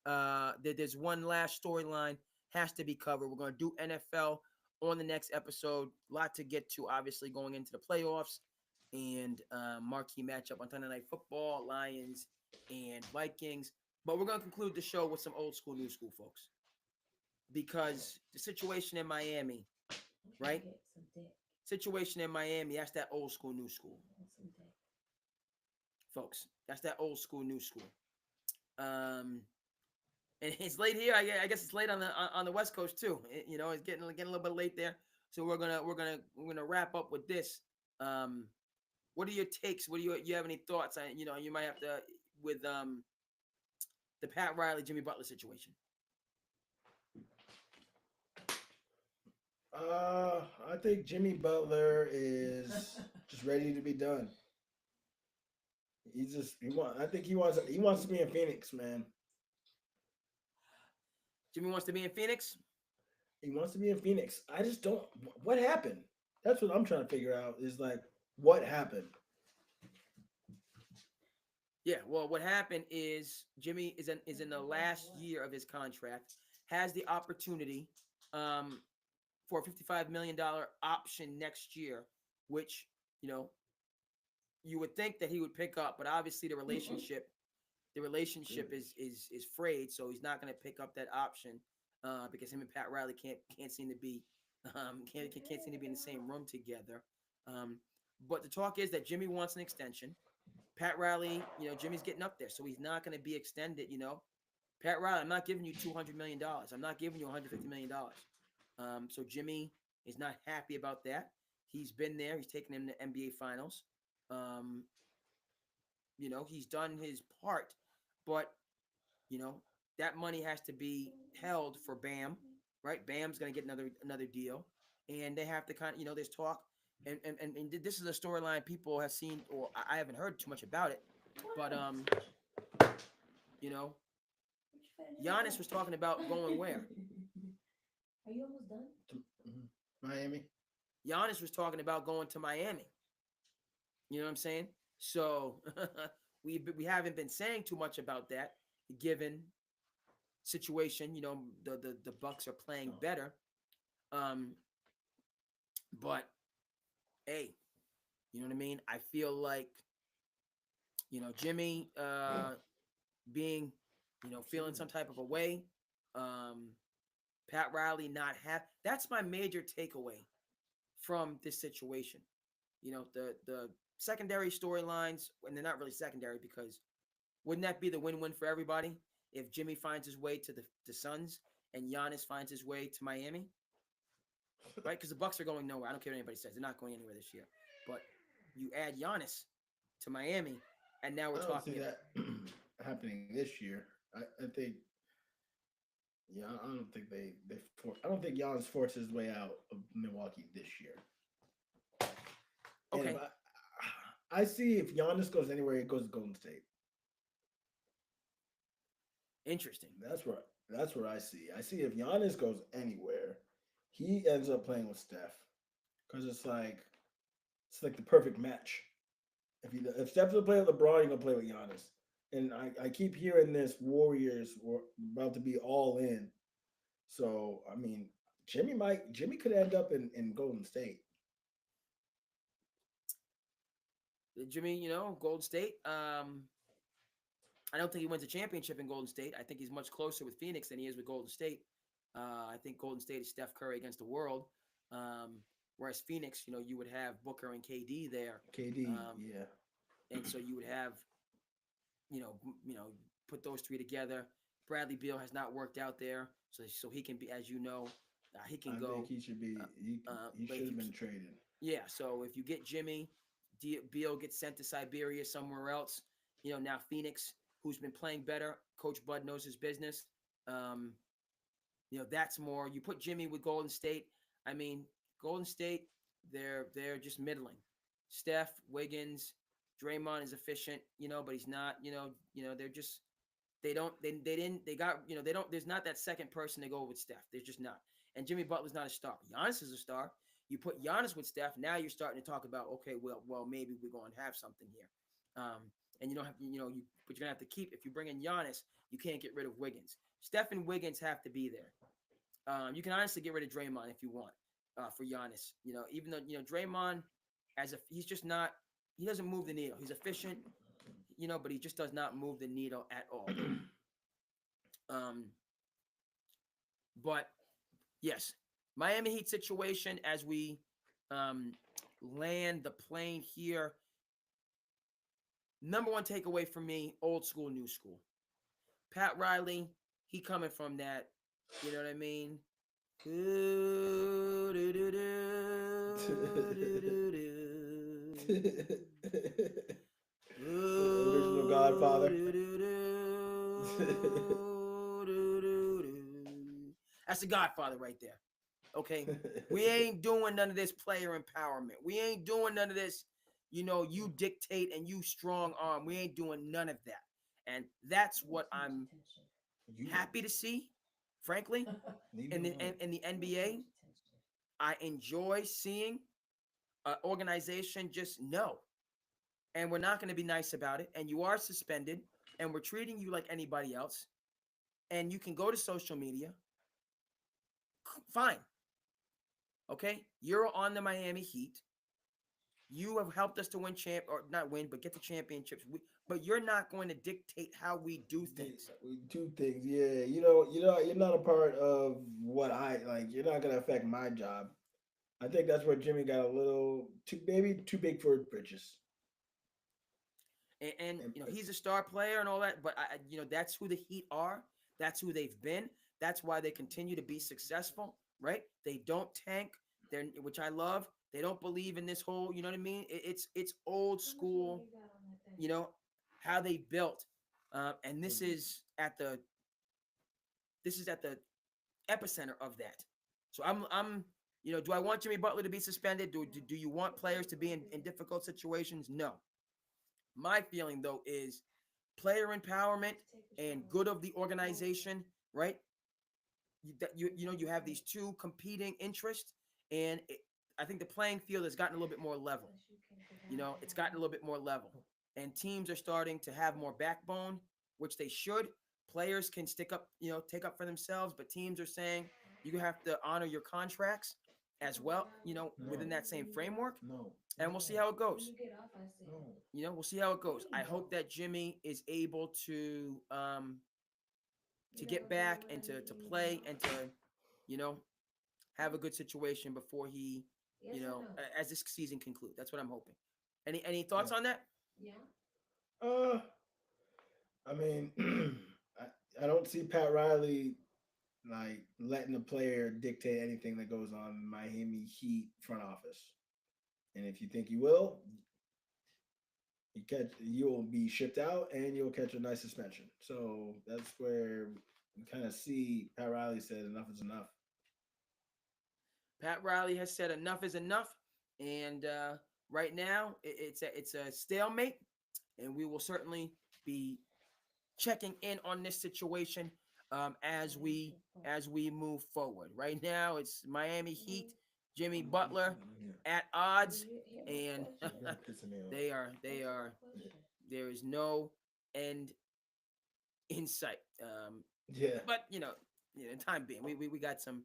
There's one last storyline has to be covered. We're going to do NFL on the next episode. A lot to get to, obviously, going into the playoffs and marquee matchup on Sunday Night Football, Lions and Vikings. But we're going to conclude the show with some old school, new school, folks. Because the situation in Miami, right? Situation in Miami, that's that old school, new school. Folks, that's that old school, new school. And it's late here. I guess it's late on the West Coast too. It's getting a little bit late there. So we're gonna wrap up with this. What are your takes? Do you have any thoughts? You might have to with the Pat Riley, Jimmy Butler situation. I think Jimmy Butler is just ready to be done. I think he wants to be in Phoenix, man. Jimmy wants to be in Phoenix? He wants to be in Phoenix. I just don't. What happened? That's what I'm trying to figure out. Is like, What happened? Yeah, well, what happened is Jimmy is in the last year of his contract, has the opportunity um, for a $55 million option next year, which you know you would think that he would pick up, but obviously the relationship is frayed, so he's not going to pick up that option because him and Pat Riley can't seem to be can't seem to be in the same room together. Um, but the talk is that Jimmy wants an extension. Pat Riley, Jimmy's getting up there, so he's not going to be extended. Pat Riley, I'm not giving you $200 million. I'm not giving you $150 million. So Jimmy is not happy about that. He's been there. He's taken him to NBA Finals. Um, he's done his part, but you know that money has to be held for Bam, right? Bam's going to get another deal, and they have to there's talk, and this is a storyline people have seen, or I haven't heard too much about it, but you know, Giannis was talking about going where? Are you almost done? Miami. Giannis was talking about going to Miami. You know what I'm saying? So we haven't been saying too much about that, given situation. The Bucks are playing better, um, but hey, you know what I mean. I feel like Jimmy being feeling some type of a way. Um, Pat Riley not have. That's my major takeaway from this situation. The secondary storylines, and they're not really secondary because wouldn't that be the win-win for everybody if Jimmy finds his way to the Suns and Giannis finds his way to Miami, right? Because the Bucks are going nowhere. I don't care what anybody says; they're not going anywhere this year. But you add Giannis to Miami, and now we're I don't talking see about. that happening this year. I think, yeah, I don't think I don't think Giannis forces his way out of Milwaukee this year. And Okay, I see if Giannis goes anywhere, it goes to Golden State. interesting. That's what I see. I see if Giannis goes anywhere, he ends up playing with Steph because it's like the perfect match. If Steph's gonna play with LeBron, you're gonna play with Giannis. And I keep hearing this Warriors were about to be all in. So I mean, Jimmy could end up in Golden State. Jimmy, Golden State. I don't think he wins a championship in Golden State. I think he's much closer with Phoenix than he is with Golden State. I think Golden State is Steph Curry against the world, whereas Phoenix, you would have Booker and KD there, KD, um, yeah. and so you would have, put those three together. Bradley Beal has not worked out there, so he can be, as he can I go. think he should be. He But should have been traded. yeah, so if you get Jimmy, Beal gets sent to Siberia somewhere else. Now Phoenix, who's been playing better, Coach Bud knows his business. Um, that's more. You put Jimmy with Golden State. I mean, Golden State, they're just middling. Steph, Wiggins, Draymond is efficient, but he's not. They're just they didn't they got they don't. There's not that second person to go with Steph. There's just not. And Jimmy Butler's not a star. Giannis is a star. You put Giannis with Steph, now you're starting to talk about, okay, well maybe we're going to have something here. And you don't have but you're gonna have to keep, if you bring in Giannis, you can't get rid of Wiggins. Steph and Wiggins have to be there. You can honestly get rid of Draymond if you want for Giannis. Even though Draymond, he's just not. He doesn't move the needle. He's efficient, but he just does not move the needle at all. Um, but yes, Miami Heat situation as we um, land the plane here. Number one takeaway for me: old school, new school. Pat Riley, he coming from that. You know what I mean? Original Godfather. That's the Godfather right there. Okay, we ain't doing none of this player empowerment. We ain't doing none of this. You dictate and you strong arm. We ain't doing none of that. And that's what I'm happy to see, frankly, in the NBA. I enjoy seeing organization just no. And we're not going to be nice about it. And you are suspended, and we're treating you like anybody else. And you can go to social media. Fine. Okay? You're on the Miami Heat. You have helped us to win or not win, but get the championships. But you're not going to dictate how we do things. We do things, yeah. You're not a part of what I like. You're not gonna affect my job. I think that's where Jimmy got a little maybe too big for his britches. And he's a star player and all that, but that's who the Heat are. That's who they've been. That's why they continue to be successful, right? They don't tank. Which I love. They don't believe in this whole, you know what I mean? It's old school, how they built, and this is at the epicenter of that. So I'm do I want Jimmy Butler to be suspended? Do you want players to be in difficult situations? No. My feeling though is player empowerment and good of the organization, right? You have these two competing interests, and I think the playing field has gotten a little bit more level. It's gotten a little bit more level, and teams are starting to have more backbone, which they should. Players can take up for themselves, but teams are saying you have to honor your contracts as well, within that same framework. No. And we'll see how it goes. No. We'll see how it goes. I hope that Jimmy is able to get back and to play and to, have a good situation before he, as this season concludes. That's what I'm hoping. Any thoughts on that? Yeah. I mean, I don't see Pat Riley like letting the player dictate anything that goes on in Miami Heat front office. And if you think you will, you'll be shipped out and you'll catch a nice suspension. So that's where we kind of see Pat Riley said enough is enough. Pat Riley has said enough is enough, and right now it's a stalemate, and we will certainly be checking in on this situation as we move forward. Right now, it's Miami Heat, Jimmy Butler at odds, and they are. There is no end in sight. Yeah. But time being, we got some.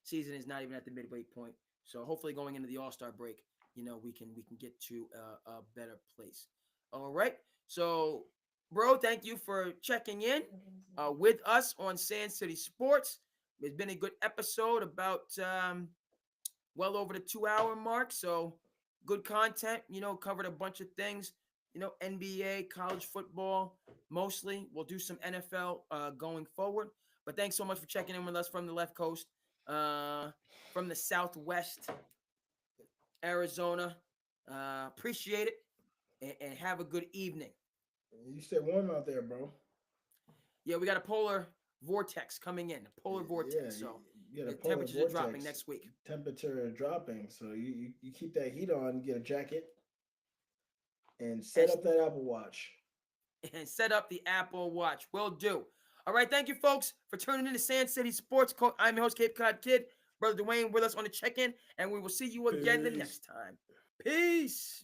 Season is not even at the midway point, so hopefully going into the All-Star break, we can get to a better place. All right, so bro, thank you for checking in with us on SandCity Sports. It's been a good episode, about well over the 2-hour mark, so good content. Covered a bunch of things. NBA, college football, mostly. We'll do some NFL going forward. But thanks so much for checking in with us from the left coast, from the Southwest, Arizona. Appreciate it, and have a good evening. You stay warm out there, bro. Yeah, we got a polar vortex coming in. A polar vortex. So the temperatures are dropping next week. Temperature dropping. So you keep that heat on, get a jacket, and set up that Apple Watch. And set up the Apple Watch. Will do. All right, thank you, folks, for tuning in to SandCity Sports. I'm your host, Cape Cod Kid. Brother Dwayne with us on the check-in, and we will see you again the next time. Peace.